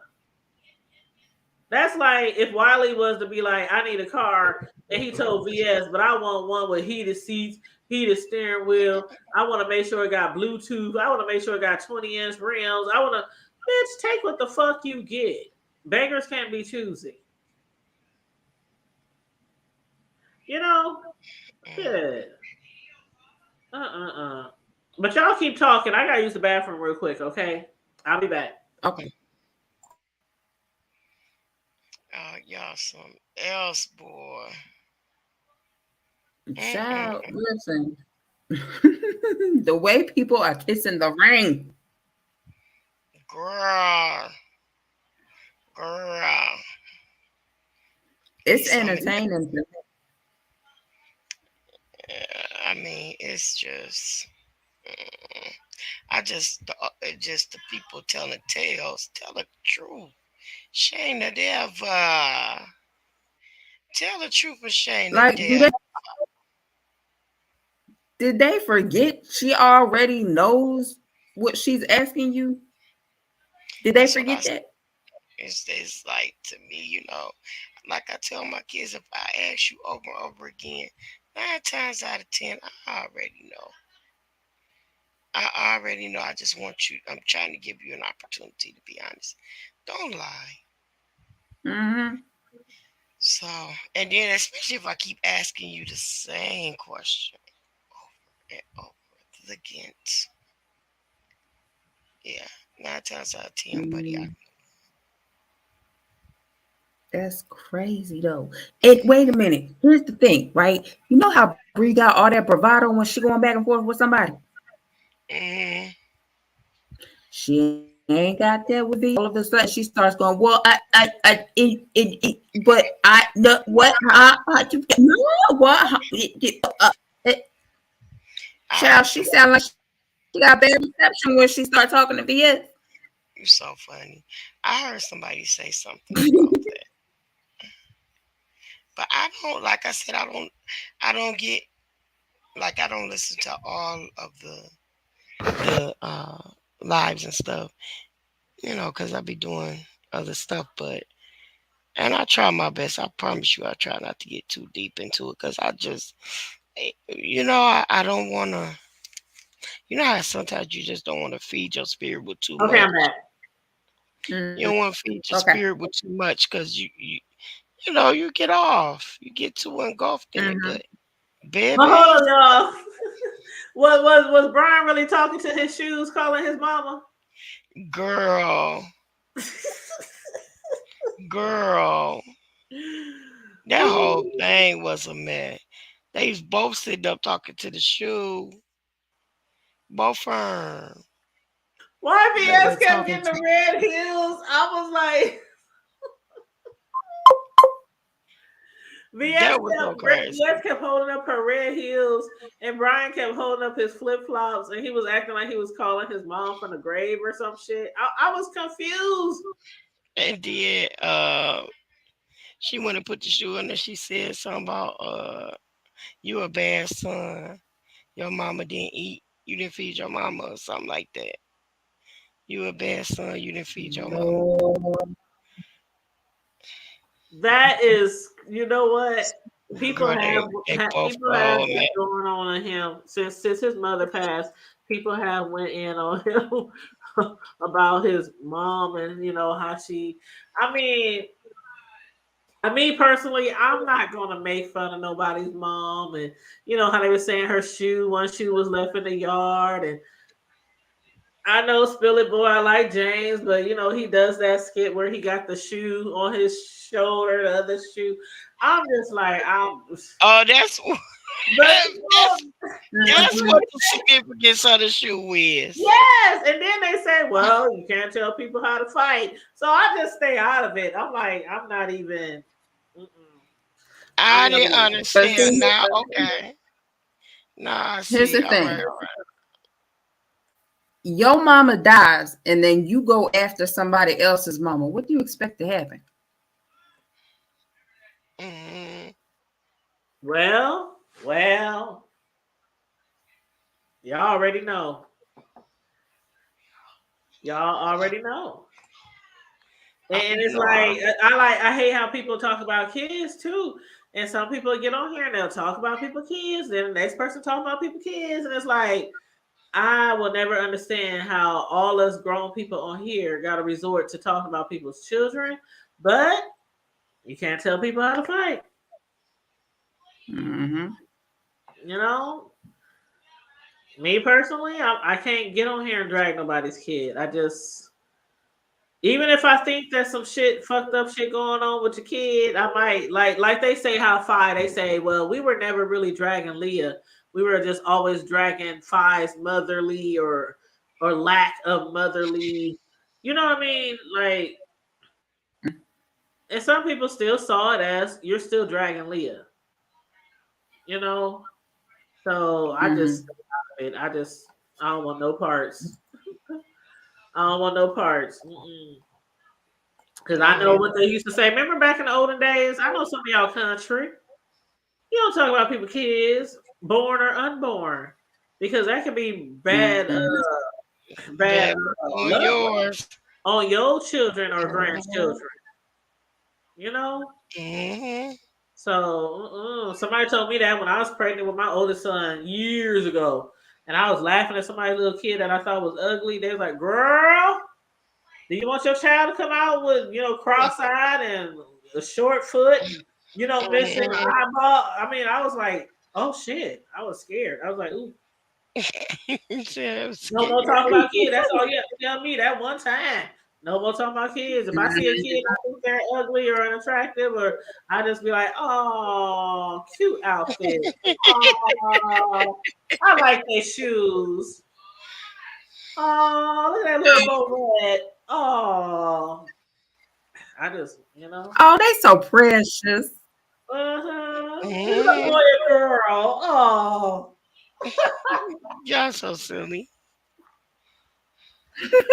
That's like if Wiley was to be like, I need a car, and he told VS, but I want one with heated seats, heated steering wheel. I want to make sure it got Bluetooth. I want to make sure it got 20-inch rims. I want to, bitch, take what the fuck you get. Beggars can't be choosy. You know? Good. But y'all keep talking. I gotta use the bathroom real quick, okay? I'll be back. Okay. Y'all something else, boy. Child, listen. The way people are kissing the ring. Girl. It's entertaining. I mean, it's just just the people telling tales, tell the truth. Shame the devil. Tell the truth and shame the devil. Did they forget she already knows what she's asking you? Did they forget that? It's like, to me, you know, like I tell my kids, if I ask you over and over again, 9 times out of 10, I already know. I just want you. I'm trying to give you an opportunity to be honest. Don't lie. Mm-hmm. So, and then especially if I keep asking you the same question over and over again. Yeah, 9 times out of 10, buddy. That's crazy though. And wait a minute. Here's the thing, right? You know how Bree got all that bravado when she going back and forth with somebody? Mm-hmm. She ain't got that with me. All of a sudden, she starts going, "Well, but I know what? Child, she sound like she got bad reception when she start talking to VS. You're so funny. I heard somebody say something about that. But I don't, like I said, I don't get, like, I don't listen to all of the lives and stuff, because I be doing other stuff. And I try my best. I promise you, I try not to get too deep into it, because I just, I don't want to, how sometimes you just don't want to feed your spirit with too much. I'm back. You don't want to feed your spirit with too much, because you get off. You get too engulfed in it. But baby, hold on, y'all. was Brian really talking to his shoes, calling his mama? Girl. That whole thing was a mess. They was both sitting up talking to the shoe. Both firm. YBS kept getting the red heels. I was like, VS kept holding up her red heels, and Brian kept holding up his flip flops, and he was acting like he was calling his mom from the grave or some shit. I was confused. And then she went and put the shoe in, and she said something about you a bad son. Your mama didn't eat. You didn't feed your mama or something like that. You a bad son. You didn't feed your mama. That is, you know what? People have been going on him since his mother passed. People have went in on him about his mom and how she. I mean, personally, I'm not gonna make fun of nobody's mom, and how they were saying one shoe was left in the yard, and I know Spill It Boy, I like James, but he does that skit where he got the shoe on his shoulder, the other shoe. I'm just like, that's what the significance of the shoe is. Yes, and then they say, well, you can't tell people how to fight, so I just stay out of it. I'm like, I'm not even. I didn't understand now. Okay. Nah, here's the thing. Your mama dies, and then you go after somebody else's mama. What do you expect to happen? Well, y'all already know. And it's like I hate how people talk about kids too. And some people get on here and they'll talk about people's kids. Then the next person talk about people's kids, and it's like, I will never understand how all us grown people on here got to resort to talking about people's children, but you can't tell people how to fight. Me personally, I can't get on here and drag nobody's kid. I just, even if I think there's some fucked up shit going on with your kid, I might like they say how Fi, they say, well, we were never really dragging Leah. We were just always dragging Fi's motherly or lack of motherly. You know what I mean? Like, and some people still saw it as you're still dragging Leah. So I just, I don't want no parts. I don't want no parts. Because I know what they used to say. Remember back in the olden days? I know some of y'all country. You don't talk about people's kids, born or unborn, because that could be bad. Bad on yours, on your children or grandchildren. So somebody told me that when I was pregnant with my oldest son years ago, and I was laughing at somebody's little kid that I thought was ugly. They was like, "Girl, do you want your child to come out with cross-eyed and a short foot, missing an eyeball?" I mean, I was like, "Oh shit!" I was scared. I was like, "Ooh." No more talking about kids. That's all you have to tell me that one time. No more talking about kids. If I see a kid, I think they're ugly or unattractive, or I just be like, "Oh, cute outfit. Oh, I like their shoes. Oh, look at that little bow red. Oh, I just, Oh, they so precious. Look at boy or girl. Oh, y'all so silly.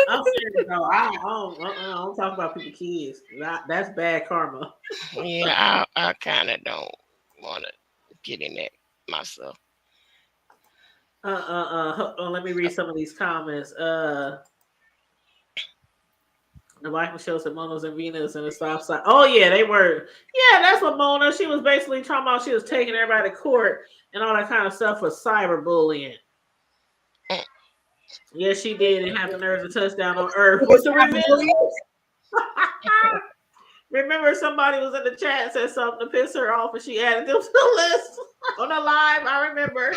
I'm serious though. I don't talk about people's kids. That's bad karma. Yeah, I kind of don't want to get in that myself. Hold on, let me read some of these comments. The wife Michelle said Mona's and Venus and the South Side. Oh yeah, they were. Yeah, that's what Mona. She was basically talking about. She was taking everybody to court and all that kind of stuff for cyberbullying. Yes, she did, and have the nerves to touchdown on Earth with the revenge. Remember, somebody was in the chat and said something to piss her off, and she added them to the list on the live. I remember.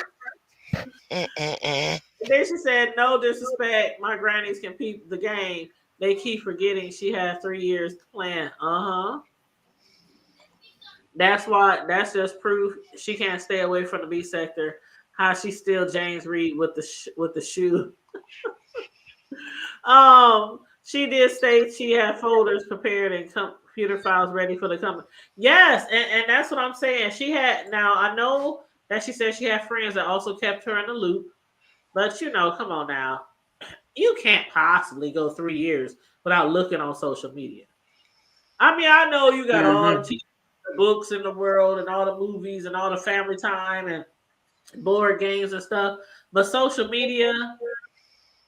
And then she said, "No disrespect, my grannies can peep the game. They keep forgetting she had 3 years to plan." That's why. That's just proof she can't stay away from the B sector. How she still James Reed with the shoe. She did state she had folders prepared and computer files ready for the company. Yes, and that's what I'm saying. She had. Now I know that she said she had friends that also kept her in the loop, but come on now, you can't possibly go 3 years without looking on social media. I mean, I know you got all the books in the world and all the movies and all the family time and board games and stuff, but social media,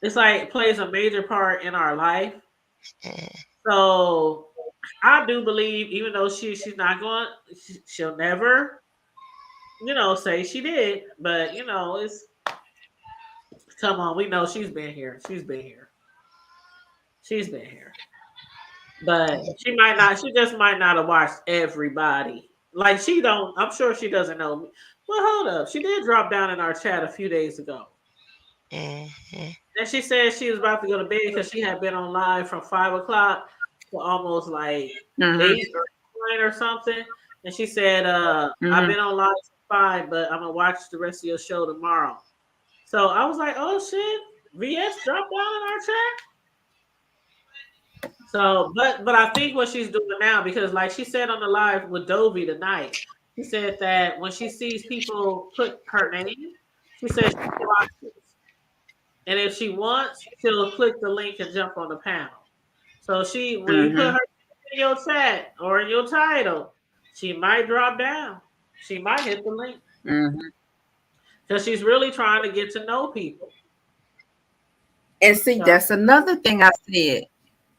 it's like plays a major part in our life. So I do believe, even though she's not going, she'll never, say she did, but it's, come on, we know she's been here, but she just might not have watched everybody. Like I'm sure she doesn't know me. Well, hold up. She did drop down in our chat a few days ago. And she said she was about to go to bed because she had been on live from 5 o'clock to almost like 8 or 9 or something. And she said, I've been on live for 5, but I'm going to watch the rest of your show tomorrow. So I was like, oh shit, VS dropped down in our chat. So, but I think what she's doing now, because like she said on the live with Dovey tonight, she said that when she sees people put her name, she says she watches. And if she wants, she'll click the link and jump on the panel. So when you put her in your chat or in your title, she might drop down. She might hit the link. Because she's really trying to get to know people. And see, that's another thing I said.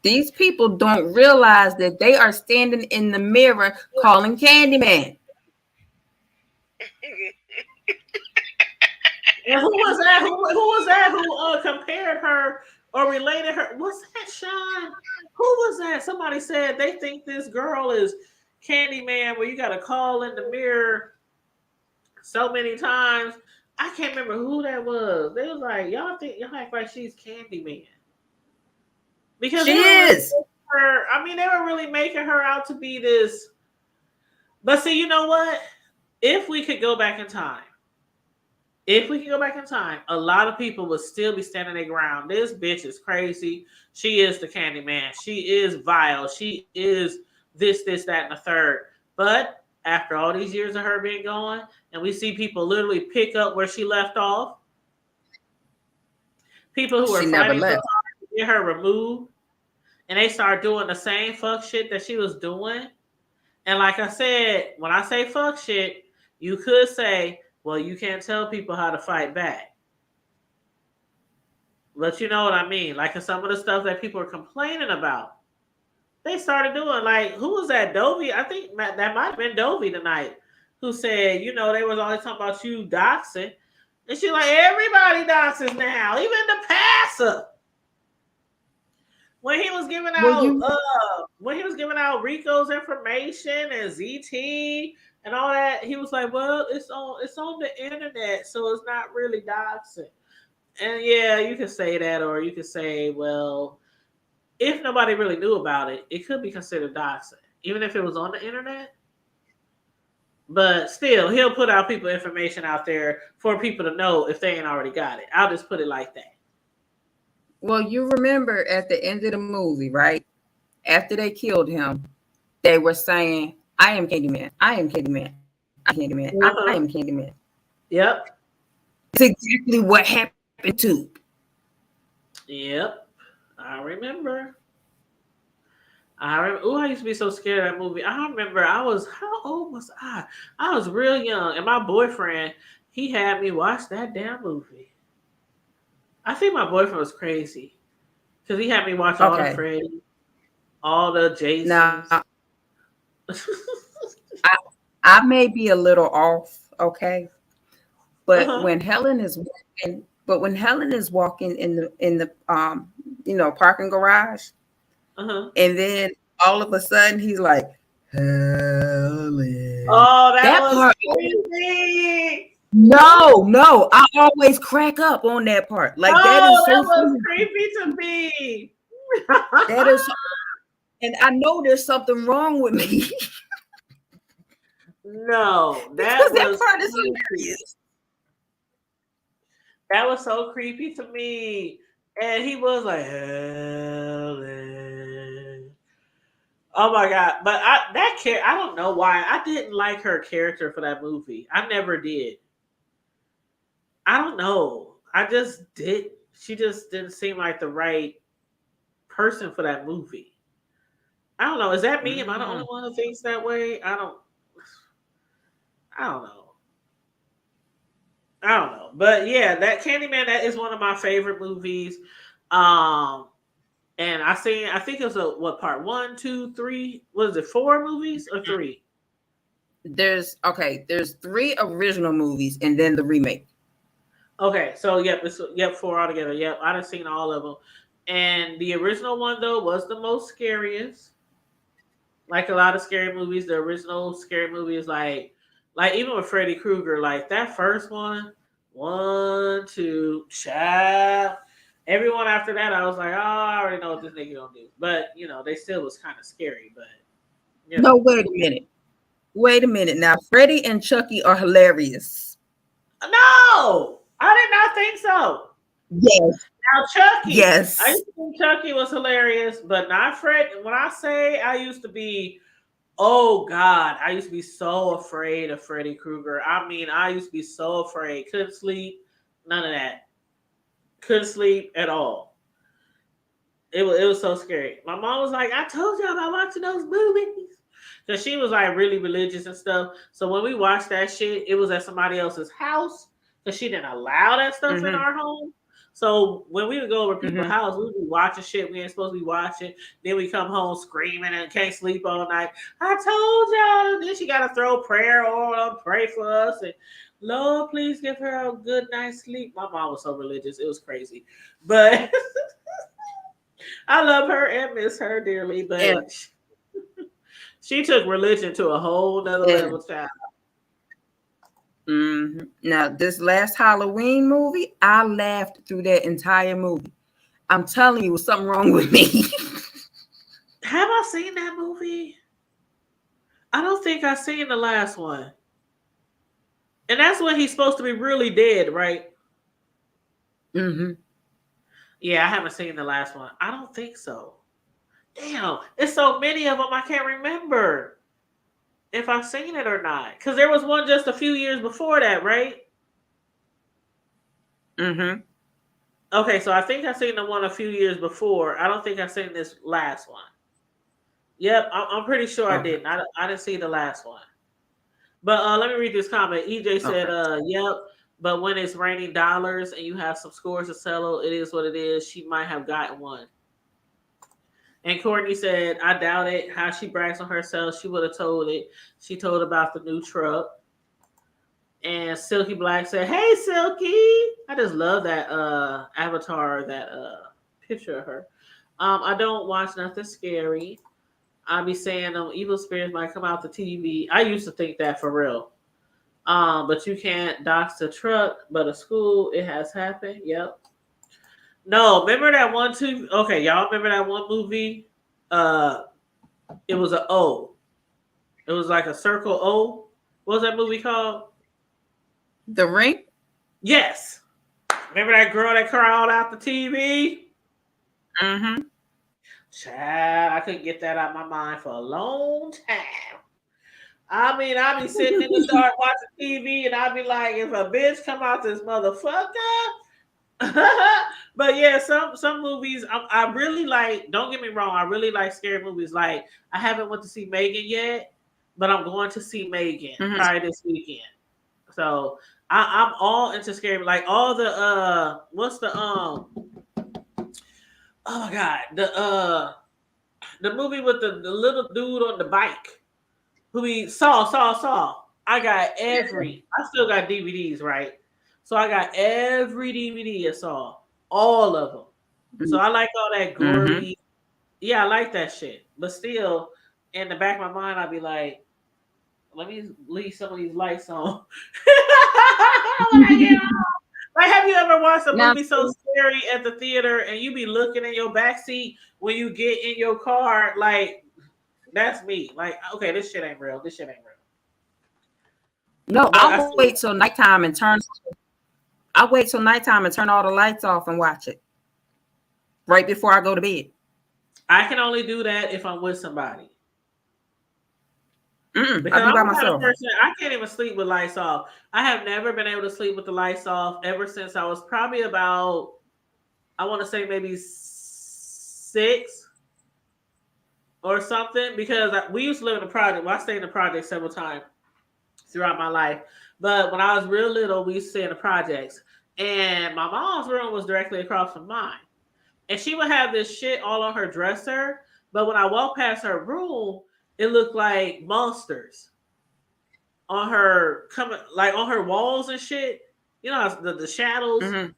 These people don't realize that they are standing in the mirror calling Candyman. And who was that? Who was that? Who compared her or related her? What's that, Sean? Who was that? Somebody said they think this girl is Candyman, where you got to call in the mirror so many times. I can't remember who that was. They was like, y'all act like she's Candyman. Because she is. They were really making her out to be this. But see, you know what? If we could go back in time, a lot of people would still be standing their ground. This bitch is crazy. She is the Candyman. She is vile. She is this, that, and the third. But after all these years of her being gone, and we see people literally pick up where she left off, people who are fighting so hard to get her removed, and they start doing the same fuck shit that she was doing. And like I said, when I say fuck shit, you could say, well, you can't tell people how to fight back. But you know what I mean? Like some of the stuff that people are complaining about, they started doing. Like, who was that? Dovey? I think that might have been Dovey tonight, who said, they was always talking about you doxing. And she's like, everybody doxes now, even the passer. When he was giving out Rico's information and ZT and all that, he was like, well, it's on the internet, so it's not really doxing. And yeah, you can say that, or you can say, well, if nobody really knew about it, it could be considered doxing, even if it was on the internet. But still, he'll put out people information out there for people to know if they ain't already got it. I'll just put it like that. Well, you remember at the end of the movie, right? After they killed him, they were saying, I am Candyman. I am Candyman. I'm Candyman. I am Candyman. Yep. It's exactly what happened to. Yep. I remember. Oh, I used to be so scared of that movie. I remember how old was I? I was real young, and my boyfriend, he had me watch that damn movie. I think my boyfriend was crazy because he had me watch all the Okay. Freddy, all the Jasons. Now, I may be a little off, okay, but when Helen is walking in the parking garage, and then all of a sudden he's like, Helen. Oh, that was part, creepy. No, I always crack up on that part. Like that was creepy to me. That is, and I know there's something wrong with me. No, that part is hilarious. That was so creepy to me. And he was like, Helen. Oh my God. But I don't know why. I didn't like her character for that movie. I never did. I don't know. I just did. She just didn't seem like the right person for that movie. I don't know. Is that me? Am I the only one who thinks that way? I don't know. But yeah, that Candyman, that is one of my favorite movies. And I think it was what part? 1, 2, 3. Was it 4 movies or 3? There's 3 original movies and then the remake. Okay, so it's 4 altogether. Yep, I done seen all of them. And the original one though was the most scariest. Like a lot of scary movies, the original scary movie is like even with Freddy Krueger, like that first one, 1, 2, child. Everyone after that, I was like, oh, I already know what this nigga gonna do. But they still was kind of scary. But no, wait a minute. Now, Freddy and Chucky are hilarious. No, I did not think so. Yes. Now Chucky. Yes. I used to think Chucky was hilarious, but not Fred. When I say I used to be, oh God, I used to be so afraid of Freddy Krueger. I mean, I used to be so afraid. Couldn't sleep. None of that. Couldn't sleep at all. It was so scary. My mom was like, I told y'all about watching those movies. Because she was like really religious and stuff. So when we watched that shit, it was at somebody else's house. Because she didn't allow that stuff in our home. So when we would go over people's house, we would be watching shit we ain't supposed to be watching. Then we come home screaming and can't sleep all night. I told y'all. Then she got to throw prayer on, pray for us. And Lord, please give her a good night's sleep. My mom was so religious. It was crazy. But I love her and miss her dearly. But she took religion to a whole nother level, child. Now, this last Halloween movie, I laughed through that entire movie. I'm telling you, there's something wrong with me. Have I seen that movie? I don't think I've seen the last one. And that's when he's supposed to be really dead, right? Yeah, I haven't seen the last one. I don't think so. Damn, it's so many of them I can't remember if I've seen it or not. Because there was one just a few years before that, right? Okay, so I think I've seen the one a few years before. I don't think I've seen this last one. Yep, I'm pretty sure I didn't. I didn't see the last one. But let me read this comment. EJ said, yep, but when it's raining dollars and you have some scores to settle, it is what it is. She might have gotten one. And Courtney said, I doubt it. How she brags on herself, she would have told it. She told about the new truck. And Silky Black said, hey, Silky. I just love that avatar, that picture of her. I don't watch nothing scary. I be saying evil spirits might come out the TV. I used to think that for real. But you can't dox a truck, but a school, it has happened. Yep. No, remember that one too? Okay, y'all remember that one movie? It was an O. It was like a circle O. What was that movie called? The Ring? Yes. Remember that girl that crawled out the TV? Child, I couldn't get that out of my mind for a long time. I mean, I'd be sitting in the dark watching TV and I'd be like, if a bitch come out this motherfucker, But yeah, some movies I really like. Don't get me wrong, I really like scary movies. Like I haven't went to see Megan yet, but I'm going to see Megan probably this weekend. So I'm all into scary, like all the what's the oh my god, the movie with the little dude on the bike who we saw. I got I still got DVDs, right? So I got every DVD I saw, all of them. So I like all that gory. Yeah, I like that shit. But still, in the back of my mind, I'd be like, let me leave some of these lights on. Like, have you ever watched a movie so scary at the theater and you be looking in your backseat when you get in your car? Like, that's me. Like, okay, this shit ain't real. No, I'll wait till nighttime and turn all the lights off and watch it right before I go to bed. I can only do that if I'm with somebody. Because I'll be by myself. I can't even sleep with lights off. I have never been able to sleep with the lights off ever since I was probably about, I want to say maybe 6 or something. Because we used to live in the project. Well, I stayed in the project several times throughout my life. But when I was real little, we used to stay in the projects. And my mom's room was directly across from mine. And she would have this shit all on her dresser. But when I walked past her room, it looked like monsters on her on her walls and shit. You know, the shadows and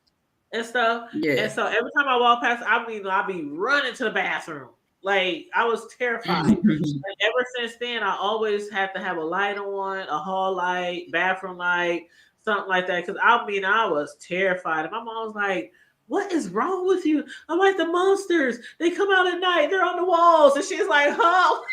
stuff. Yeah. And so every time I walk past, I'd be running to the bathroom. Like I was terrified. And ever since then, I always have to have a light on, a hall light, bathroom light, something like that. Because I was terrified. And my mom was like, "What is wrong with you?" I'm like, "The monsters, they come out at night. They're on the walls." And she's like, "Oh."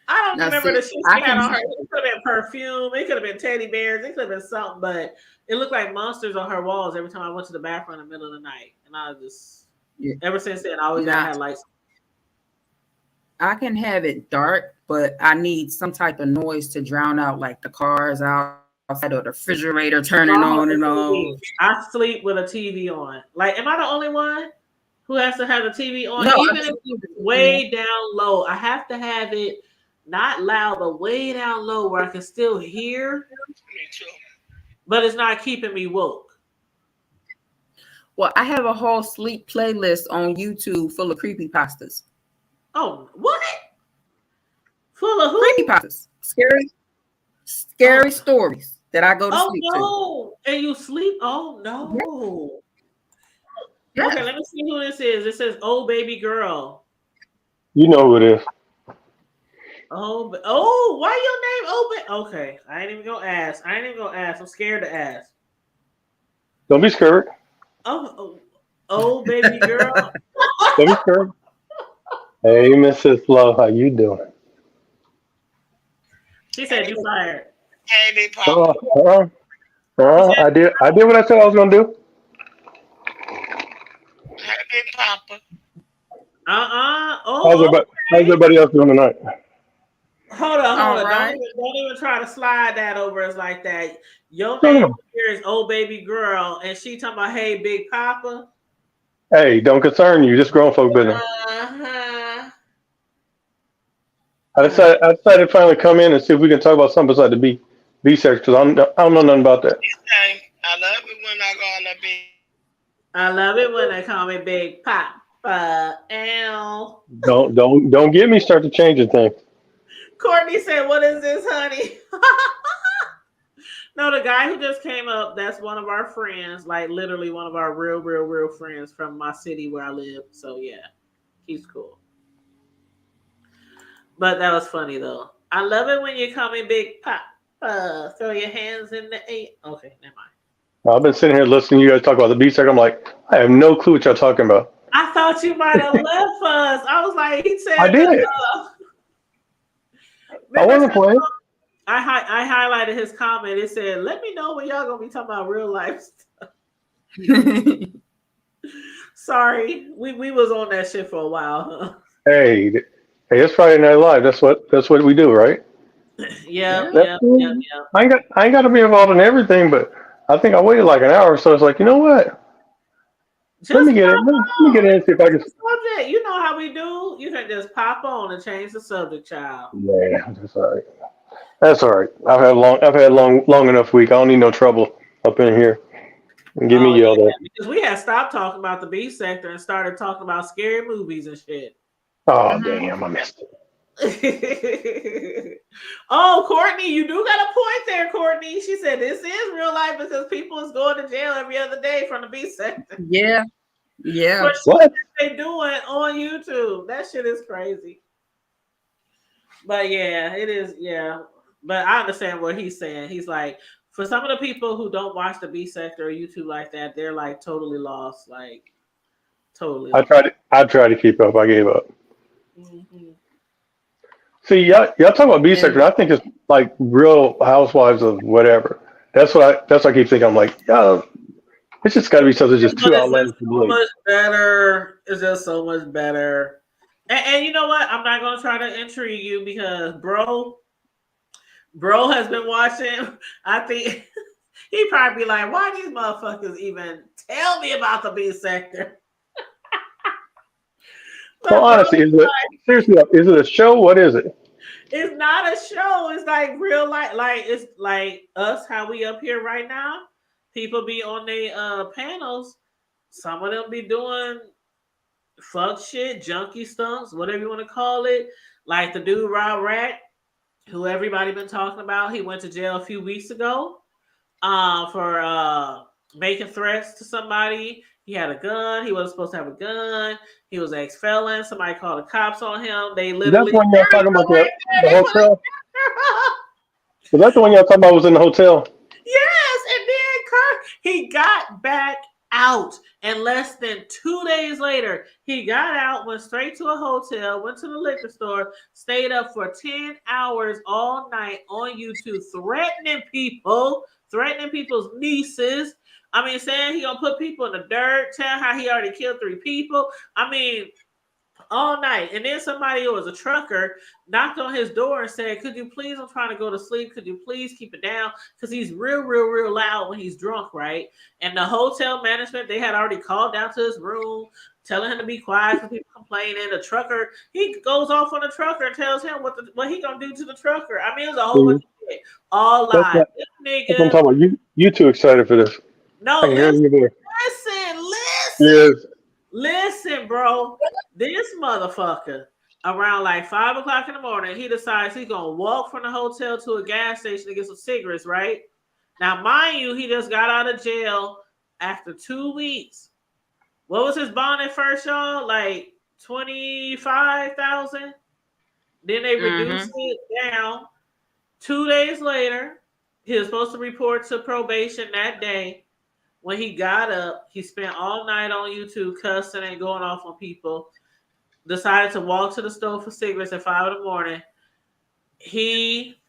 I don't remember the shit she had on her. It could have been perfume. It could have been teddy bears. It could have been something. But it looked like monsters on her walls every time I went to the bathroom in the middle of the night. And I just, ever since then, I always had lights. I can have it dark, but I need some type of noise to drown out, like the cars outside or the refrigerator turning on and on. I sleep with a TV on. Like, am I the only one who has to have the TV on? No, even if it's way down low, I have to have it not loud, but way down low where I can still hear. Me too. But it's not keeping me woke. Well, I have a whole sleep playlist on YouTube full of creepypastas. Oh, what? Full of who? Creepypastas. Scary stories that I go to sleep to. And you sleep? Oh, no. Yeah. Okay, let me see who this is. It says, "Oh, baby girl." You know who it is. Oh, why your name open? Okay, I ain't even gonna ask. I'm scared to ask. Don't be scared. Oh, baby girl. Don't be scared. Hey, Mrs. Love, how you doing? She said you fired. Hey, Big Papa. I did what I said I was gonna do. Hey, Big Papa. How's everybody else doing tonight? Hold on. Right. Don't even try to slide that over us like that. Your name here is "Oh Baby Girl," and she talking about "Hey Big Papa." Hey, don't concern you. Just grown folk business. I decided to finally come in and see if we can talk about something besides the B sex because I don't know nothing about that. I love it when I go on the B. I love it when they call me Big Papa. Ow. Don't get me start to changing things. Courtney said, "What is this, honey?" No, the guy who just came up, that's one of our friends, like literally one of our real friends from my city where I live. So yeah, he's cool. But that was funny though. I love it when you call me Big Papa. Throw your hands in the air. Okay, never mind. I've been sitting here listening to you guys talk about the B sex. I'm like, I have no clue what y'all talking about. I thought you might have left us. I was like, he said I did. I wasn't playing. I highlighted his comment. It said, "Let me know when y'all gonna be talking about real life stuff." Sorry, we was on that shit for a while. Hey, it's Friday Night Live. That's what we do, right? Yeah. I ain't got to be involved in everything, but I think I waited like an hour, so it's like, you know what? Let me get it. Let me get in and see if I can. Subject. You know how we do. You can just pop on and change the subject, child. Yeah, that's all right. That's all right. I've had long enough week. I don't need no trouble up in here. Get me yelled at. Because we had stopped talking about the B sector and started talking about scary movies and shit. Oh damn, I missed it. Oh, Courtney, you do got a point there, Courtney. She said this is real life because people is going to jail every other day from the B sector. Yeah. Yeah. What they doing on YouTube? That shit is crazy. But yeah, it is. Yeah, but I understand what he's saying. He's like, for some of the people who don't watch the B sector or YouTube like that, they're like totally lost. Like totally. I tried to keep up. I gave up. Mm-hmm. See, y'all talk about B sector. I think it's like Real Housewives of whatever. That's what I keep thinking. I'm like, it's just got to be something just too outlandish to believe. So much better. It's just so much better. And you know what? I'm not gonna try to intrigue you because bro has been watching. I think he probably be like, why these motherfuckers even tell me about the B sector? Well, honestly, is it a show? What is it? It's not a show. It's like real life. Like it's like us, how we up here right now. People be on their panels. Some of them be doing fuck shit, junkie stunts, whatever you want to call it. Like the dude Rob Rat, who everybody been talking about. He went to jail a few weeks ago for making threats to somebody. He had a gun. He wasn't supposed to have a gun. He was ex-felon. Somebody called the cops on him. They literally. That's one y'all talking about the hotel. Was that the one y'all talking about was in the hotel? Yes, and then he got back out, and less than 2 days later, he got out, went straight to a hotel, went to the liquor store, stayed up for 10 hours all night on YouTube, threatening people's nieces. I mean, saying he gonna put people in the dirt, telling how he already killed 3 people. I mean, all night. And then somebody who was a trucker knocked on his door and said, could you please, I'm trying to go to sleep. Could you please keep it down? Because he's real loud when he's drunk, right? And the hotel management, they had already called down to his room, telling him to be quiet for people complaining. The trucker, he goes off on the trucker and tells him what he gonna do to the trucker. I mean, it was a whole bunch of shit. All live. That's what I'm talking about. You too excited for this. No, listen, bro. This motherfucker, around like 5 o'clock in the morning, he decides he's gonna walk from the hotel to a gas station to get some cigarettes, right? Now, mind you, he just got out of jail after 2 weeks. What was his bond at first, y'all? Like $25,000. Then they reduced it down. 2 days later, he was supposed to report to probation that day. When he got up, he spent all night on YouTube cussing and going off on people. Decided to walk to the store for cigarettes at 5 in the morning. He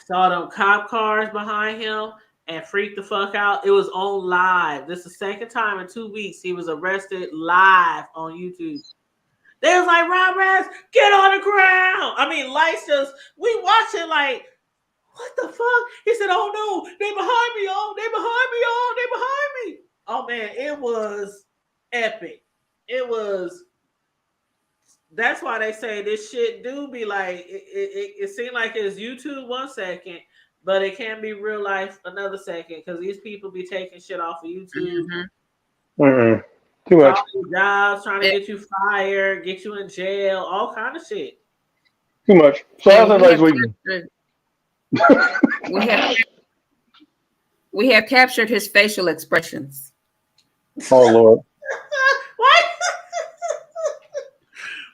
saw them cop cars behind him and freaked the fuck out. It was on live. This is the second time in 2 weeks he was arrested live on YouTube. They was like, Rob Raz, get on the ground. I mean, lights just, we watching like, what the fuck? He said, oh no, they behind me, oh, they behind me, oh, they behind me. Oh man, it was epic. It was, that's why they say this shit do be like, it seemed like it's YouTube 1 second, but it can be real life another second, because these people be taking shit off of YouTube. Too much. Jobs, trying to get you fired, get you in jail, all kind of shit. Too much. So how's everybody's weekend? We have captured his facial expressions. Oh Lord.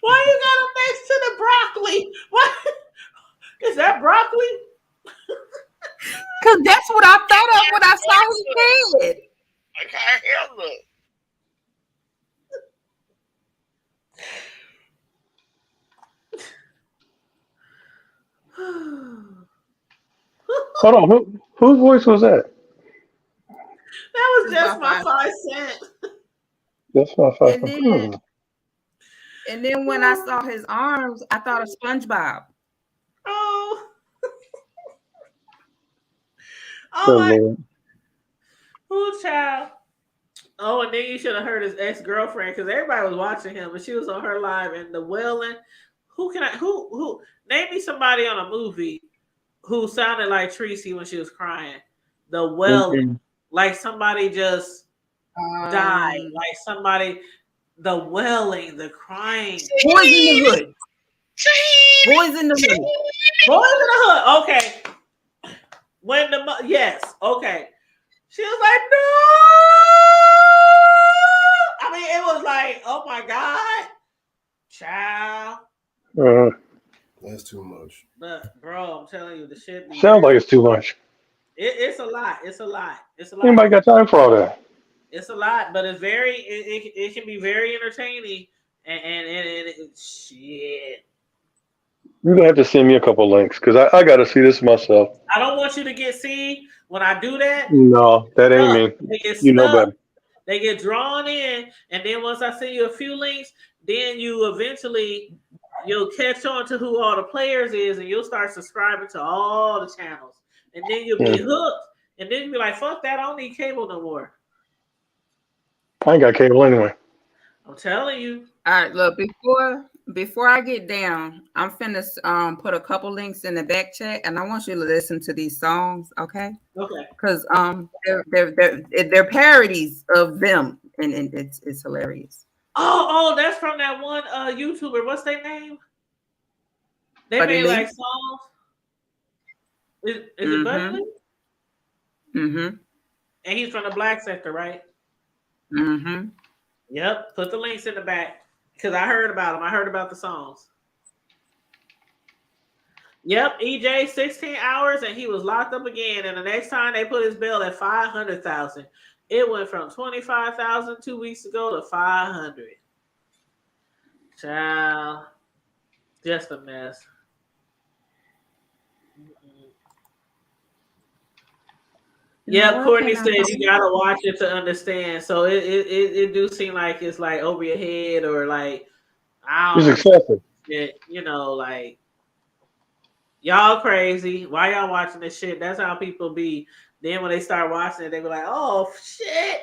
Why you got him next to the broccoli? What is that, broccoli? Because that's what I thought of when I saw his head. I can't handle it. Hold on, whose voice was that? That was just my 5 cents. That's my 5 cents. And then when I saw his arms, I thought of SpongeBob. Oh. Oh my. Who child? Oh, and then you should have heard his ex-girlfriend because everybody was watching him, but she was on her live and the wailing. Who name me somebody on a movie who sounded like Tracy when she was crying? The wailing, like somebody just died, like somebody, the wailing, the crying. Boys in the Hood. Boys in the Hood. Boys in the Hood. Okay. When yes, okay. She was like, no. I mean, it was like, oh my God, child. That's too much. But bro, I'm telling you, the shit. Sounds like it's too much. It's a lot. It's a lot. It's a lot. Anybody got time for all that? It's a lot, but it's very. It can be very entertaining and shit. You're gonna have to send me a couple links because I got to see this myself. I don't want you to get seen when I do that. No, that ain't me. You know better. They get drawn in, and then once I send you a few links, then you'll catch on to who all the players is, and you'll start subscribing to all the channels, and then you'll be hooked, and then you'll be like, "Fuck that! I don't need cable no more." I ain't got cable anyway. I'm telling you. All right, look, before I get down, I'm finna put a couple links in the back chat, and I want you to listen to these songs, okay? Okay. Because they're parodies of them, and it's hilarious. Oh, that's from that one YouTuber. What's their name? They Buddy made Lee? like songs. Is it Buddy Lee? Mm-hmm. And he's from the Black sector, right? Mm-hmm. Yep. Put the links in the back. Because I heard about him. I heard about the songs. Yep, EJ, 16 hours, and he was locked up again. And the next time they put his bail at $500,000. It went from $25,000 2 weeks ago to $500,000. Child, just a mess. Yeah, Courtney said you gotta watch it to understand. So it do seem like it's like over your head or like I don't know. It's excessive. You know, like y'all crazy. Why y'all watching this shit? That's how people be. Then when they start watching it, they be like, "Oh shit,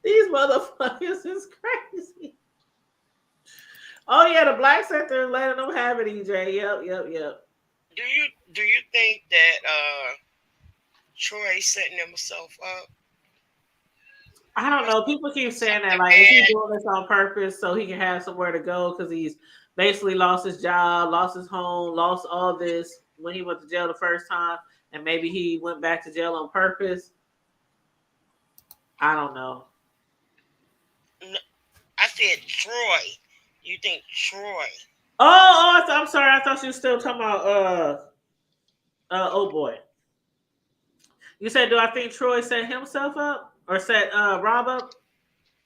these motherfuckers is crazy." Oh yeah, the Black sector is letting them have it, EJ. Yep. Do you think that Troy's setting himself up? I don't know. People keep saying that, like, is he doing this on purpose so he can have somewhere to go? Because he's basically lost his job, lost his home, lost all this when he went to jail the first time, and maybe he went back to jail on purpose. I don't know. No, I said Troy. You think Troy? Oh, I'm sorry. I thought you were still talking about oh boy. You said, do I think Troy set himself up or set Rob up?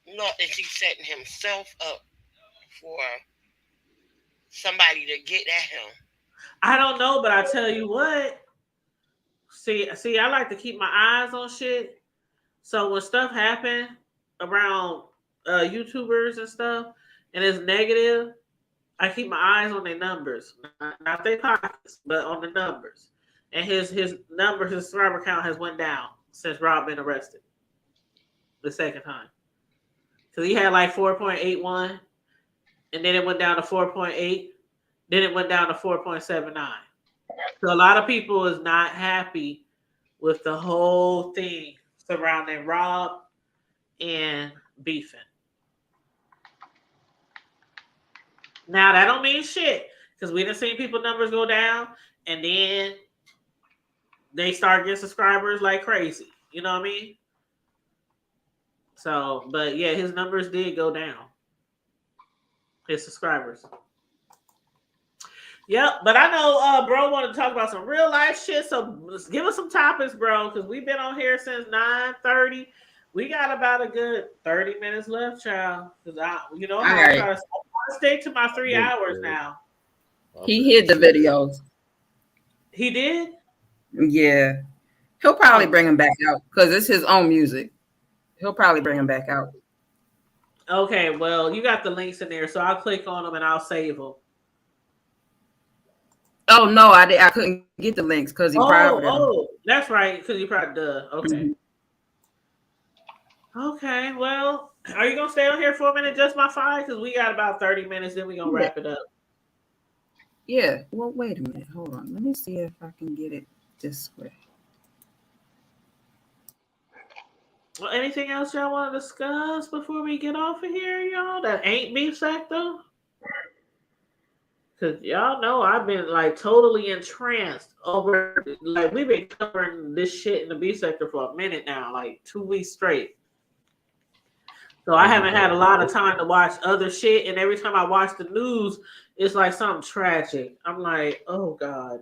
No, is he setting himself up for somebody to get at him? I don't know, but I tell you what. See, I like to keep my eyes on shit. So when stuff happen around YouTubers and stuff, and it's negative, I keep my eyes on their numbers, not their pockets, but on the numbers. And his numbers, his subscriber count has went down since Rob been arrested the second time. So he had like 4.81, and then it went down to 4.8. Then it went down to 4.79. So a lot of people is not happy with the whole thing surrounding Rob and beefing. Now that don't mean shit because we done seen people numbers go down and then they start getting subscribers like crazy. You know what I mean? So, but yeah, his numbers did go down. His subscribers. Yep, but I know bro wanted to talk about some real life shit. So let's give us some topics, bro, because we've been on here since 9:30. We got about a good 30 minutes left, child. Because I'm trying to stay to my 3 hours now. He hid the videos. He did? Yeah. He'll probably bring him back out because it's his own music. He'll probably bring him back out. Okay, well, you got the links in there, so I'll click on them and I'll save them. Oh no, I couldn't get the links because he private. No, That's right, because you probably duh. Okay. Okay, well, are you gonna stay on here for a minute, just my five? Because we got about 30 minutes, then we're gonna wrap it up. Yeah. Well, wait a minute. Hold on. Let me see if I can get it this way. Well, anything else y'all want to discuss before we get off of here, y'all? That ain't beef sack though? Because y'all know I've been like totally entranced over, like, we've been covering this shit in the beef sector for a minute now, like 2 weeks straight. So I haven't had a lot of time to watch other shit, and every time I watch the news, it's like something tragic. I'm like, oh God.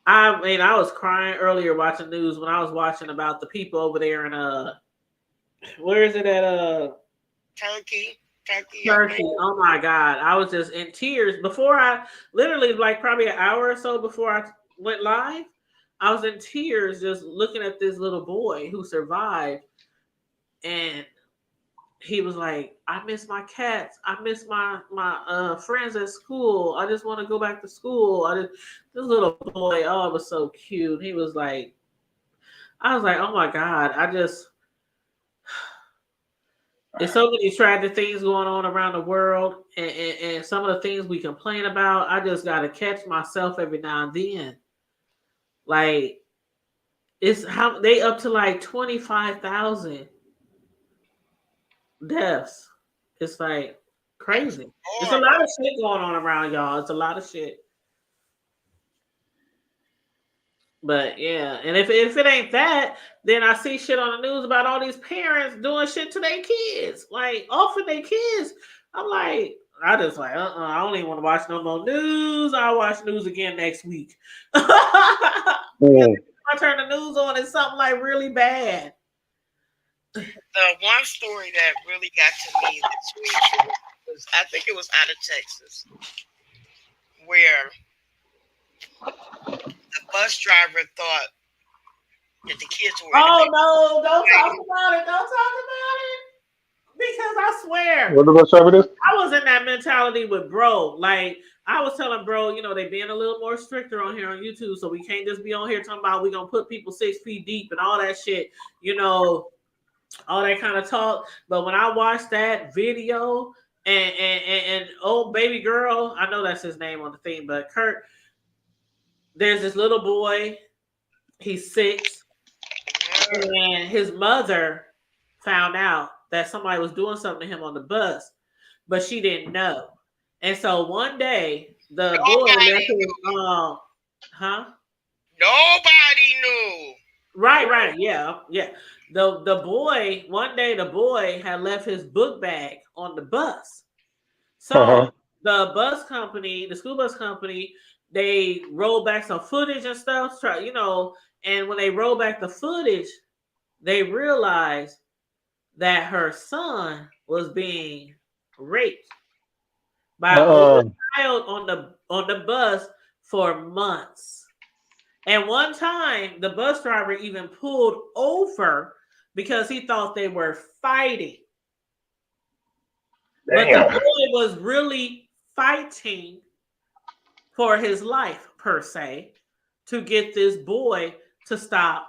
I mean, I was crying earlier watching news when I was watching about the people over there in where is it at Turkey. Oh my God. I was just in tears before I literally, like, probably an hour or so before I went live. I was in tears just looking at this little boy who survived, and he was like, I miss my cats. I miss my friends at school. I just want to go back to school. This little boy, oh, it was so cute. He was like, I was like, oh my God, there's so many tragic things going on around the world, and some of the things we complain about, I just got to catch myself every now and then. Like, it's how they up to like 25,000 deaths. It's like crazy. It's a lot of shit going on around, y'all. It's a lot of shit. But yeah, and if it ain't that, then I see shit on the news about all these parents doing shit to their kids, like offing their kids. I'm like, I just like, I don't even want to watch no more news. I'll watch news again next week. I turn the news on, it's something like really bad. The one story that really got to me this week was, I think it was out of Texas, where the bus driver thought that the kids were. Oh no! Don't talk about it! Don't talk about it! Because I swear, what the bus driver did? I was in that mentality with bro. Like, I was telling bro, you know, they being a little more stricter on here on YouTube, so we can't just be on here talking about we gonna put people 6 feet deep and all that shit. You know, all that kind of talk. But when I watched that video and old baby girl, I know that's his name on the thing, but Kurt, there's this little boy, he's 6, and his mother found out that somebody was doing something to him on the bus, but she didn't know. And so one day the boy left his, Nobody knew. Right, yeah. The boy, one day the boy had left his book bag on the bus. So the bus company, the school bus company, they rolled back some footage and stuff, you know, and when they rolled back the footage, they realized that her son was being raped by a child on the bus for months. And one time, the bus driver even pulled over because he thought they were fighting. Damn. But the boy was really fighting for his life, per se, to get this boy to stop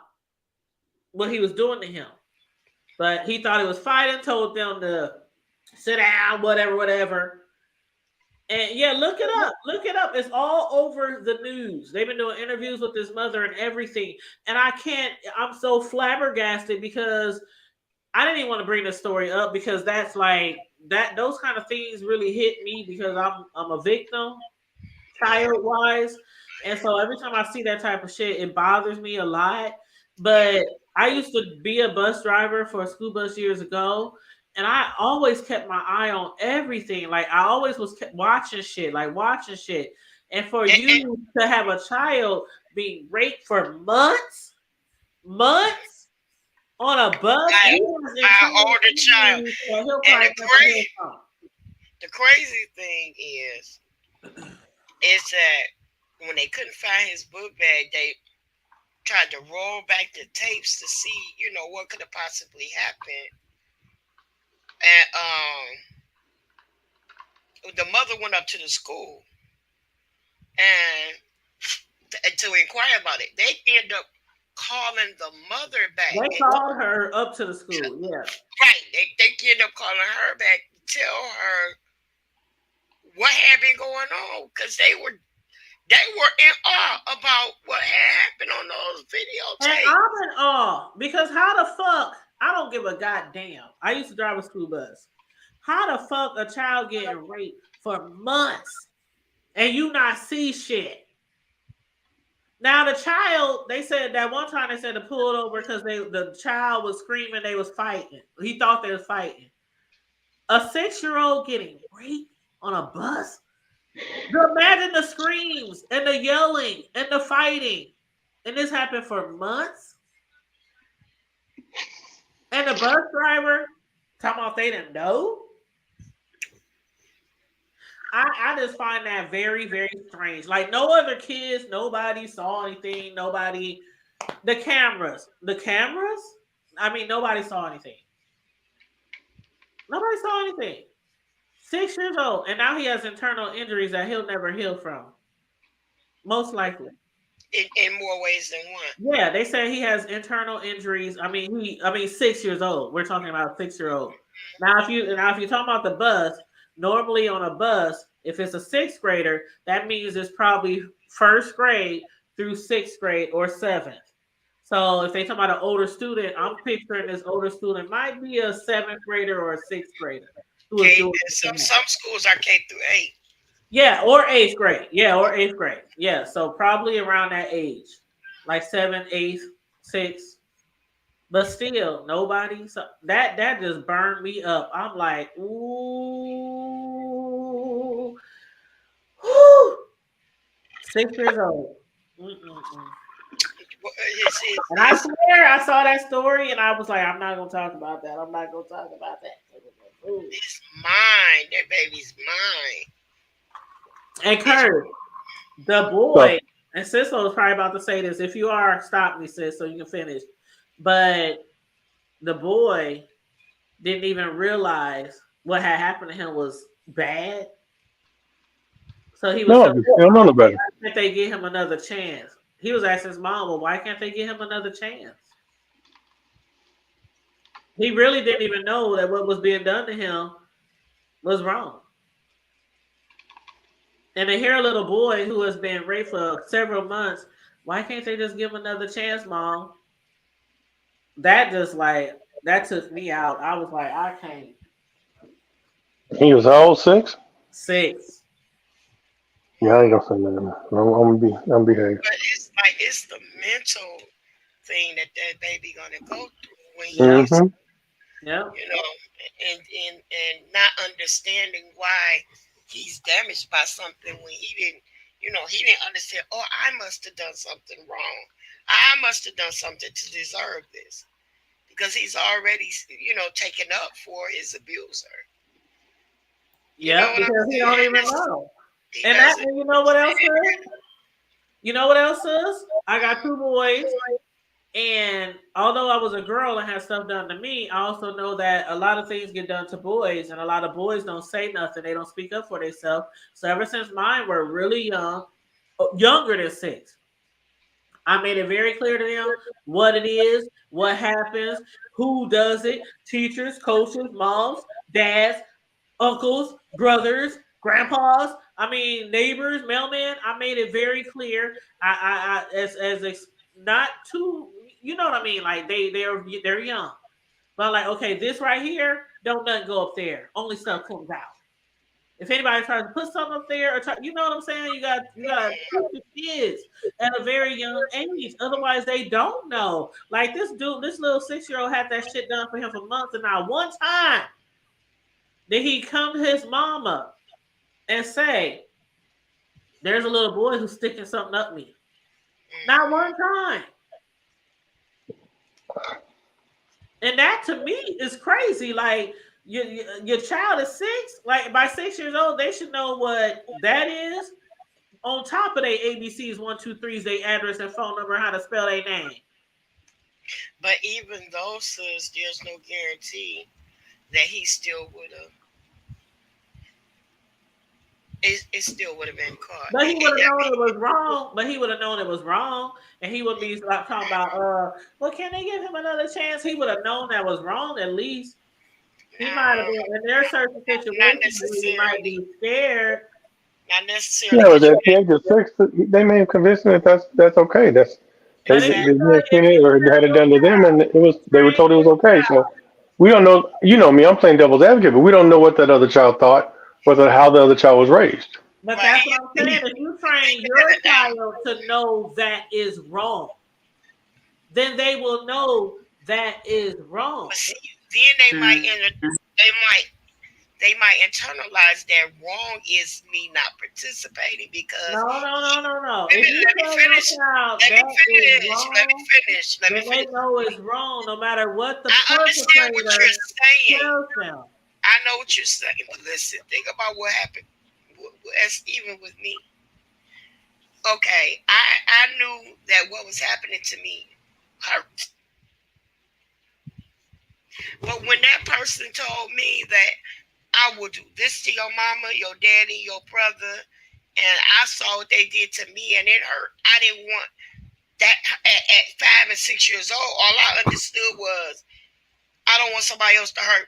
what he was doing to him. But he thought he was fighting, told them to sit down, whatever. And yeah, look it up. It's all over the news. They've been doing interviews with his mother and everything. And I'm so flabbergasted because I didn't even want to bring this story up because that's like those kind of things really hit me because I'm a victim, child-wise. And so every time I see that type of shit, it bothers me a lot. But I used to be a bus driver for a school bus years ago. And I always kept my eye on everything. Like, I always was watching shit. And for you to have a child being raped for months on a bus, an older child. And the crazy thing is that when they couldn't find his book bag, they tried to roll back the tapes to see, you know, what could have possibly happened. And the mother went up to the school and to inquire about it. They end up calling the mother back. They called her up to the school. Yeah. Right. They end up calling her back to tell her what had been going on, because they were in awe about what had happened on those videotapes. And I'm in awe because how the fuck? I don't give a goddamn. I used to drive a school bus. How the fuck a child getting raped for months and you not see shit? Now the child, they said that one time they said to pull it over because the child was screaming they was fighting. He thought they was fighting. A 6-year-old getting raped on a bus? Imagine the screams and the yelling and the fighting. And this happened for months? And the bus driver talking about they didn't know? I just find that very, very strange. Like, no other kids, nobody saw anything. Nobody, the cameras. I mean, nobody saw anything. Nobody saw anything. 6 years old, and now he has internal injuries that he'll never heal from. Most likely. In more ways than one. Yeah, they say he has internal injuries. I mean, 6 years old. We're talking about a 6-year-old. Now, if you're talking about the bus, normally on a bus, if it's a 6th grader, that means it's probably 1st grade through 6th grade or 7th. So if they talk about an older student, I'm picturing this older student might be a 7th grader or a 6th grader. Some schools are K through 8. Yeah, or 8th grade. Yeah, so probably around that age, like 7th, 8th, 6th. But still, nobody. So that just burned me up. I'm like, ooh, 6 years old. And I swear I saw that story and I was like, I'm not gonna talk about that. It's mine. That baby's mine. And Kurt, the boy, and Sissel was probably about to say this. If you are, stop me, sis, so you can finish. But the boy didn't even realize what had happened to him was bad. So he was why can't they give him another chance? He was asking his mom, well, why can't they give him another chance? He really didn't even know that what was being done to him was wrong. And to hear a little boy who has been raped for several months, why can't they just give him another chance, Mom? That took me out. I was like, I can't. He was how old? 6? 6. Yeah, I ain't gonna say nothing. I'm behave. But it's the mental thing that baby gonna go through when he's, yeah, and not understanding why he's damaged by something when he didn't understand. Oh, I must have done something wrong. I must have done something to deserve this, because he's already, taken up for his abuser. Yeah, because he don't even know. And you know what else is? You know what else is? I got 2 boys, and although I was a girl and had stuff done to me, I also know that a lot of things get done to boys, and a lot of boys don't say nothing. They don't speak up for themselves. So ever since mine were really young, younger than 6, I made it very clear to them what it is, what happens, who does it, teachers, coaches, moms, dads, uncles, brothers, grandpas, neighbors, mailman. I made it very clear. Not too, you know what I mean? Like they're young, but like, okay, this right here, don't nothing go up there. Only stuff comes out. If anybody tries to put something up there, you know what I'm saying? You got to teach the kids at a very young age. Otherwise, they don't know. Like this little 6-year-old had that shit done for him for months, and not one time did he come to his mama and say, there's a little boy who's sticking something up me. Not one time. And that to me is crazy. Like your child is 6. Like by 6 years old, they should know what that is. On top of their ABCs, 1, 2, 3s, their address and phone number, how to spell their name. But even though, sis, there's no guarantee that he still would have. it still would have been caught. But he would have known it was wrong. But he would have known it was wrong, and he would be like talking about, well, can they give him another chance? He would have known that was wrong at least. He might have been. And there are certain situations where you might be scared. Not necessarily. Yeah, but at the age of 6, they may have convinced him that that's okay. They had it or had it done to them, and they were told it was okay. So we don't know. You know me, I'm playing devil's advocate, but we don't know what that other child thought, how the other child was raised. But that's what I'm saying. If you train your child to know that is wrong, then they will know that is wrong. See, then they might internalize that wrong is me not participating because no. Let me finish. They know it's wrong no matter what the I understand what you're saying. tells them. I know what you're saying, but listen, think about what happened. As even with me. Okay, I knew that what was happening to me hurt. But when that person told me that I would do this to your mama, your daddy, your brother, and I saw what they did to me and it hurt. I didn't want that at 5 and 6 years old. All I understood was I don't want somebody else to hurt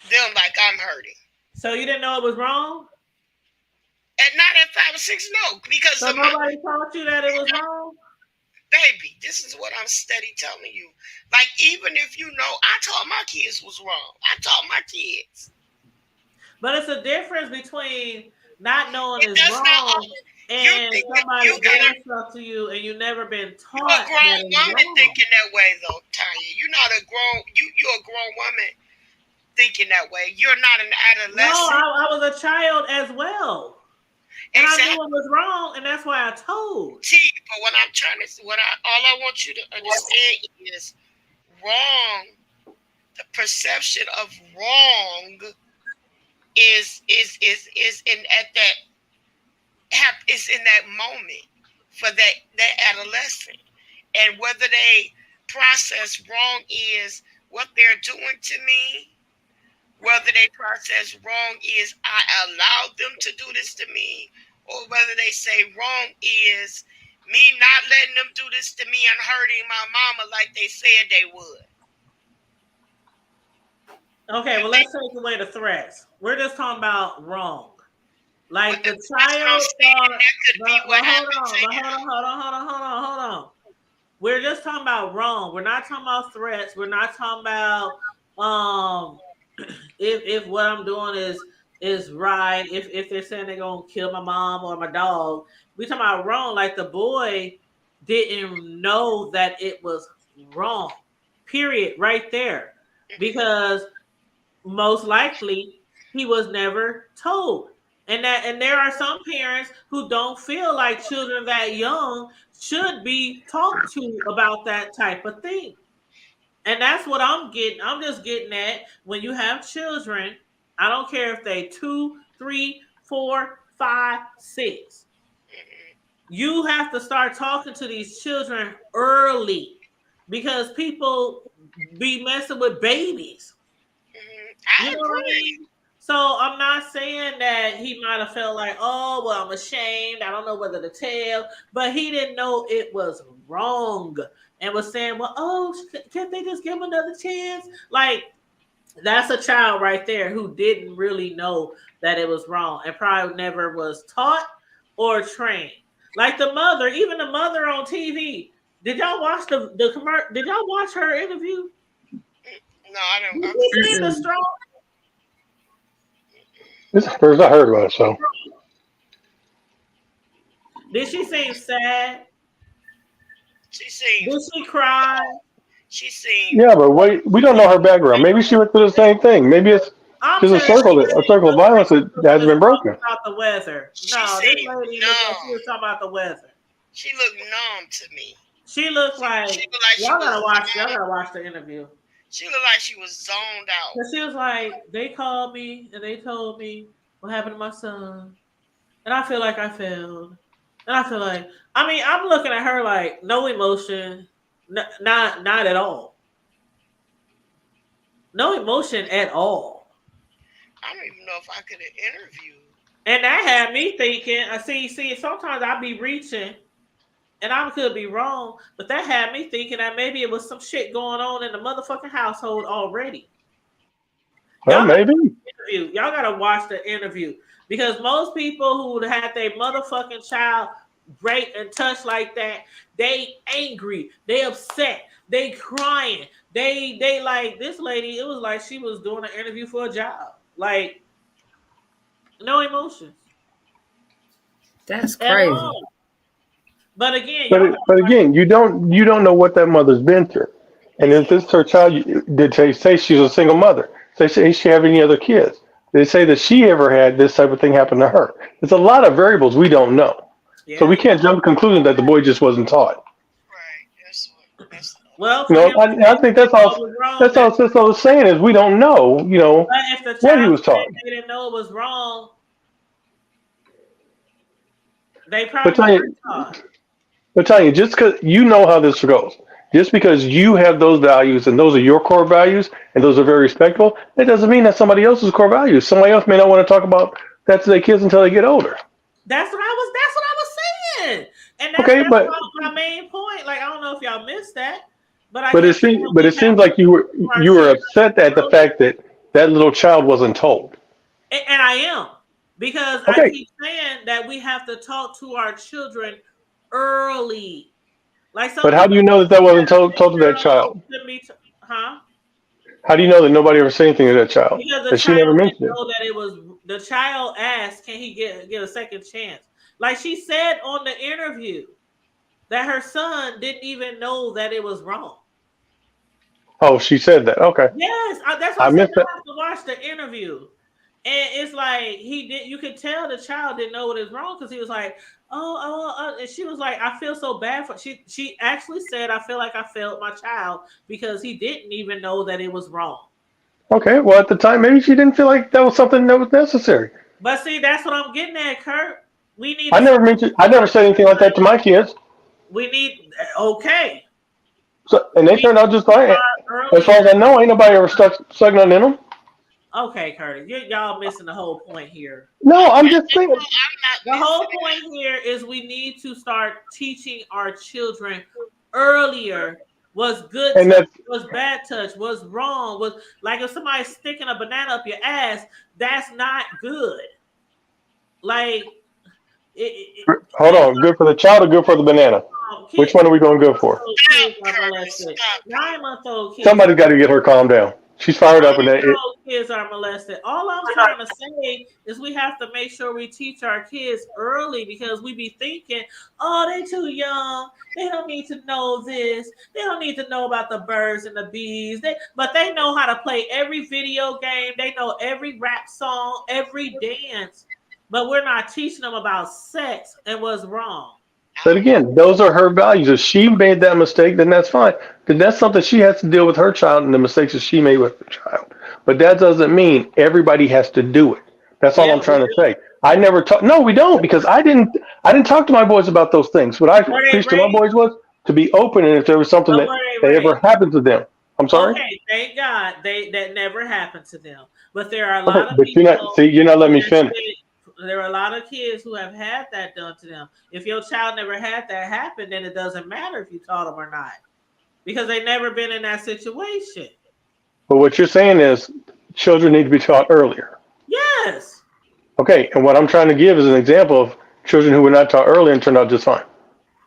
them like I'm hurting. So you didn't know it was wrong? Not at 5 or 6, no. Because so nobody taught you that it was wrong? Baby, this is what I'm steady telling you. Like, even if you know, I taught my kids was wrong. I taught my kids. But it's a difference between not knowing it's wrong and somebody doing stuff to you and you've never been taught. You're a grown woman thinking that way, though, Tanya. You're not a grown. You're a grown woman thinking that way. You're not an adolescent. No, I was a child as well. And exactly. I knew it was wrong, and that's why I told. See, but what I'm trying to, all I want you to understand is wrong. The perception of wrong is in that moment for that adolescent, and whether they process wrong is what they're doing to me. Whether they process wrong is I allowed them to do this to me, or whether they say wrong is me not letting them do this to me and hurting my mama like they said they would. Okay, well, let's take away the threats. We're just talking about wrong. Like the child hold on. We're just talking about wrong. We're not talking about threats. We're not talking about if what I'm doing is right, if they're saying they're gonna kill my mom or my dog, we talking about wrong. Like the boy didn't know that it was wrong. Period. Right there. Because most likely he was never told. And there are some parents who don't feel like children that young should be talked to about that type of thing. And that's what I'm getting. I'm just getting at when you have children, I don't care if they 2, 3, 4, 5, 6. You have to start talking to these children early because people be messing with babies. I agree. What I mean? So I'm not saying that he might have felt like, oh, well, I'm ashamed. I don't know whether to tell. But he didn't know it was wrong and was saying, well, oh, can't they just give him another chance? Like, that's a child right there who didn't really know that it was wrong and probably never was taught or trained. Like the mother, even the mother on TV. Did y'all watch the commercial? Did y'all watch her interview? No, I don't. Did you see the straw? This is the first I heard about it, so. Did she seem sad? She seemed. Did she cry? She seemed. Yeah, but we don't know her background. Maybe she went through the same thing. Maybe it's just a circle of violence that hasn't been broken. About the weather. No, this lady looked like she was talking about the weather. She looked numb to me. She looked like y'all gotta watch the interview. She looked like she was zoned out. And she was like, they called me and they told me what happened to my son. And I feel like I failed. And I feel like, I mean, I'm looking at her like no emotion, not at all. No emotion at all. I don't even know if I could have interviewed. And that had me thinking, I see, sometimes I be reaching, and I could be wrong, but that had me thinking that maybe it was some shit going on in the motherfucking household already. Well, maybe. Y'all gotta watch the interview, because most people who had their motherfucking child raped and touched like that, they angry, they upset, they crying, they like this lady. It was like she was doing an interview for a job, like no emotions. That's crazy. But again, you don't know what that mother's been through, and if this is her child, did they say she's a single mother? Did they say she have any other kids? Did they say that she ever had this type of thing happen to her? There's a lot of variables we don't know, so we can't jump to the conclusion that the boy just wasn't taught. Well, I think that's all. That's all Cisco was saying is we don't know. But if the what he was taught. They didn't know it was wrong. They probably weren't taught. But tell you, just because you know how this goes, just because you have those values and those are your core values and those are very respectable, that doesn't mean that's somebody else's core values. Somebody else may not want to talk about that to their kids until they get older. That's what I was saying. And that's my main point. Like, I don't know if y'all missed that, but it seems like you were upset at the fact that that little child wasn't told. And I am, because I keep saying that we have to talk to our children early. But how do you know that wasn't told to that child? How do you know that nobody ever said anything to that child? Because she never mentioned it. That it was the child asked, "Can he get a second chance?" Like she said on the interview, that her son didn't even know that it was wrong. Oh, she said that. Okay. Yes, that's why I missed that. I have to watch the interview, and it's like he did. You could tell the child didn't know what is wrong, because he was like, and she was like, I feel so bad for. She actually said, I feel like I failed my child because he didn't even know that it was wrong. Okay, well, at the time, maybe she didn't feel like that was something that was necessary. But see, that's what I'm getting at, Kurt. We need. I never said anything like that to my kids. We need. Okay. So, and they turned out just fine. As far as I know, ain't nobody ever stuck nothing in them. Okay, Curtis, y'all missing the whole point here. No, I'm just saying. The whole point here is we need to start teaching our children earlier what's good touch, what's bad touch, what's wrong. Was like if somebody's sticking a banana up your ass, that's not good. Like, hold on, good for the child or good for the banana? Which one are we going to go for? 9-month-old kids. Somebody's got to get her calmed down. She's fired up, and kids are molested. All I'm trying to say is we have to make sure we teach our kids early, because we be thinking, oh, they too young. They don't need to know this. They don't need to know about the birds and the bees. But they know how to play every video game. They know every rap song, every dance. But we're not teaching them about sex and what's wrong. But again, those are her values. If she made that mistake, then that's fine. Then that's something she has to deal with her child and the mistakes that she made with her child. But that doesn't mean everybody has to do it. That's all I'm trying to say. I never talk. No, we don't, because I didn't talk to my boys about those things. What I preached to my boys was to be open, and if there was something that ever happened to them. I'm sorry. Okay, thank God that never happened to them. But there are a lot of people. You're not letting me finish. There are a lot of kids who have had that done to them. If your child never had that happen, then it doesn't matter if you taught them or not, because they've never been in that situation. But what you're saying is children need to be taught earlier. Yes. Okay, and what I'm trying to give is an example of children who were not taught earlier and turned out just fine.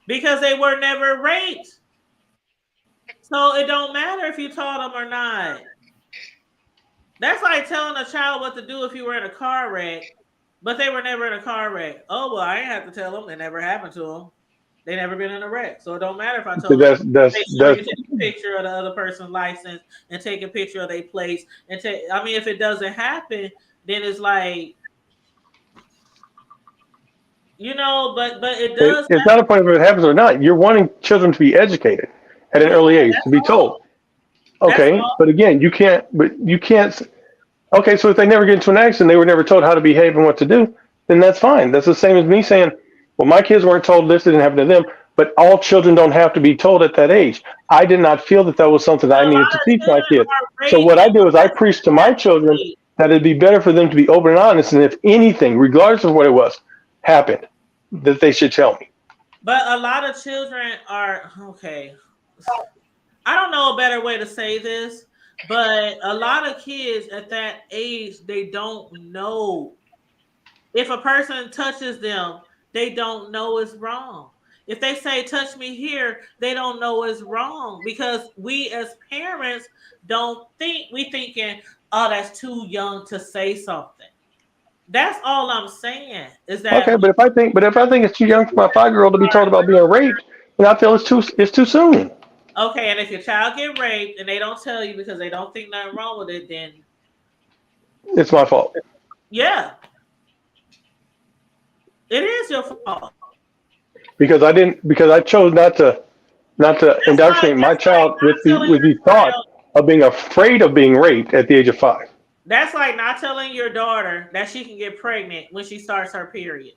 Because they were never raped. So it don't matter if you taught them or not. That's like telling a child what to do if you were in a car wreck, but they were never in a car wreck. Oh, well, I ain't have to tell them. It never happened to them. They never been in a wreck. So it don't matter if I told them. Make sure you take a picture of the other person's license and take a picture of their place. If it doesn't happen, then it's like, but it does. It's not a point if it happens or not. You're wanting children to be educated at an early age, to be told. Okay, but again, you can't. Okay, so if they never get into an accident, they were never told how to behave and what to do, then that's fine. That's the same as me saying, well, my kids weren't told this, didn't happen to them, but all children don't have to be told at that age. I did not feel that was something that I needed to teach my kids. So what I do is I preach to my children that it'd be better for them to be open and honest, and if anything, regardless of what it was, happened, that they should tell me. But a lot of children are okay. I don't know a better way to say this, but a lot of kids at that age, they don't know. If a person touches them, they don't know it's wrong. If they say touch me here, they don't know it's wrong, because we as parents don't think, we thinking, oh, that's too young to say something. That's all I'm saying is that. Okay, but if I think it's too young for my 5-year-old to be told about being raped, then I feel it's too soon. Okay, and if your child get raped and they don't tell you because they don't think nothing wrong with it, then it's my fault. Yeah, it is your fault. Because I chose not to indoctrinate my child with the thought of being afraid of being raped at the age of 5. That's like not telling your daughter that she can get pregnant when she starts her period.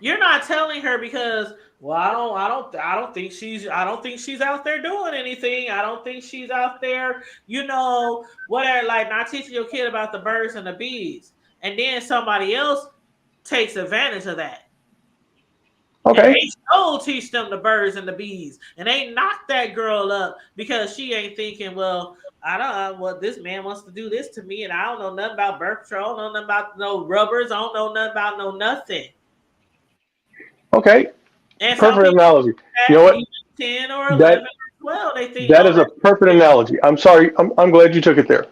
You're not telling her because, well, I don't think she's out there doing anything. I don't think she's out there, whatever, like not teaching your kid about the birds and the bees. And then somebody else takes advantage of that. Okay. And they still teach them the birds and the bees. And they knock that girl up because she ain't thinking, well, I don't know what this man wants to do this to me, and I don't know nothing about birth control, I don't know nothing about no rubbers, I don't know nothing about no nothing. Okay. And perfect analogy. You know what? 10 or 11 or 12, they think that is a perfect analogy. I'm sorry. I'm glad you took it there.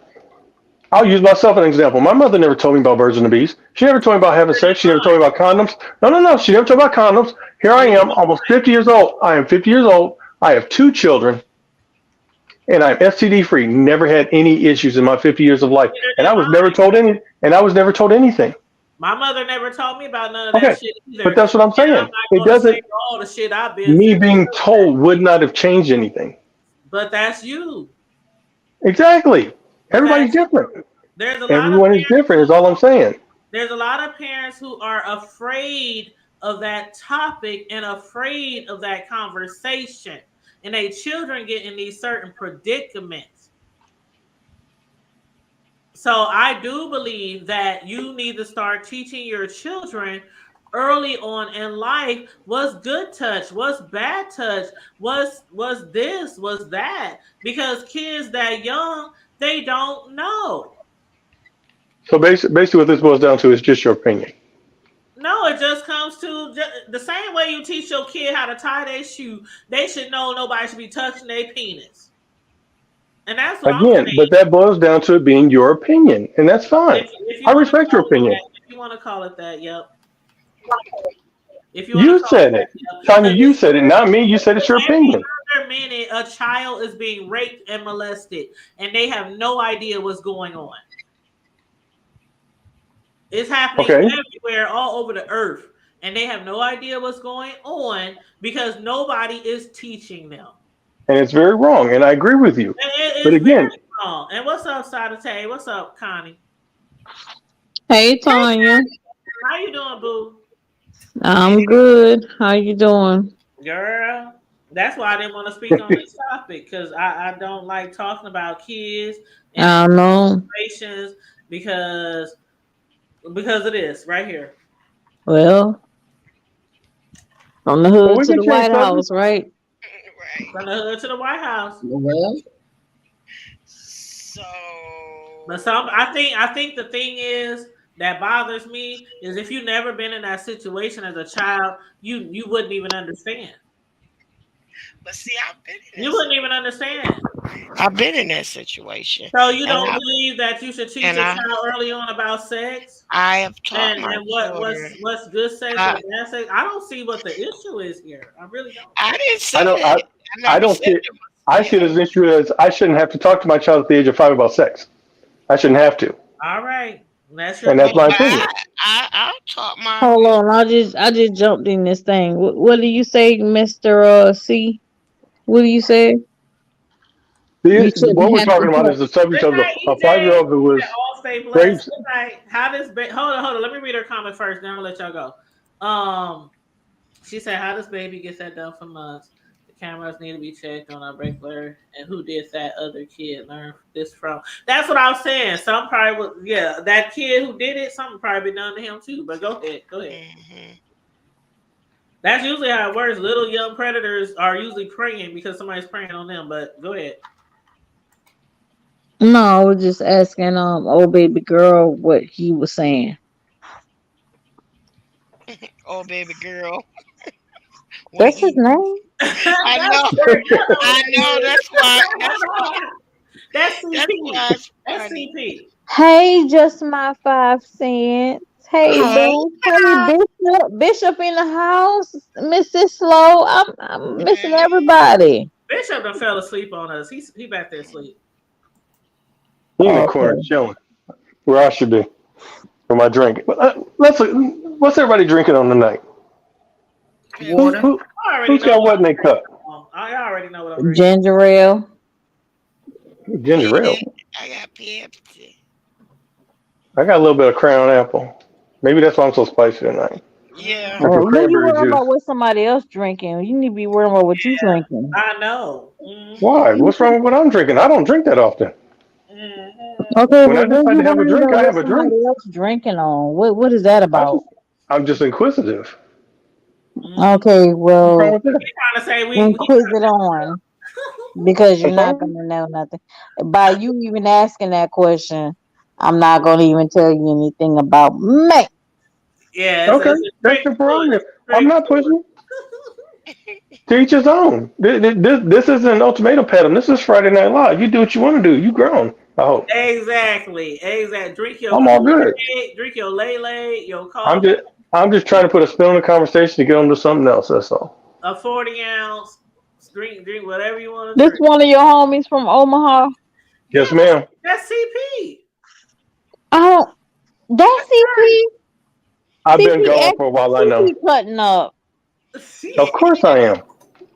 I'll use myself as an example. My mother never told me about birds and the bees. She never told me about having sex. She never told me about condoms. No. She never told me about condoms. Here I am, almost 50 years old. I am 50 years old. I have 2 children. And I'm STD free. Never had any issues in my 50 years of life. And I was never told anything. My mother never told me about none of that shit either. But that's what I'm saying. It doesn't. All the shit I've been Me being told would not have changed anything. But that's you. Exactly. Everybody's different. Everyone is different, is all I'm saying. There's a lot of parents who are afraid of that topic and afraid of that conversation. And their children get in these certain predicaments. So I do believe that you need to start teaching your children early on in life what's good touch, what's bad touch, what's this, what's that. Because kids that young, they don't know. So basically what this boils down to is just your opinion. No, it just comes to the same way you teach your kid how to tie their shoe. They should know nobody should be touching their penis. And that's what again, but that boils down to it being your opinion, and that's fine. I respect your opinion. If you want to call it that, yep. You said it, Tanya. You said it, not me. You said it's your opinion. Every minute, a child is being raped and molested, and they have no idea what's going on. It's happening everywhere, all over the earth, and they have no idea what's going on because nobody is teaching them. And it's very wrong, and I agree with you. But again, wrong. And what's up, Sadate? What's up, Connie? Hey, Tanya. How you doing, boo? I'm good. How you doing? Girl, that's why I didn't want to speak on this topic, because I don't like talking about kids and situations because of this right here. Well, from the hood to the White House, right? From the hood to the White House. Well, so, but I think the thing is that bothers me is if you've never been in that situation as a child, you wouldn't even understand. But see, you wouldn't even understand. I've been in that situation. So you don't believe that you should teach a child early on about sex? I have taught my children. What's good sex and bad sex? I don't see what the issue is here. I really don't. I didn't say that. I don't see it. I see it as an issue as I shouldn't have to talk to my child at the age of 5 about sex. I shouldn't have to. All right. That's my opinion. I taught my. Hold on, I just jumped in this thing. What do you say, Mr. C? What do you say? What we're talking about is the subject of a 5-year-old who was raised. How does hold on? Let me read her comment first, then I'll let y'all go. She said, "How does baby get that done for months? cameras need to be checked on a regular. And who did that other kid learn this from? That's what I was saying. Some probably was, yeah, that kid who did it, something probably been done to him too. But go ahead. Mm-hmm. That's usually how it works. Little young predators are usually preying because somebody's preying on them. But go ahead. No, I was just asking old baby girl what he was saying. Oh, baby girl. That's his name. I know. I know. That's why. That's That's why it's funny. CP. Hey, just my 5 cents. Hey, boo. Hey, Bishop in the house. Mrs. Slow. I'm missing everybody. Bishop done fell asleep on us. He back there asleep. He in the corner chilling, where I should be for my drink. What's everybody drinking on tonight? Water. Who's got what in their cup? I already know what I'm drinking. Ginger ale. Ginger ale. I got Pepsi. I got a little bit of Crown Apple. Maybe that's why I'm so spicy tonight. Yeah. Or some You cranberry worry juice. about what somebody else drinking. You need to be worrying about what you drinking. I know. Mm-hmm. Why? What's wrong with what I'm drinking? I don't drink that often. Okay, When I decide to have a drink, I have a drink. Somebody else drinking on. What is that about? I'm just inquisitive. Okay, well, What's wrong with that? Trying to say inquisitive on because you're not gonna know nothing. By you even asking that question, I'm not gonna even tell you anything about me. Yeah. Okay, that's your prerogative. I'm not pushing. To each his own. This isn't an ultimatum, Pedam. This is Friday Night Live. You do what you want to do. You grown. I hope. Exactly. Drink your. I'm all good. Drink your Lele, your coffee. I'm just trying to put a spin on the conversation to get on to something else. That's all. A 40-ounce. Drink whatever you want to This drink. one of your homies from Omaha. Yes, ma'am. That's CP. Oh, that's CP. I've been gone for a while. I know. CP cutting up. Of course I am.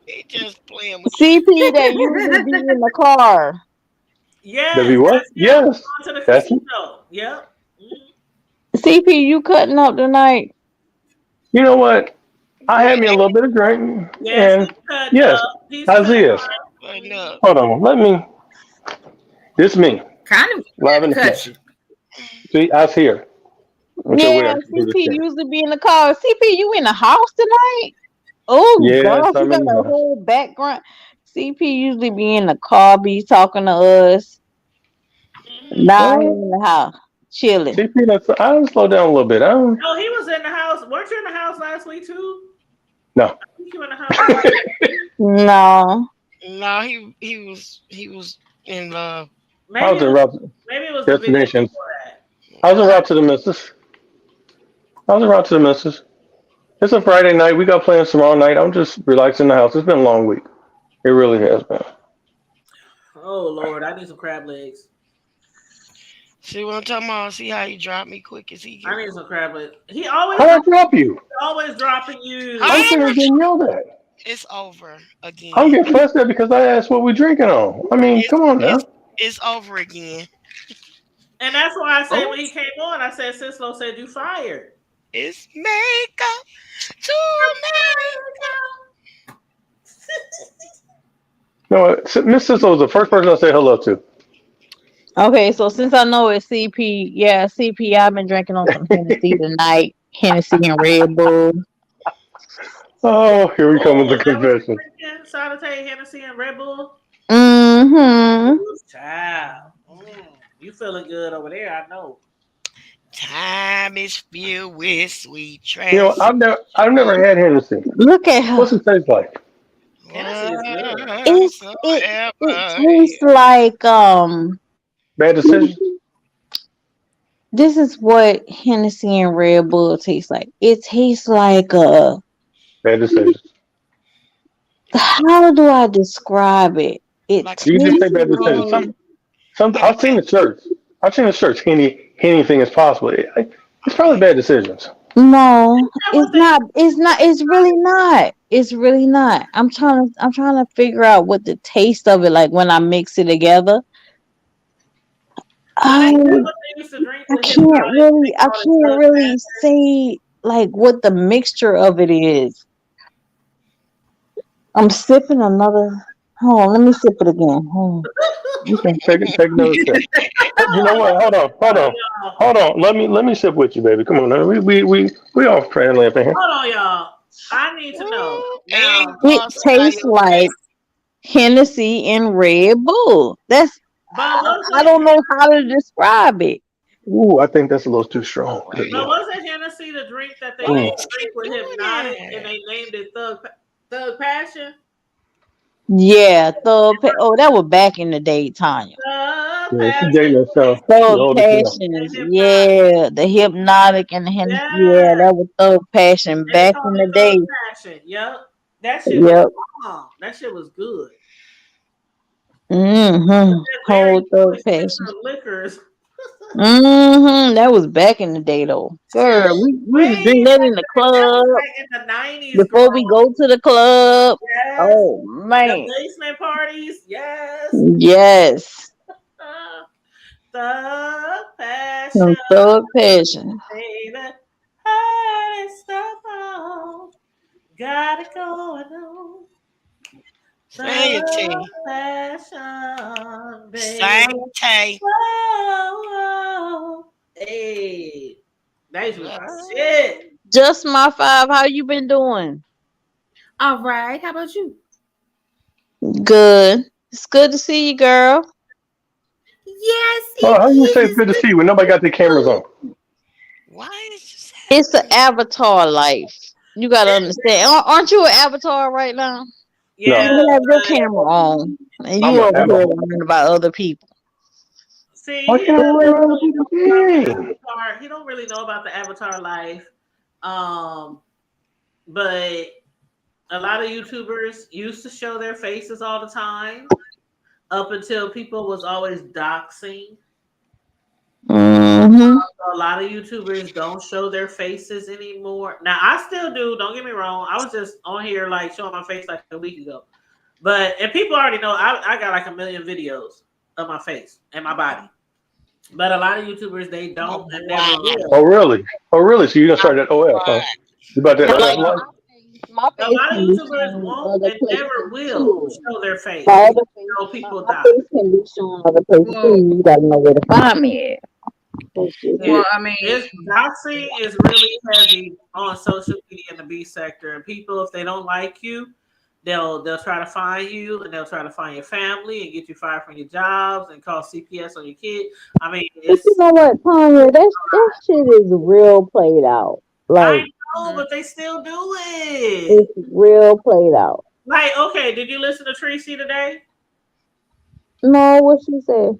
He just playing with CP that usually be in the car. Yeah. Does he what? Yes. That's it. Yep. CP, you cutting up tonight? You know what? I had me a little bit of drink. And yes, Isaiah. Hold on. Let me. This me. Kind of live in the flesh. See, I was here. Yeah, CP usually be in the car. CP, you in the house tonight? Oh, yes, gosh, you got the whole background. CP usually be in the car, be talking to us. Now in the house, chilling. CP, I would slow down a little bit. No, he was in the house. Weren't you in the house last week too? No. I think you were in the house. No. No, he was in I was en route. Maybe it was Destination. I was en route to the missus. It's a Friday night. We got plans tomorrow night. I'm just relaxing in the house. It's been a long week. It really has been. Oh Lord, I need some crab legs. See what I'm talking about? See how you drop me quick as he gets. I need some crab legs. He always. How I drop you? Always dropping you. I'm getting yelled at. It's over again. I'm getting fussed at because I asked what we drinking on. I mean, come on now. It's over again. And that's why I said when he came on, I said Sislo said you fired. It's makeup to makeup. No, Miss Sislo was the first person I said hello to. Okay, so since I know it's CP, yeah, CP, I've been drinking on some Hennessy tonight. Hennessy and Red Bull. Oh, here we come with the confession. Saute, Hennessy, and Red Bull. Mm-hmm. Child. You feeling good over there, I know. Time is filled with sweet trash. You know, I've never had Hennessy. Look at her. What's it taste like? It tastes like Bad decision. This is what Hennessy and Red Bull tastes like. It tastes like bad decision. How do I describe it? You just say bad decision. I've seen the shirts. Anything is possible. It's probably bad decisions. No, it's not. It's not. It's really not. It's really not. I'm trying to figure out what the taste of it like when I mix it together. I can't really say like what the mixture of it is. I'm sipping another. Hold on, let me sip it again. Hold Okay, take another sip. You know what? Hold on. Let me sip with you, baby. Come on, now. We all friendly up in here. Hold on, y'all. I need to know And now. It boss tastes okay. like Hennessy and Red Bull. But I don't know how to describe it. Ooh, I think that's a little too strong. But wasn't Hennessy the drink that they Why used is to she drink with doing Hypnotic and that? they named it Thug Passion? Yeah, oh, that was back in the day, Tanya. Thug Yeah, she Passion. dating herself. She Thug old as hell. Passion is the Hypnotic and the Hennessy. Yeah, Yeah. that was Thug Passion They back called in it the Thug day. Passion. Yep. That shit was Yep. bomb. That shit was good. Mm-hmm. Very Whole Thug expensive Passion. liquors. Mm-hmm. That was back in the day, though. Girl, we used to drink Way that back in the then. That was club like in the 90s, before we girl. go to the club. Yes. Oh The man, basement parties. Yes. yes, Thug Passion. some Thug Passion. Baby. Heart is stop on. Got it going on. Say it, Thug T. Passion, baby. Same Tay. Whoa, whoa. Hey. That was my shit. Just my five. How you been doing? All right. How about you? Good. It's good to see you, girl. Yes, Oh, it how you say it's is. good to see you when nobody got their cameras on? Why is this It's an happening? avatar life. You gotta understand. Aren't you an avatar right now? No, Yeah, You have your but camera on, and I'm you an over here avatar. learning about other people. see, Why he can't I don't relate really to other people's know about the thing? avatar. He don't really know about the avatar life. But a lot of YouTubers used to show their faces all the time up until people was always doxing. Mm-hmm. A lot of YouTubers don't show their faces anymore. Now I still do. Don't get me wrong. I was just on here like showing my face like a week ago. And people already know I got like a million videos of my face and my body. But a lot of YouTubers they Oh, don't and never wow. Oh will. really? Oh really? So you gonna start that OF, huh? Right. You about that OF Like life? my A face lot of can be YouTubers shown won't other and never places will too. show their My face. other face, So people my die. face can be shown other places too. Well, You gotta know where to find me at. That's just Yeah, well, it. I mean, doxing is really heavy on social media in the B sector, and people, if they don't like you, they'll try to find you, and they'll try to find your family and get you fired from your jobs and call CPS on your kid. I mean, But you know what, Tanya? That shit is real played out. I Like know, but they still do it. it's real played out. Like, okay, did you listen to Tracy today? No, what she said?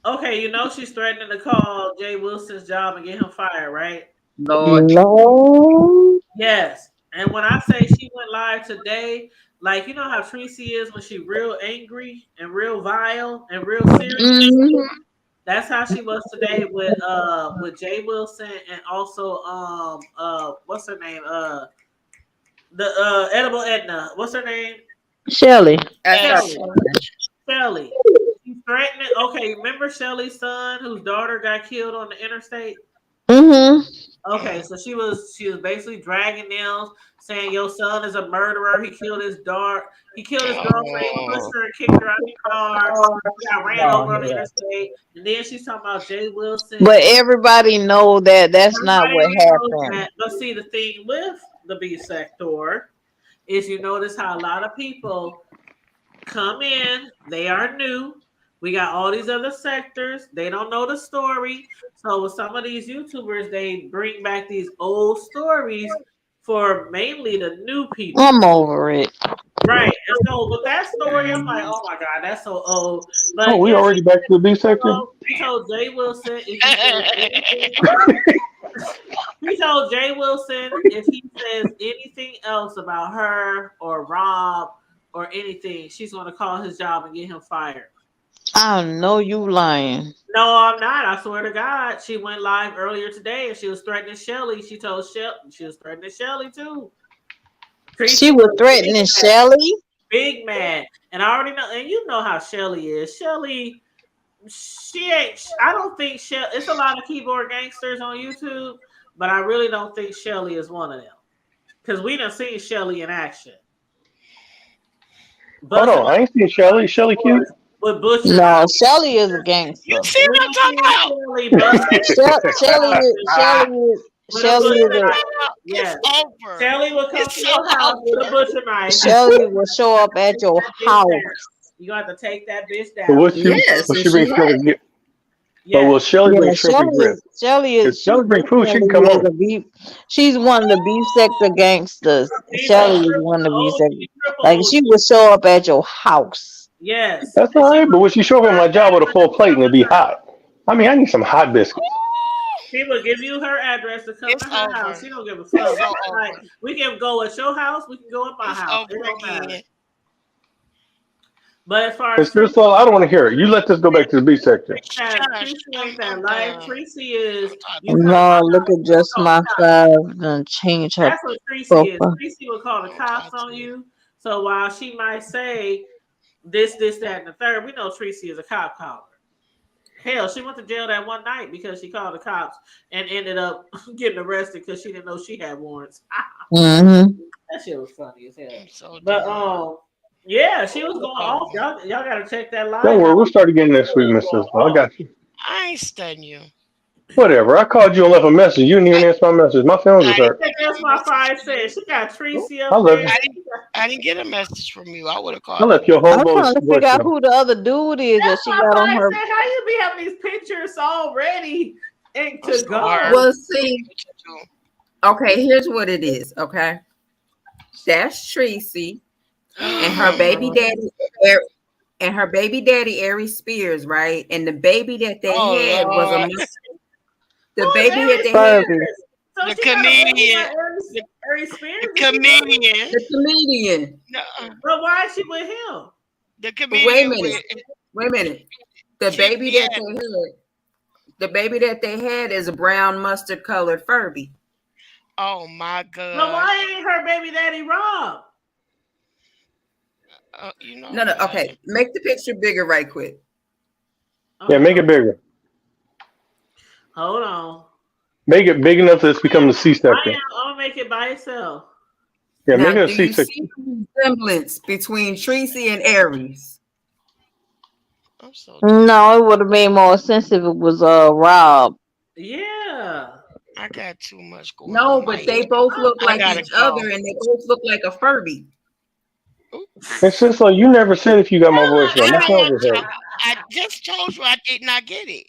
Okay, you know she's threatening to call Jay Wilson's job and get him fired, right? Lord, No. Yes. And when I say she went live today, like you know how Tracy is when she real angry and real vile and real serious. Mm-hmm. That's how she was today with Jay Wilson and also what's her name? The Edible Edna. What's her name? Shelly. that's Shelly. not Shelly. She's threatening. Okay, remember Shelly's son whose daughter got killed on the interstate? Mm-hmm. Okay, so she was basically dragging them, saying your son is a murderer. He killed his daughter. He killed his girlfriend. He pushed Oh, her and kicked her out of the car. He got ran over on the interstate. And then she's talking about Jay Wilson. But everybody know that that's not what Everybody knows happened. that. But see, the thing with the B sector is you notice how a lot of people come in. They are new. We got all these other sectors. They don't know the story. So with some of these YouTubers, they bring back these old stories for mainly the new people. I'm over it. Right. And so with that story, I'm like, oh my God, that's so old. Oh, But we yes, already back to the B sector? he told Jay Wilson if he says anything, he told Jay Wilson if he says anything else about her or Rob or anything, she's going to call his job and get him fired. I know you lying. No, I'm not. I swear to God. She went live earlier today and she was threatening Shelly. She told Shelly she was threatening Shelly too. She was threatening Shelly. Big mad. And I already know, and you know how Shelly is. Shelly, she ain't, I don't think Shelly, it's a lot of keyboard gangsters on YouTube, but I really don't think Shelly is one of them. Because we done seen Shelly in action. Hold on, I ain't seen Shelly. Shelly cute. With Bush. No, Shelly is a gangster. You see what I'm talking about? Shelly is a Yes. It's over. Shelly will come It's to your house with a butcher knife. Shelly will show up at your house. You got to take that bitch down. But what she brings Shelly get? But will Shelly bring shrimp and grits? Shelly If Shelly bring food, she can come on. She's one of the beef sector gangsters. Shelly is one of the beef sector. Like she will show up at your house. Yes. That's all right. But when she show up at my job with a full plate and it be hot, I mean, I need some hot biscuits. She will give you her address to come to her house. She don't give a fuck. Like, we can go at your house. We can go at my house. It don't matter. But as far as I don't want to hear it. You let this go back to the beef sector. Tracy ain't that life. Tracy is. No, look at just my five and change her. That's what Tracy is. Tracy will call the cops on you. So while she might say this, that, and the third, we know Tracy is a cop caller. Hell, she went to jail that one night because she called the cops and ended up getting arrested because she didn't know she had warrants. Mm-hmm. That shit was funny as hell. But yeah, she was going off. Y'all gotta check that line. Don't worry, we'll start again next week, Mrs. I got you. I ain't studying you. Whatever. I called you and left a message. You didn't even answer my message. My feelings was hurt. That's my 5 cents. She got Tracy up I love there. you. I didn't get a message from you. I would have called. I left your I'm hobo. trying to figure out who the other dude is that she got on her. How you be having these pictures already and to go? Well, see. Okay, here's what it is. Okay, that's Tracy and her baby daddy. And her baby daddy, Ari Spears, right? And the baby that they had was a the baby that they had. So the comedian. The comedian. The comedian. But why is she with him? The comedian. Wait a minute. The baby that they had is a brown mustard colored Furby. Oh my God. No, why ain't her baby daddy Rob? No. Okay, make the picture bigger, right quick. Yeah, make it bigger. Hold on. Make it big enough that it's become the C sector. I'm gonna make it by itself. Yeah, now, make it a do C you sector. see the resemblance between Tracy and Aries? No, it would have made more sense if it was Rob. Yeah. I got too much going on. No, but they both look like each other, and they both look like a Furby. It's just like you never said if you got my voice right. My phone was hurt. I just told you I did not get it.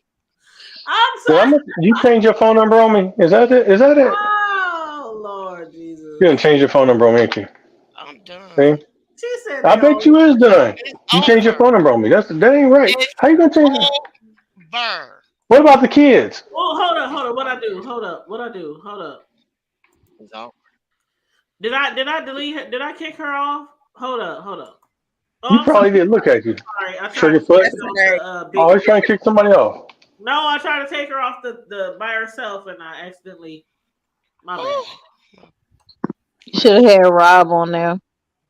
I'm sorry. Well, you changed your phone number on me? Is that it? Oh Lord Jesus! You didn't change your phone number on me, ain't you? I'm done. See? She said I bet you is done. You changed your phone number on me. That ain't right. How you gonna change it? What about the kids? Oh, hold up. What I do? Hold up. It's over. Did I delete her? Did I kick her off? Hold up. You probably did. Look at you. Sorry, I tried Trigger to foot. always trying to kick somebody off. No, I tried to take her off the by herself, and I accidentally. My bad. You should have had Rob on there.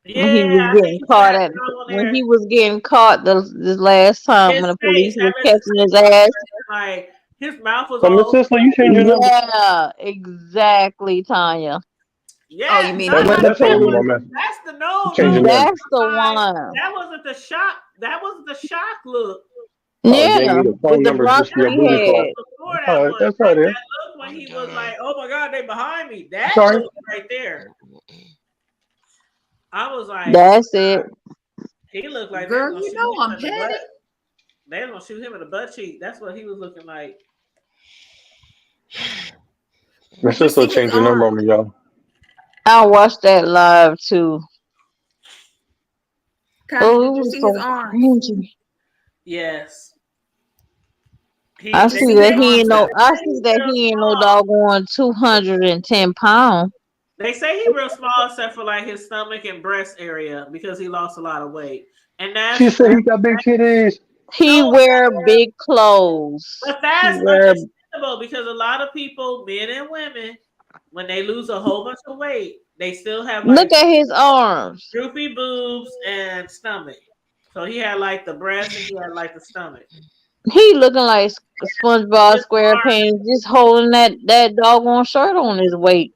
Yeah, when he was getting caught when he was getting caught this last time when the police was catching his ass. Like his mouth was. So Miss Sisler, you changed your number. Yeah, exactly, Tanya. Yeah, oh, you mean that's the no. That's the one. That wasn't the shock. That wasn't the shock look. Yeah, with the broccoli head. That's right. That look when he was like, "Oh my God, they behind me." That look right there. I was like, "That's it." He looked like, girl, you know I'm petty. They was gonna shoot him in the butt cheek. That's what he was looking like. Miss Sisler changed your number on me, y'all. I watched that live too. Oh, did you see his arms? Yes. I see that he ain't no doggone 210 pounds. They say he's real small except for like his stomach and breast area because he lost a lot of weight. And that's she said he got big titties. He wear big clothes. But that's understandable because a lot of people, men and women, when they lose a whole bunch of weight, they still have like, look at his arms, droopy boobs and stomach. So he had like the breast and he had like the stomach. He looking like SpongeBob SquarePants, just holding that doggone shirt on his weight.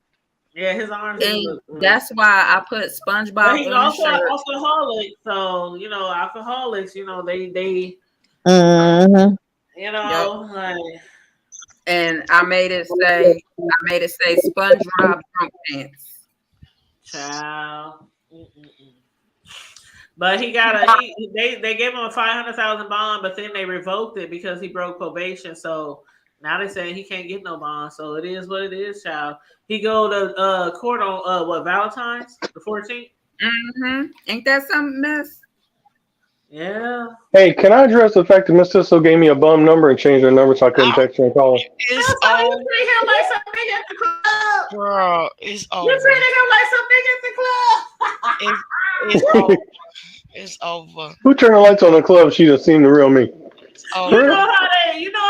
Yeah, his arms. And that's why I put SpongeBob But he's on the also an shirt. alcoholic, so alcoholics, they Mm-hmm. like. And I made it say SpongeBob drunk pants. Child. But he got they gave him a $500,000 bond, but then they revoked it because he broke probation. So now they say he can't get no bond. So it is what it is, child. He go to court on Valentine's the 14th. Ain't that something mess? Yeah. Hey, can I address the fact that Miss Sissel gave me a bum number and changed her number so I couldn't text her and call her? It's over. Girl, it's over. You treated him like some nigga at the club. It's over. It's over. Who turned the lights on in the club? She done seen the real me. Oh, You know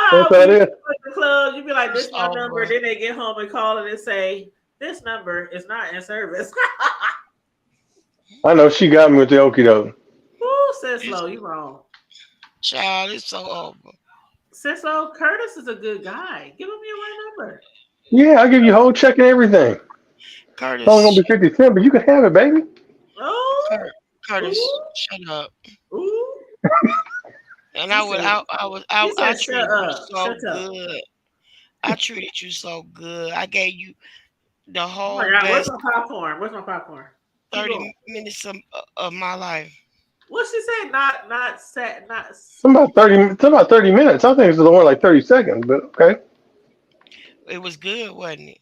how That's how it is. at the club, you be like, this is my number. Then they get home and call it and say, this number is not in service. I know she got me with the okie doke. Ooh, Sislo, you wrong. Child, it's so over. Sislo, Curtis is a good guy. Give him your right number. Yeah, I'll give you a whole check and everything. Curtis. It's only gonna be 50 cents, but you can have it, baby. Oh, Curtis, ooh. shut up. Ooh. And I treated you so good. I treated you so good. I gave you the whole Oh my God, best where's my popcorn? 30 minutes of my life. What she said? Not. It's about 30 minutes. I think it's only like 30 seconds, but okay. It was good, wasn't it?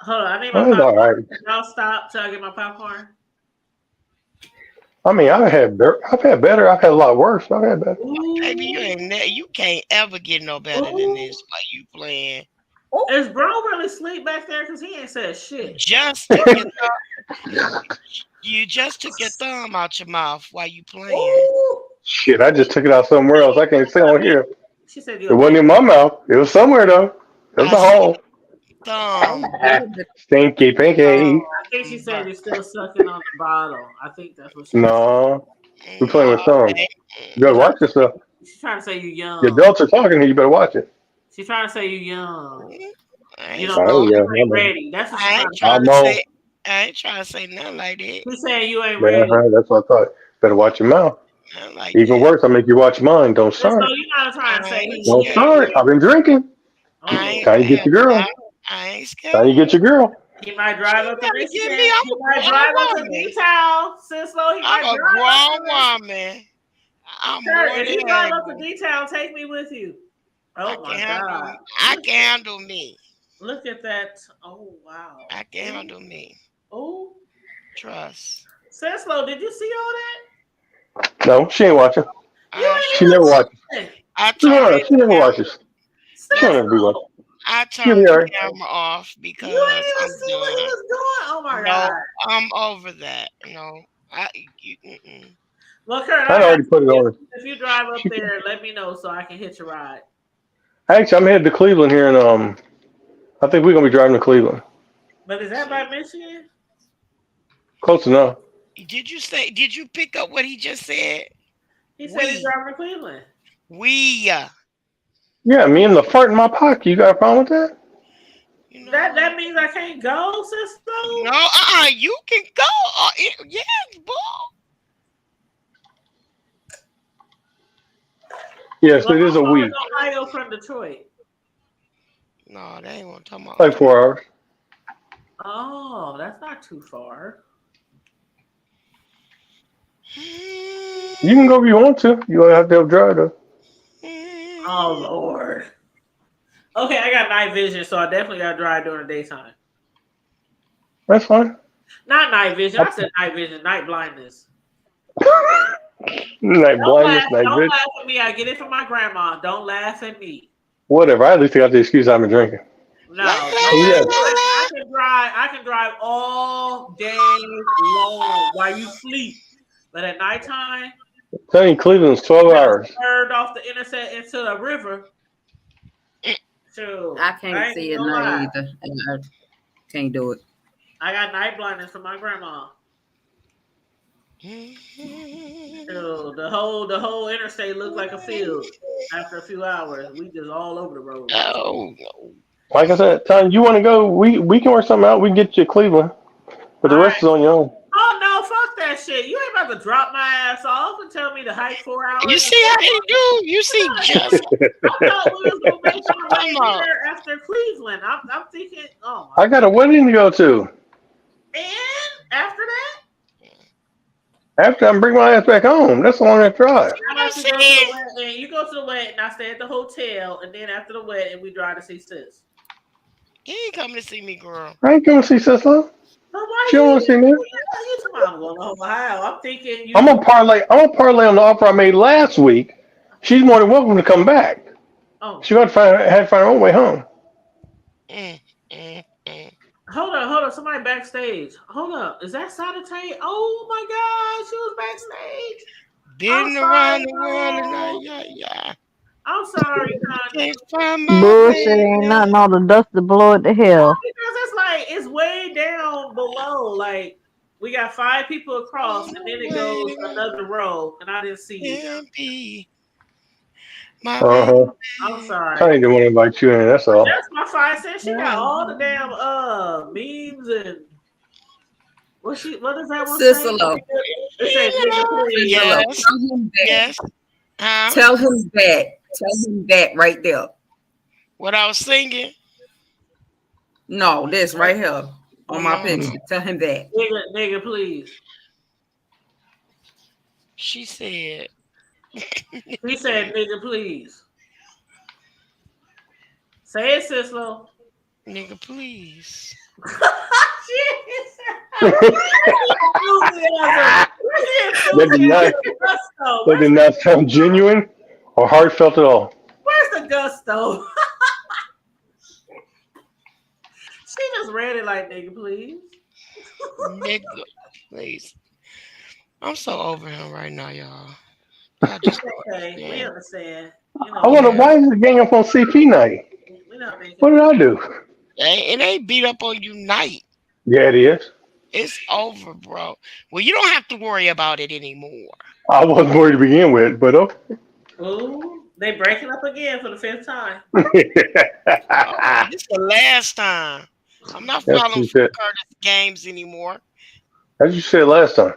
Hold on, I need my That's popcorn. all right. Y'all stop till I get my popcorn. I mean, I've had better. I've had a lot worse. I've had better. Baby, you can't ever get no better than this. Why you playing? Is bro really asleep back there? Because he ain't said shit. You just took your thumb out your mouth while you playing. Ooh. Shit, I just took it out somewhere else. I can't say on here. She said it wasn't in my mouth. It was somewhere though. It was a hole. Thumb. Stinky pinky. I think she said you're still sucking on the bottle. I think that's what she said. No, we're playing with thumb. You better watch yourself. She's trying to say you young. The adults are talking here. You better watch it. She's trying to say you young. You Oh, don't know yeah, you ain't ready. That's what she's trying trying to to say. say. I ain't trying to say nothing like that. She's saying you ain't Yeah, ready. right, that's what I thought. Better watch your mouth. Like Even worse, I make you watch mine. Don't So start. you're not trying to say he Don't start. I've been drinking. Time you get your girl. I ain't scared. Time you get your girl. He might drive up to Michigan. Give me, I'm He might drive up to D-Town. Sislo, he I'm might a drive grown woman. I'm Sir, more if than you drive up to able. D-Town, take me with you. Oh my God. I can handle me. Look at that. Oh wow. I can handle me. Oh. Trust. Sislo, did you see all that? No, she ain't watching. She never watches. She never watches. She don't ever be watching. I She'll turned be all the right. camera off because You ain't even see what he was doing. Oh my God. I'm over that. Well, Kurt, I already put it on. if you drive up there, let me know so I can hit your ride. Actually, I'm headed to Cleveland here, and I think we're gonna be driving to Cleveland. But is that by Michigan? Close enough. Did you pick up what he just said? He said he's driving to Cleveland. Yeah, me and the fart in my pocket. You got a problem with that? That means I can't go, sister. No, you can go. Yes, boy. Yes, it is a week. Ohio from Detroit. No, they ain't want to talk about. Like 4 hours. Oh, that's not too far. You can go if you want to. You don't have to drive though. Oh Lord. Okay, I got night vision, so I definitely got to drive during the daytime. That's fine. Not night vision. I said night vision, night blindness. Night blindness, night Don't vision. laugh at me. I get it from my grandma. Don't laugh at me. Whatever. I at least got the excuse I've been drinking. No, Yes. I can drive all day long while you sleep. But at nighttime, Telling you, Cleveland's 12 hours. turned off the interstate into the river. So, I can't see it now either. I can't do it. I got night blindness from my grandma. So the whole interstate looked like a field after a few hours. We just all over the road. Oh no. Like I said, Tanya, you want to go? We can work something out. We can get you to Cleveland, but the rest is on your own. Oh no, fuck that shit. You ain't about to drop my ass off and tell me to hike 4 hours. You see how he do? You see just I thought we was gonna make our way there after Cleveland. I'm thinking, oh my I got a wedding to go to. And after that? After I bring my ass back home. That's a long drive. You go to the wedding, I stay at the hotel, and then after the wedding, we drive to see sis. He ain't coming to see me, girl. I ain't coming to see sis, huh? She don't want to see me. I'm thinking I'm gonna parlay on the offer I made last week. She's more than welcome to come back. Oh. She got to find her own way home. Hold on. Somebody backstage. Hold up. Is that Saturday? Oh my God, she was backstage. Been around the world and yeah. I'm sorry, Tanya. Bullshit, ain't nothing on the dust to blow it to hell. Because it's way down below. Like we got 5 people across, and then it goes another row, and I didn't see you. I'm sorry. I ain't the one to invite you in. That's all. That's my 5 cents. She got all the damn memes and what is that one? Cicelo. Yes. Tell him that. Tell him that right there. What I was singing? No, this right here on my picture. Tell him that. Nigga, please. She said. He said, nigga, please. Say it, Cicelo. Nigga, please. That did not sound genuine or heartfelt at all. Where's the gusto? She just read it like, nigga, please. Nigga, please. I'm so over him right now, y'all. Okay, we understand. I wonder why is the gang up on CP night? What did I do? It ain't beat up on you night. Yeah, it is. It's over, bro. Well, you don't have to worry about it anymore. I wasn't worried to begin with, but okay. Ooh, they breaking up again for the 5th time. This is the last time. I'm not following Curtis games anymore. As you said last time.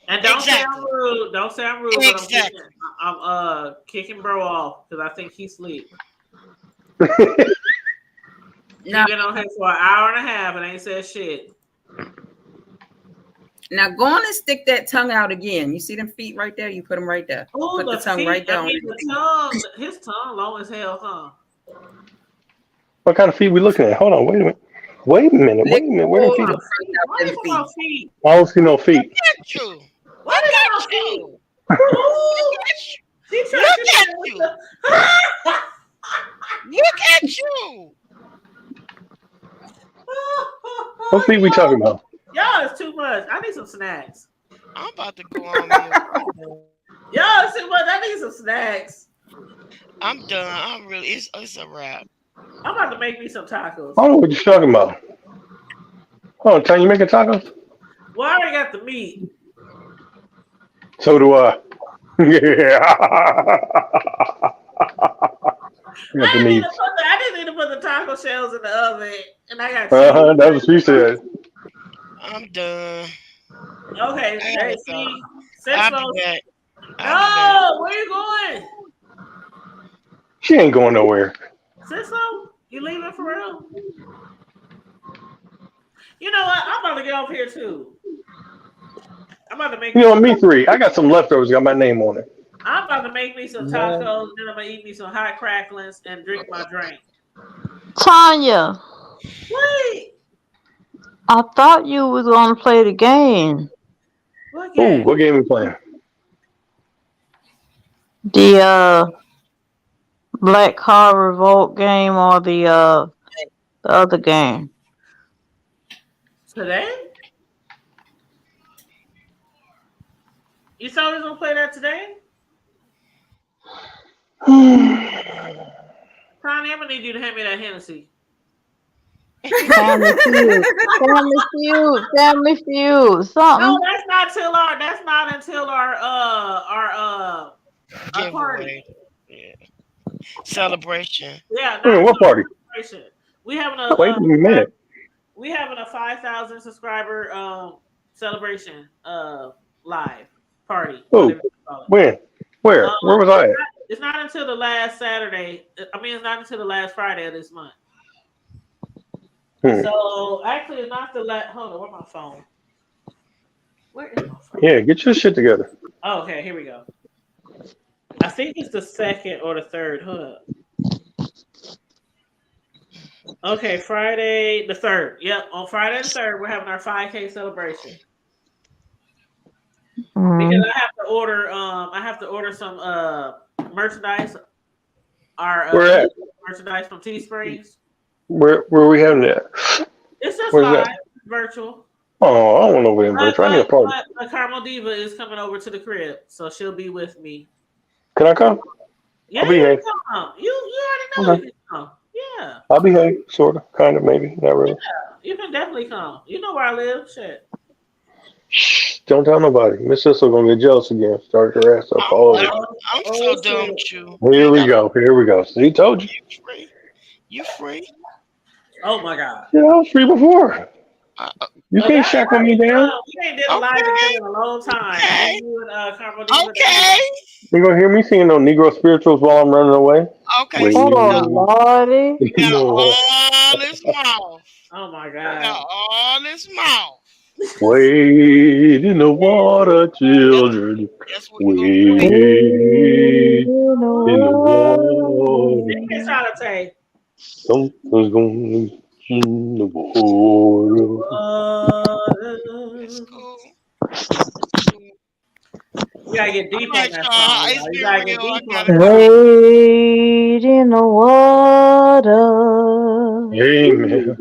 And don't say I'm rude. Don't say I'm rude. Exactly. But I'm kicking bro off because I think he sleep. He's been on here for an hour and a half and ain't said shit. Now go on and stick that tongue out again. You see them feet right there? You put them right there. Ooh, put the tongue feet, right there. His tongue long as hell, huh? What kind of feet we looking at? Hold on, wait a minute. Where are the feet? I don't see no feet. Look at you. What is that feet? Look at you. What feet we talking about? Y'all, it's too much. I need some snacks. I'm about to go on mute. Y'all, it's too much. I need some snacks. I'm done. I'm really. It's a wrap. I'm about to make me some tacos. I don't know what you're talking about. Oh, Tanya, you making tacos? Well, I already got the meat. So do I. Yeah. I didn't need to put the taco shells in the oven, and I got. That's what she said. I'm done. Okay, hey, see, I'll be back. No, where you going? She ain't going nowhere. Cisco, you leaving for real? You know what? I'm about to get off here too. I'm about to make. You know, me 3. I got some leftovers. Got my name on it. I'm about to make me some tacos. Then I'm gonna eat me some hot cracklings and drink my drink. Tanya. Wait. I thought you was gonna play the game. What game? Ooh, what game we playing? The Black Card Revolt game or the other game? Today? You said we was gonna play that today? Connie, I'm gonna need you to hand me that Hennessy. Family feud, something. No, that's not until our party. Yeah. Celebration. Yeah. What party? celebration. We having a Wait a minute. we having a 5,000 subscriber celebration live party. Oh, when? Where? Where was I at? It's not until the last Saturday. I mean, it's not until the last Friday of this month. So actually, it's not the last. Hold on, where's my phone? Where is my phone? Yeah, get your shit together. Oh, okay, here we go. I think it's the 2nd or the 3rd. Hold up. Okay, Friday the 3rd. Yep, on Friday the 3rd, we're having our 5K celebration. Because I have to order some merchandise. Where at? Merchandise from Teesprings. Where are we having that? It's just Where's live, that? virtual. Oh, I don't want to over in virtual. I need a party. Carmel Diva is coming over to the crib, so she'll be with me. Can I come? Yeah, I'll behave. You already know you can come. Yeah. I'll behave, sort of, kind of, maybe, not really. Yeah, you can definitely come. You know where I live. Shit. Shh, don't tell nobody. Miss Sissel gonna get jealous again. Start her ass up all over. I'm so done with you. Here we go. Here we go. See, told you. You free? Oh my God. Yeah, I was free before. You can't shackle me down. We ain't did a live together in a long time. Okay. You and, Carmel Diva. Okay. You gonna hear me singing no Negro spirituals while I'm running away? Okay. Oh, Lordy. All this mouth. Oh my God. All this mouth. Wade in the water, children. Wade in the water. It's out of tape. Something's going in the water. You gotta get deep on that song. You gotta get deep on it. Wade in the water. Amen.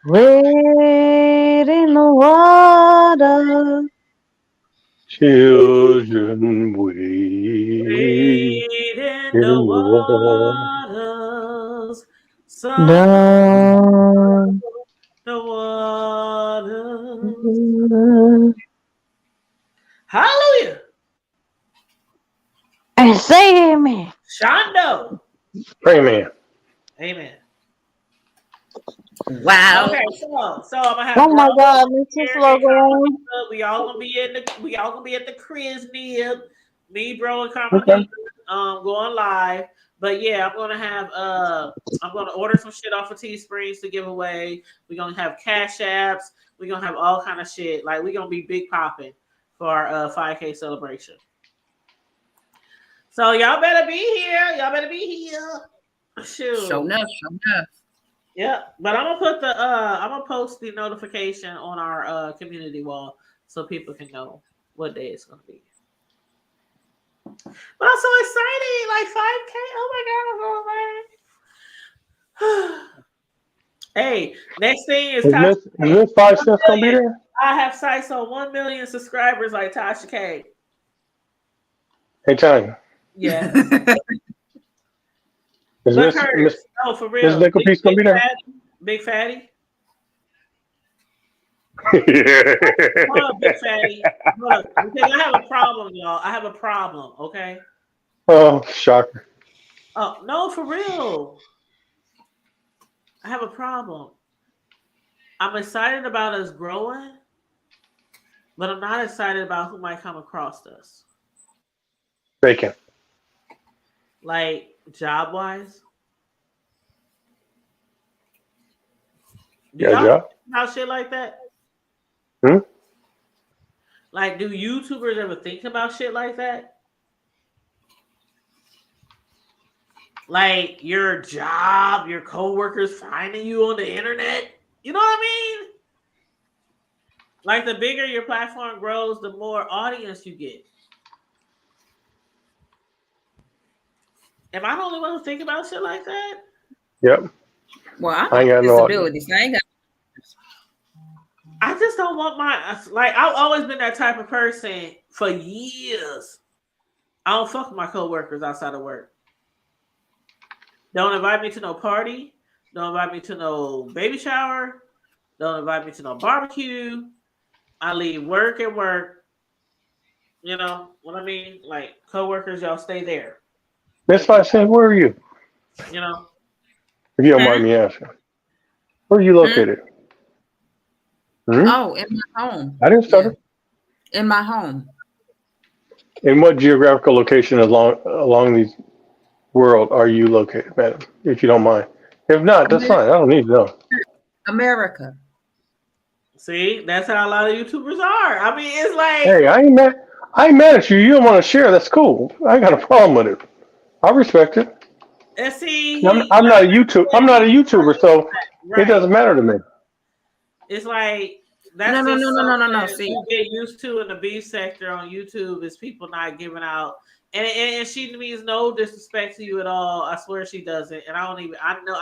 Wade in the water. Children, wade in the water. Waters, Down the waters. Hallelujah. and say amen. Shondo. Amen. Amen. Wow. Okay, so I'm gonna have. Oh my God, Mr. Slogan. We all gonna be at the Chris Nib. Me, bro, and Carmel Okay. going live. But yeah, I'm gonna order some shit off of Teesprings to give away. We're gonna have cash apps. We're gonna have all kind of shit. Like we're gonna be big popping for our 5K celebration. So y'all better be here. Y'all better be here. Shoot. Show enough. Yeah, but I'm gonna post the notification on our community wall so people can know what day it's gonna be. But I'm so excited, like 5K. Oh my God, I'm so excited. Hey, next thing is Is this 5 cents gonna be there? I have sights on 1 million subscribers like Tasha K. Hey, Tanya. Yeah. Is But Miss Curtis, no, for real. Miss Nickel Piece gonna be there? Big Fatty. Yeah. Hold up, Big Fatty. Hold up. Because I have a problem, y'all. I have a problem, okay? Oh, shocker. Oh, no, for real. I have a problem. I'm excited about us growing, but I'm not excited about who might come across us. Bacon. Like, job-wise. Do Yeah, y'all job. think about shit like that? Hmm? Like, do YouTubers ever think about shit like that? Like your job, your coworkers finding you on the internet. You know what I mean? Like the bigger your platform grows, the more audience you get. Am I the only one who think about shit like that? Yep. Well, I I ain't got have no disabilities. I ain't got. I just don't want like I've always been that type of person for years. I don't fuck with my coworkers outside of work. Don't invite me to no party. Don't invite me to no baby shower. Don't invite me to no barbecue. I leave work at work. You know what I mean? Like coworkers, y'all stay there. That's why I said, where are you? You know. If you don't mind me asking, where are you located? Oh, in my home. I didn't stutter. In my home. In what geographical location along the world are you located, madam? If you don't mind. If not, that's fine. I don't need to know. America. See, that's how a lot of YouTubers are. I mean, it's like, Hey, I ain't mad at you. You don't want to share. That's cool. I ain't got a problem with it. I respect it. and see, I'm not a YouTuber, so right. it doesn't matter to me. It's like that's no. See, you get used to in the beef sector on YouTube is people not giving out, and she means no disrespect to you at all. I swear she doesn't, and I don't even. I know.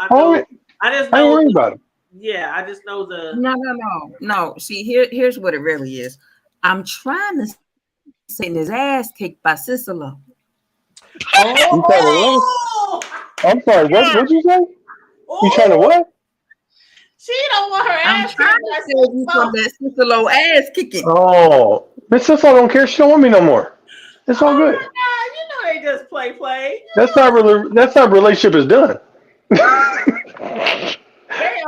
I just know. I ain't worried about it. Yeah, I just know the. No. See, here's what it really is. I'm trying to say his ass kicked by Cicelo. Oh! I'm sorry. What'd you say? You trying to what? She don't want her ass kicked. I'm trying to save you from that Cicelo ass kicking. Oh, Miss Cicelo don't care. She don't want me no more. It's all good. My God, you know they just play. That's how relationship is done.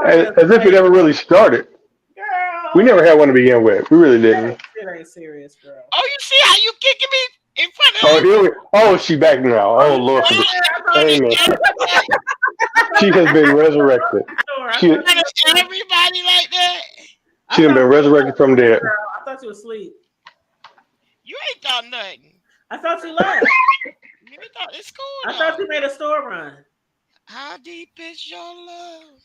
As if it ever really started. Girl. We never had one to begin with. We really didn't. It ain't serious, girl. Oh, you see how you kicking me in front of Oh, she back now. Oh, Lord. Amen. She has been resurrected. Everybody like that. She has been resurrected from dead. Girl, I thought you were asleep. You ain't thought nothing. I thought you left. You thought it's cool. I thought you made a store run. How deep is your love?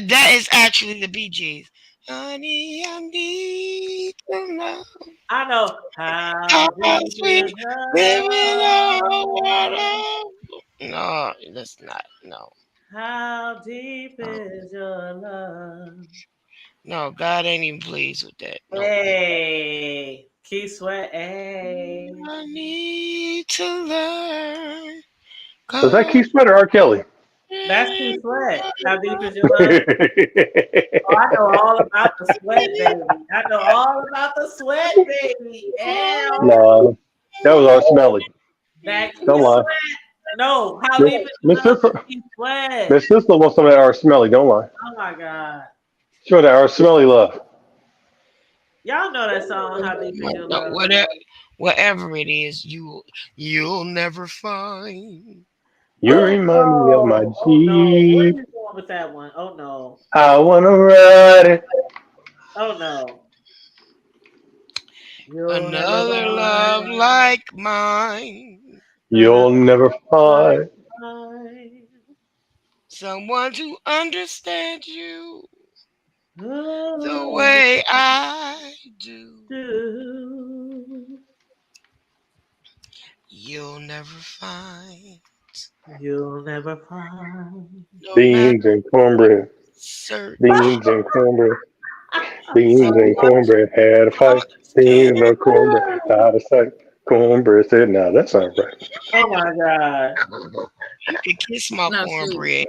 That is actually the Bee Gees. Honey, I need to know. I know. How sweet living on water. No, that's not. No. How deep is your love? No, God ain't even pleased with that. No. Hey, Keith Sweat. Hey. I need to learn. Was that Keith Sweat or R. Kelly? That's Keith Sweat. How deep is your love? Oh, I know all about the sweat, baby. I know all about the sweat, baby. Ew. No, that was R. Smelly. Don't lie. No, how deep is your love? Keith Sweat. Miss Sister wants some of that R. Smelly. Don't lie. Oh my God. Show that R. Smelly love. Y'all know that song, How Deep Is Your Love? Whatever it is, you'll never find. You remind me of my Jeep. Oh, no. Where are you going with that one? Oh no. I wanna ride it. Oh no. Another love like mine. You'll never find someone to understand you the way I do. You'll never find. Beans and cornbread. Beans and cornbread. Beans and cornbread had a fight. Beans and cornbread out of sight. Cornbread said, "Now that sounds right." Oh my God! You can kiss my cornbread,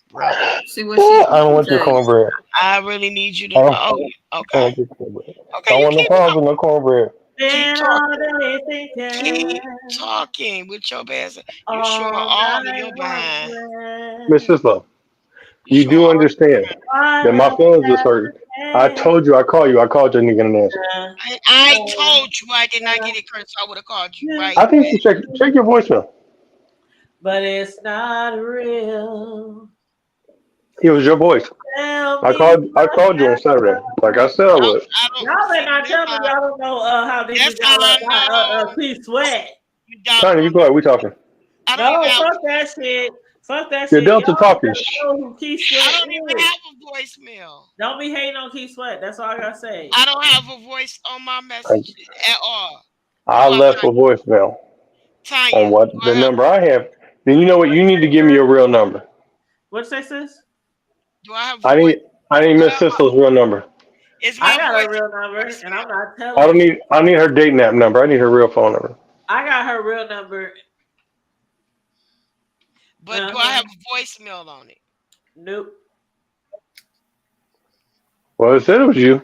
bro. See what she I don't want your cornbread. I really need you to know. Okay. I want your cornbread. I want no problems with no cornbread. Keep talking with your best. You sure all of your behind. Miss Sislo, you do understand that my feelings was hurt. I told you I called you. I called you and you didn't answer. I told you I did not get it, Chris. I would have called you right. I think you should check your voicemail. But it's not real. It was your voice. I called you on Saturday, like I said I would. Y'all better not tell me y'all don't know how deep is y'all Keith Sweat. Tiny, you go ahead. We talking. No, fuck that shit. Fuck that You're shit. Delta talking. I don't even have a voicemail. Don't be hating on Keith Sweat. That's all I gotta say. I don't have a voice on my message at all. I left a voicemail on what the number I have. Then you know what? You need to give me your real number. What'd you say, sis? Do I have? I need Miss Sissel's real number. I got her real number, and I'm not telling you. I need her dating app number. I need her real phone number. I got her real number. But do I have a voicemail on it? Nope. Well, it said it was you.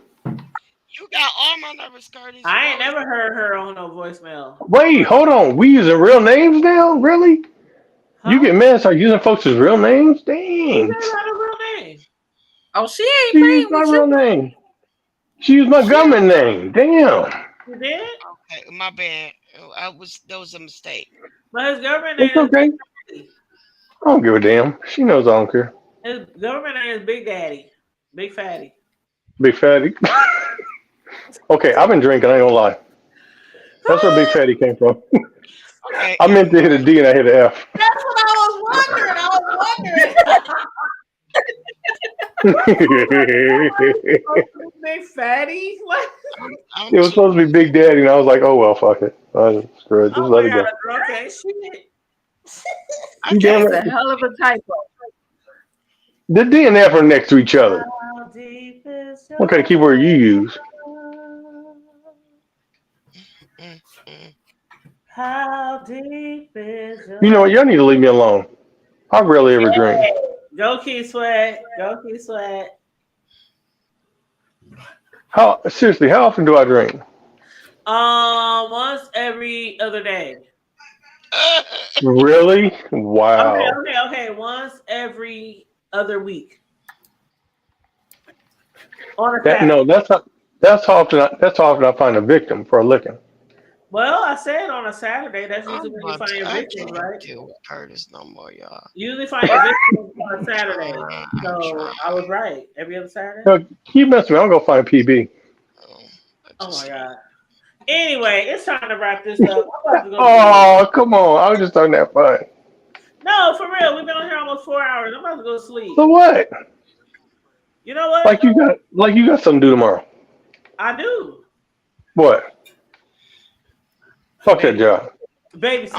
You got all my numbers, Curtis. I ain't never heard her on no voicemail. Wait, hold on. We using real names now? Really? Huh? You get mad and start using folks' real names? She Dang. never had a real name. Oh, she ain't She playing used my with real you. name. She used my government name. Damn. You did? Okay, my bad. That was a mistake. But his government name It's okay. is I don't give a damn. She knows I don't care. his government name is Big Daddy. Big Fatty. Big fatty. Okay, I've been drinking. I ain't gonna lie. That's where Big Fatty came from. Okay. I meant to hit a D and I hit an F. That's what I was wondering. Big Fatty? What? It was supposed to be Big Daddy, and I was like, oh, well, fuck it. Screw it. Just let it go. Okay, shit. You damn That's right. a hell of a typo. The D and F are next to each other. What kind of keyboard you use? How deep is your... You know what? Y'all need to leave me alone. I rarely ever drink. Go Key Sweat. Go Key Sweat. Seriously, how often do I drink? Once every other day. Really? Wow. Okay. Once every other week. On a Saturday. No, that's how often I find a victim for a licking. Well, I said on a Saturday. That's usually when you find your victims, right? Deal with Curtis no more, y'all. Usually find your victims on a Saturday. So I was right. Every other Saturday. No, you mess with me. I'll go find PB. Oh my God. Anyway, it's time to wrap this up. I'm about to go Oh, come on. I was just starting that fun. No, for real. We've been on here almost 4 hours. I'm about to go to sleep. So what? You know what? Like you got something to do tomorrow. I do. What? Fuck that job. Babysit.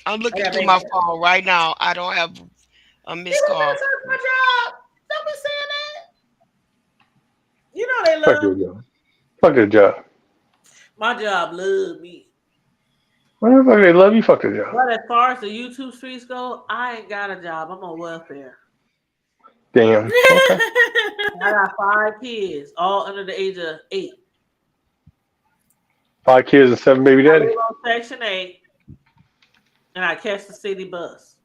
I'm looking through my phone right now. I don't have a missed call. My job. Don't be saying that. You know they Fuck love that job. Fuck that job. my job. Love me. Whatever the fuck they love you, fuck that job. But as far as the YouTube streets go, I ain't got a job. I'm on welfare. Damn. Okay. I got 5 kids, all under the age of 8. 5 kids and 7 baby I daddy. live on Section 8, and I catch the city bus.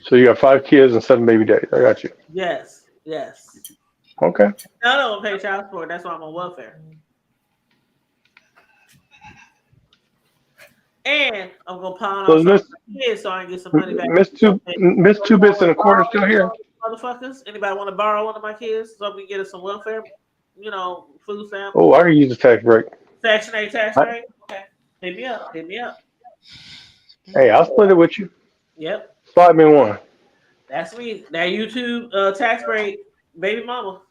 So you got 5 kids and 7 baby daddies. I got you. Yes. Okay. None of them pay child support. That's why I'm on welfare. And I'm gonna pawn So off some Miss- of my kids so I can get some money back. Miss two bits and a quarter still here. Motherfuckers, anybody want to borrow one of my kids so we can get us some welfare? Food stamps. Oh, I can use the tax break. Section 8 tax rate. Okay, hit me up. Hey, I'll split it with you. Yep, Slide me one. that's me. That YouTube tax rate, baby mama.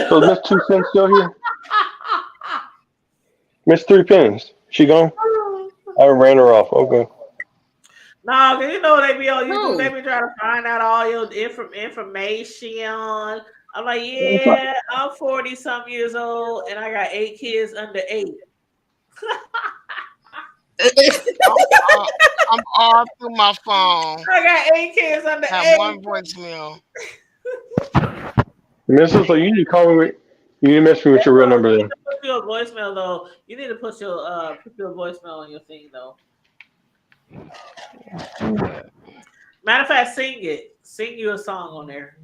So Miss 2 cents still here? Miss 3 pennies. She gone? I ran her off. Okay. No, cause you know they be on YouTube. They be trying to find out all your information. I'm like, yeah, I'm 40-some years old and I got 8 kids under 8. I'm all through my phone. I got 8 kids under 8. Have one voicemail. Mrs. So you need to call me with, you need to mess me with your real number then. Put your voicemail though. You need to put your voicemail on your thing though. Matter of fact, sing it. Sing you a song on there.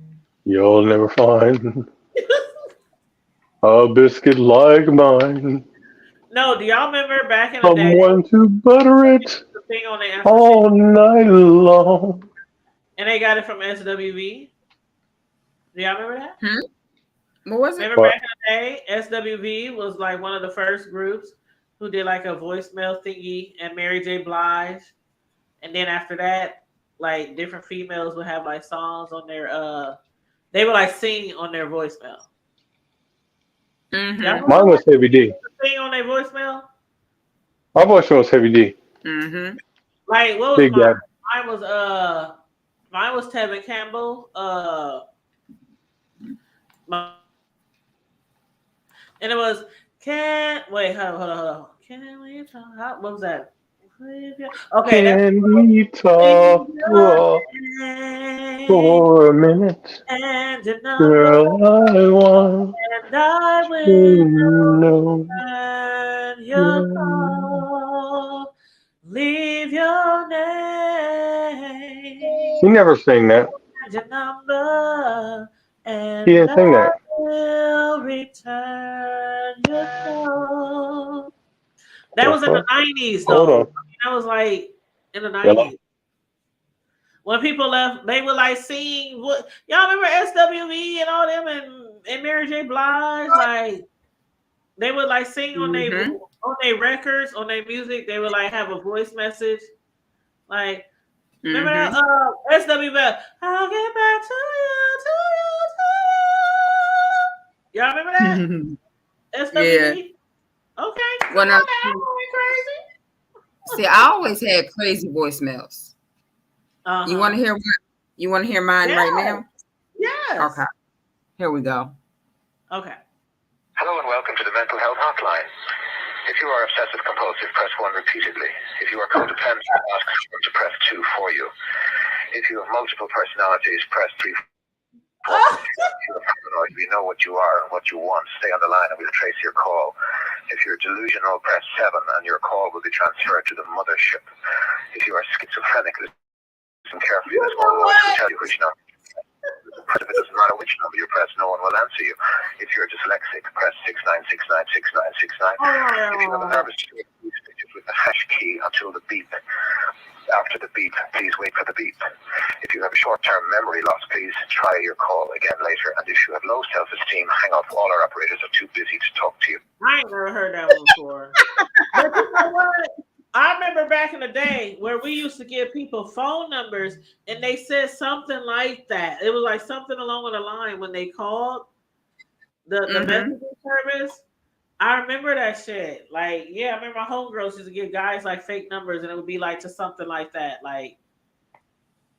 You'll never find a biscuit like mine. No, do y'all remember back in the day? Someone to butter it The thing on the answer all night long. and they got it from SWV. Do y'all remember that? What was it? Remember back in the day, SWV was like one of the first groups who did like a voicemail thingy, and Mary J. Blige. And then after that, like different females would have like songs on their they would like sing on their voicemail. Mm-hmm. Mine was Heavy D. Sing on their voicemail? My voicemail was Heavy D. Mm-hmm. Like what was Big mine? Daddy. Mine was Tevin Campbell. And it was hold on. Can we talk? What was that? Okay, Can we talk? for a minute. And your Girl, number, I want and I to will know. return your Yeah. call. Leave your name He never sang that. and your number, He and didn't sing I that. will return your call. That The was in the fuck? 90s, Hold though. on. That was like in the Hello? 90s. When people left, they would like sing. What y'all remember SWV and all them and Mary J. Blige? Like they would like sing on their records, on their music. They would like have a voice message. Like remember that SWV? I'll get back to you. Y'all remember that? SWV? Okay. When Come I on now, crazy. see, I always had crazy voicemails. You want to hear what? You want to hear mine right now? Yes. Okay. Here we go. Okay. Hello and welcome to the Mental Health Hotline. If you are obsessive compulsive, press 1 repeatedly. If you are codependent, ask someone to press 2 for you. If you have multiple personalities, press 3. If you're paranoid, we know what you are and what you want. Stay on the line and we'll trace your call. If you're delusional, press 7 and your call will be transferred to the mothership. If you are schizophrenic, listen carefully. This one voice will tell you which number. If it doesn't matter which number you press, no one will answer you. If you're dyslexic, press 69696969. If you have a nervous system, please stick it with the hash key until the beep. After the beep, please wait for the beep. If you have a short-term memory loss, please try your call again later. And if you have low self-esteem, hang up. All our operators are too busy to talk to you. I ain't never heard that one before. But you know what? I remember back in the day where we used to give people phone numbers and they said something like that. It was like something along the line when they called the messaging service. I remember that shit. Like, yeah, I remember my homegirls used to give guys like fake numbers and it would be like to something like that. Like,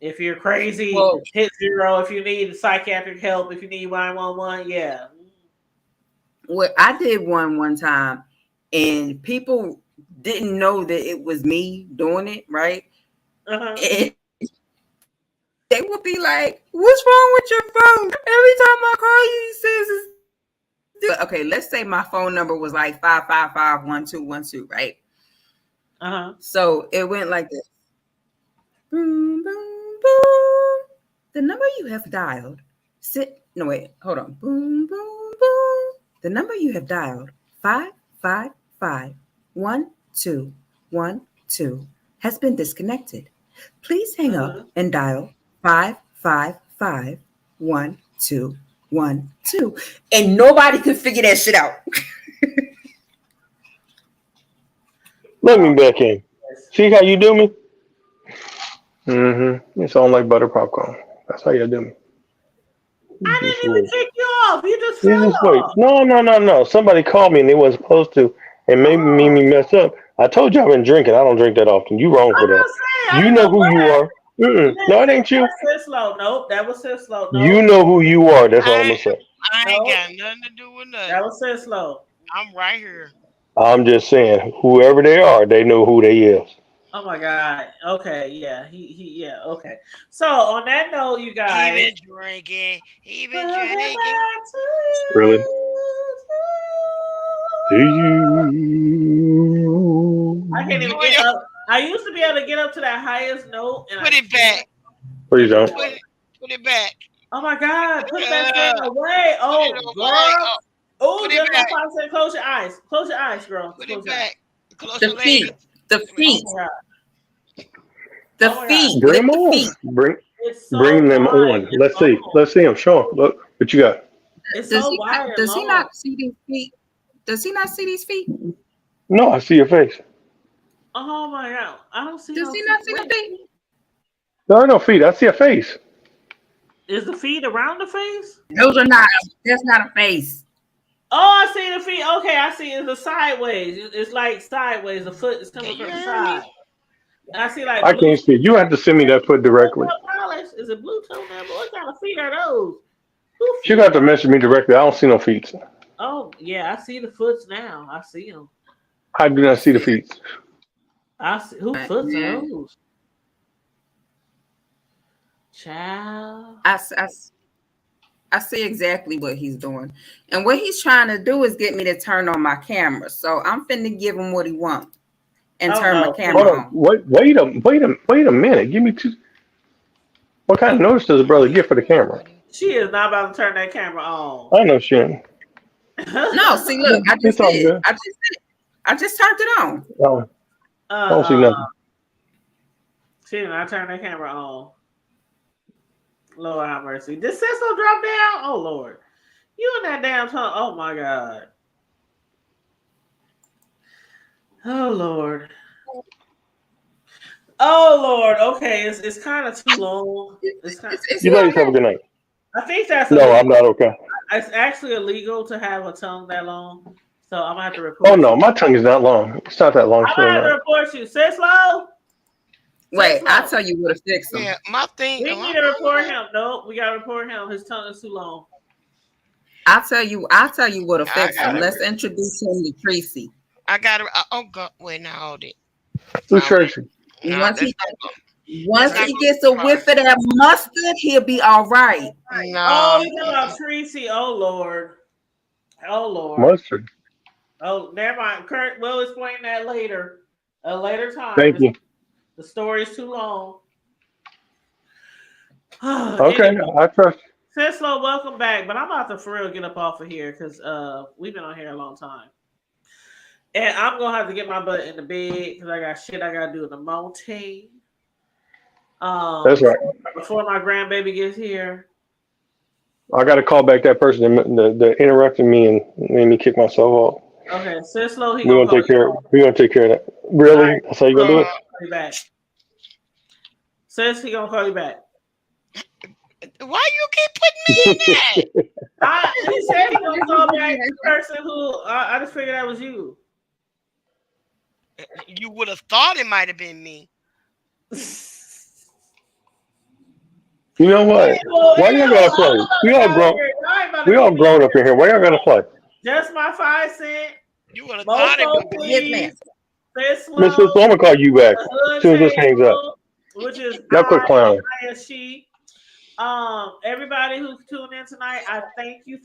if you're crazy, hit 0. If you need psychiatric help, if you need 911, yeah. Well, I did one time and people didn't know that it was me doing it, right? And they would be like, "What's wrong with your phone? Every time I call you, it says it's..." Okay, let's say my phone number was like 555-1212, right? So it went like this. Boom, boom, boom. The number you have dialed. Hold on. Boom, boom, boom. The number you have dialed, 555-1212, has been disconnected. Please hang up and dial 555-1212. And nobody could figure that shit out. Let me back in. See how you do me? You sound like butter popcorn. That's how you do me. I didn't even kick you off. You just You fell just wait. off. No. Somebody called me and they wasn't supposed to, and made me mess up. I told you I've been drinking. I don't drink that often. You wrong for that. You know who you are. No, it ain't you. That's Cislo. Nope, that was Cislo. Nope. You know who you are. That's all I'm gonna say. I ain't got nothing to do with nothing. That was Cislo. I'm right here. I'm just saying, whoever they are, they know who they is. Oh my God. Okay, yeah. Yeah, okay. So on that note, you guys. He been drinking. Really? Do you? I can't even get up. I used to be able to get up to that highest note. And put it back. Please don't. Put it back. Oh my God. Put that thing away. Oh, girl. Oh, just like I said, close your eyes. Close your eyes, girl. Put it back. Close The your feet. legs. The feet. The feet. Bring them on. Bring them on. Let's see. Let's see them. Show them. Look what you got. It's Does so he wide. does he not see these feet? Does he not see these feet? No, I see your face. Oh my God. I don't see. Does he not see the feet? There are no feet. I see a face. Is the feet around the face? Those are not. That's not a face. Oh, I see the feet. Okay, I see. It's a sideways. It's like sideways. The foot is coming from the side. I see like. I can't see. You have to send me that foot directly. Is it blue toenail? What kind of feet are those? You got to message me directly. I don't see no feet. Oh yeah, I see the foots now. I see them. I do not see the feet. I see. Who foots are those? Child. I see exactly what he's doing. And what he's trying to do is get me to turn on my camera. So I'm finna give him what he wants and turn my camera Hold on. on. Wait a minute. Give me two. What kind of notice does a brother get for the camera? She is not about to turn that camera on. I know she ain't. No, see, look, I just all did. good. I just turned it on. No, I don't see nothing. She did not turn that camera on. Lord have mercy. Did Cecil drop down? Oh Lord. You in that damn tongue. Oh my God. Oh Lord. Oh Lord. Okay, it's kind of too long. You ladies have a good night. I think that's No, I'm not okay. It's actually illegal to have a tongue that long. So I'm gonna have to report. Oh no, my tongue is not long. It's not that long. I'm gonna have to report you. Cecil. Wait, I'll tell you what to fix him. Yeah, my thing. We need to report him. No, we gotta report him. His tongue is too long. I'll tell you what to fix him. Let's introduce him to Tracy. I gotta. Oh God! Wait, now hold it. Who's Tracy? Once he gets a whiff of that mustard, he'll be all right. No. Oh, you talking about Tracy? Oh Lord. Oh Lord. Mustard. Oh, never mind. Kurt will explain that later. A later time. Thank you. The story is too long. Okay, Anyway, I trust you. Cecil, welcome back. But I'm about to for real get up off of here because we've been on here a long time. And I'm gonna have to get my butt in the bed because I got shit I gotta do in the morning. That's right. Before my grandbaby gets here. I got to call back that person that interrupted me and made me kick myself off. Okay, Cecil, We're gonna take care. We're gonna take care of that. Really? Right. That's how you gonna do it? Call you back. Says he gonna call you back. Why you keep putting me in that? He said he gonna call back the person who I just figured that was you. You would have thought it might have been me. You know what? Why y'all gotta play? We all grown up in here. Why y'all gotta play? Just my 5 cents. You would have thought it would be me. Mrs. So I'm gonna call you back as soon as this hangs up. Which is Y'all quit clowning. Everybody who's tuned in tonight, I thank you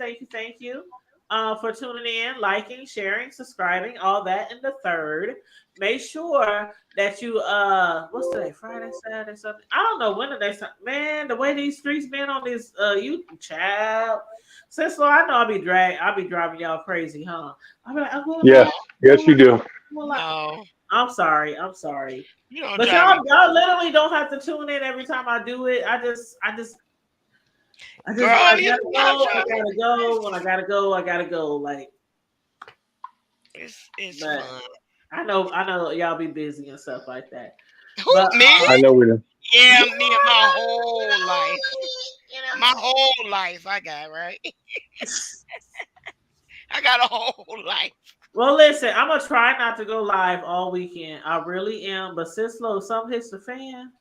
for tuning in, liking, sharing, subscribing, all that in the third. Make sure that you what's today? Friday, Saturday, something. I don't know when did they start. Man, the way these streets been on this YouTube child. Cecil, I know I'll be driving y'all crazy, huh? I'll be like, yes, you do. No. I'm sorry. But y'all literally don't have to tune in every time I do it. I just Girl, I gotta go. When I gotta go. Like it's fun. I know y'all be busy and stuff like that. Who, me? I know we do. Yeah, me and my whole life. My whole life I got, right? I got a whole life. Well, listen, I'm gonna try not to go live all weekend. I really am. But Cislo, something hits the fan.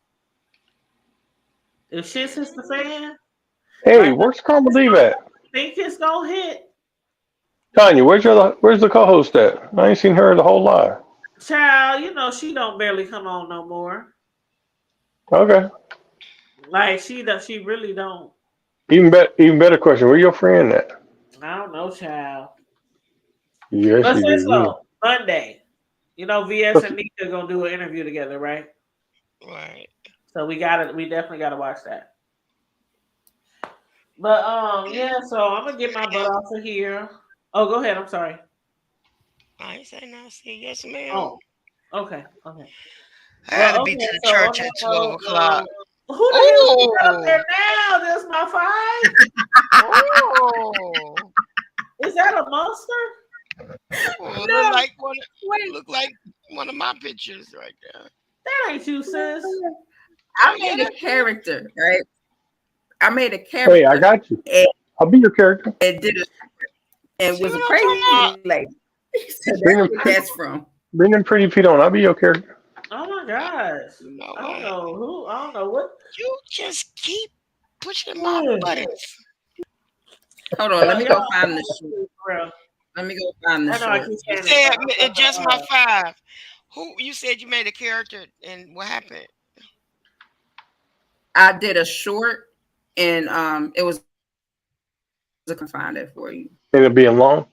If shit hits the fan, hey, where's Carmen Leave at? think it's gonna hit. Tanya, where's the co-host at? I ain't seen her the whole lot. Child, you know she don't barely come on no more. Okay. Like she really don't. Even better question. Where your friend at? I don't know, child. Yes, But you do. Cislo, Monday. You know, VS and Nika gonna do an interview together, right? Right. So we definitely gotta watch that. But yeah, so I'm gonna get my butt off of here. Oh, go ahead. I'm sorry. I ain't say no. See, yes, ma'am. Oh, okay. I gotta be to the church at 12 o'clock. Who the hell is up there now? That's my 5. Oh, Is that a monster? Oh, No. look like one of my pictures right there. That ain't you, sis. I made a character, right? I made a character. Hey, I got you. I'll be your character. And did it. And was a crazy lady. So that's where that's from. Bring them pretty feet on. I'll be your character. Oh my gosh. I don't know who. I don't know what. You just keep pushing my buttons. Hold on, let me go find the shit. Let me go find the shit. You said just my 5. Who you said you made a character and what happened? I did a short, and it was. I can find it for you. Ended up being long.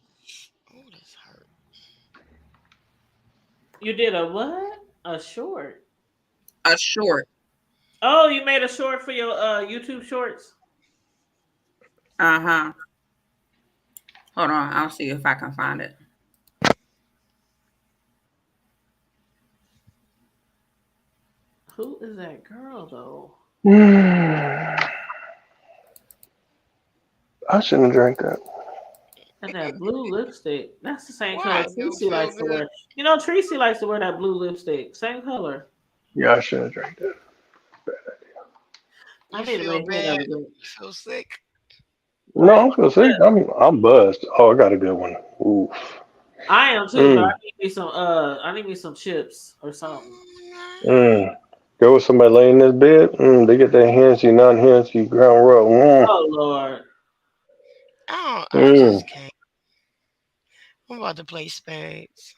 You did a what? A short. A short. Oh, you made a short for your YouTube shorts. Hold on, I'll see if I can find it. Who is that girl though? I shouldn't have drank that. And that blue lipstick. That's the same color Tracy likes to wear. You know, Tracy likes to wear that blue lipstick. Same color. Yeah, I shouldn't have drank that. I need to make that You feel sick? No, I'm gonna say I'm buzzed. Oh, I got a good one. Oof. I am too. But I need me some chips or something. There was somebody laying in this bed. They get that Hennessy, non-Hennessy ground rub. Oh Lord. I just can't. I'm about to play spades.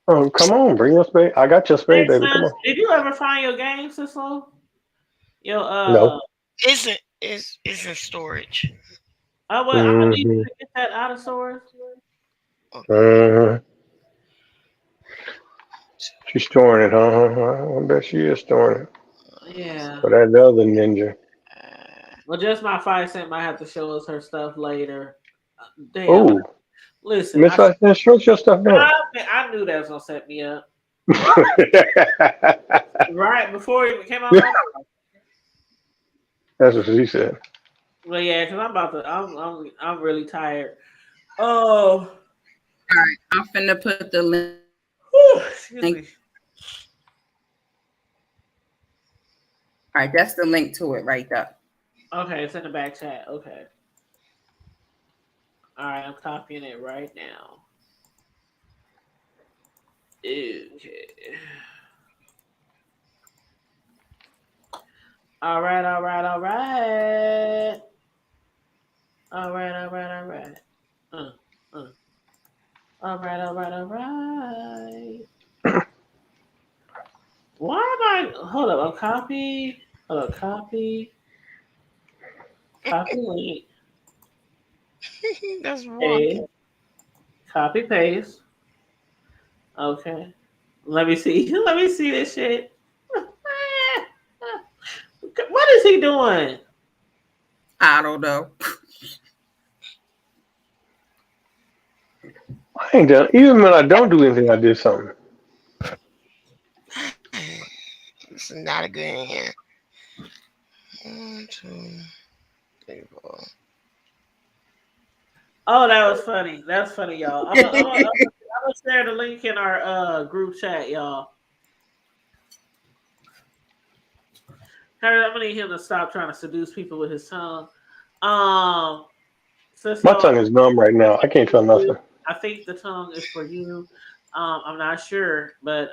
Oh, come on, bring your spade. I got your spade, baby. Come on. Did you ever find your game, Sislo? Yo, No. It's in storage. I'm gonna need you to get that out of storage. She's storing it, huh? I bet she is storing it. Yeah. For that other ninja. Well, just my 5 cent might have to show us her stuff later. Damn. Oh. Listen. Miss Iceman, show your stuff down. I knew that was gonna set me up. Right before it came out. That's what she said. Well, yeah, because I'm really tired. Oh. All right, I'm finna put the link. Excuse me. All right, that's the link to it right there. Okay, it's in the back chat. Okay. All right, I'm copying it right now. Okay. All right. All right. Why am I? Hold up. I'm copy. Hold up. Copy link. That's wrong. Okay. Copy paste. Okay. Let me see. Let me see this shit. What is he doing? I don't know. I ain't done. Even when I don't do anything, I did something. It's not a good hand. 1, 2, 3, 4. Oh, that was funny. That's funny, y'all. I'm gonna share the link in our group chat, y'all. I'm gonna need him to stop trying to seduce people with his tongue. My tongue is numb right now. I can't feel nothing. I think the tongue is for you. I'm not sure, but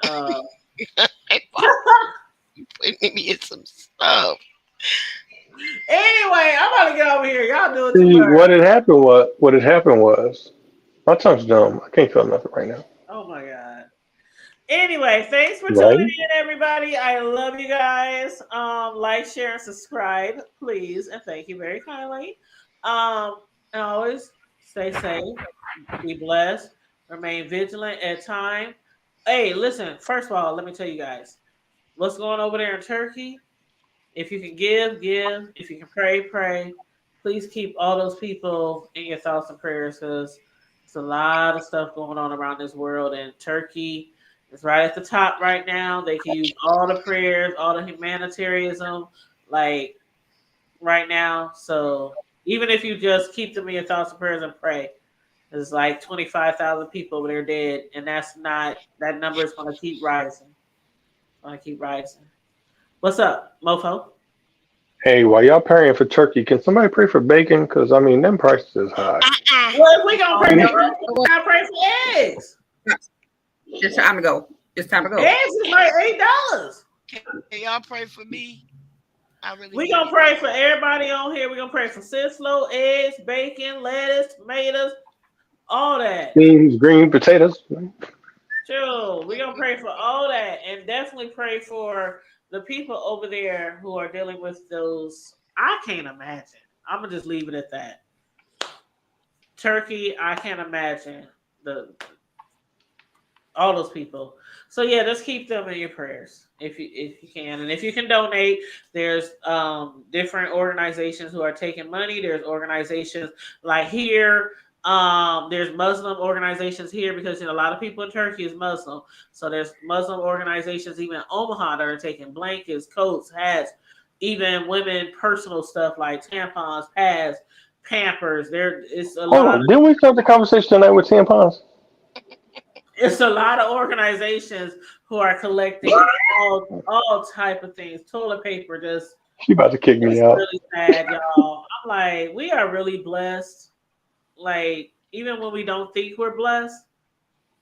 You putting me in some stuff. Anyway, I'm about to get over here. Y'all do it See, too much. what had happened was my tongue's numb. I can't feel nothing right now. Oh my god. Anyway, thanks for tuning in, everybody. I love you guys. Like, share, and subscribe, please, and thank you very kindly. And always stay safe, be blessed, remain vigilant at time. Hey, listen. First of all, let me tell you guys what's going over there in Turkey. If you can give. If you can pray. Please keep all those people in your thoughts and prayers because there's a lot of stuff going on around this world, and Turkey is right at the top right now. They can use all the prayers, all the humanitarianism, like right now. So even if you just keep them in your thoughts and prayers and pray, there's like 25,000 people over there dead, and that number is going to keep rising. What's up, Mofo? Hey, while y'all praying for turkey, can somebody pray for bacon? Because I mean, them prices is high. Well, if we gonna pray we gotta pray for eggs. It's time to go. Eggs is like $8. Can y'all pray for me? We gonna pray for everybody on here. We gonna pray for Sislo, eggs, bacon, lettuce, tomatoes, all that. Beans, green potatoes. Sure, we gonna pray for all that, and definitely pray for the people over there who are dealing with those, I can't imagine. I'm gonna just leave it at that. Turkey, I can't imagine all those people. So yeah, just keep them in your prayers if you can, and if you can donate. There's different organizations who are taking money. There's organizations like here. There's Muslim organizations here because a lot of people in Turkey is Muslim. So there's Muslim organizations even in Omaha that are taking blankets, coats, hats, even women personal stuff like tampons, pads, Pampers. There is a Hold lot. on. Didn't we start the conversation tonight with tampons? It's a lot of organizations who are collecting all type of things. Toilet paper, just She about to kick me out. really sad, y'all. I'm like, we are really blessed. Like, even when we don't think we're blessed,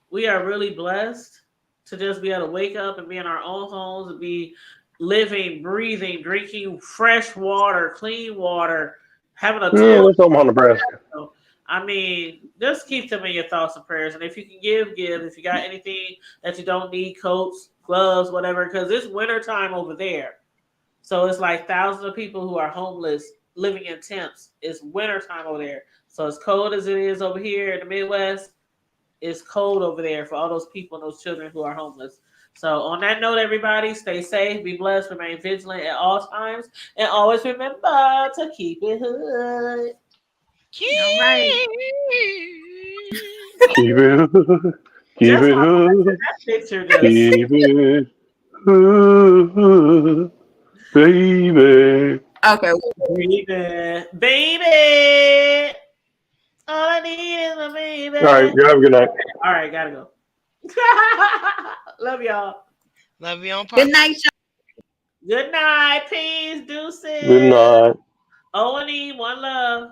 we are really blessed to just be able to wake up and be in our own homes and be living, breathing, drinking fresh water, clean water, having a Yeah, toilet. that's Omaha, Nebraska. I mean, just keep them in your thoughts and prayers. And if you can give. If you got anything that you don't need, coats, gloves, whatever, because it's wintertime over there. So it's like thousands of people who are homeless living in tents. It's wintertime over there. So as cold as it is over here in the Midwest, it's cold over there for all those people and those children who are homeless. So on that note, everybody, stay safe, be blessed, remain vigilant at all times, and always remember to keep it hood. All right. Keep it hood. Keep it hood. That picture just Keep it hood, baby. Okay. baby. All I need is a baby. All right, you have a good night. All right, gotta go. Love y'all. Love you on Good night, y'all. Good night. Peace. Deuces. Good night. O&E, one love.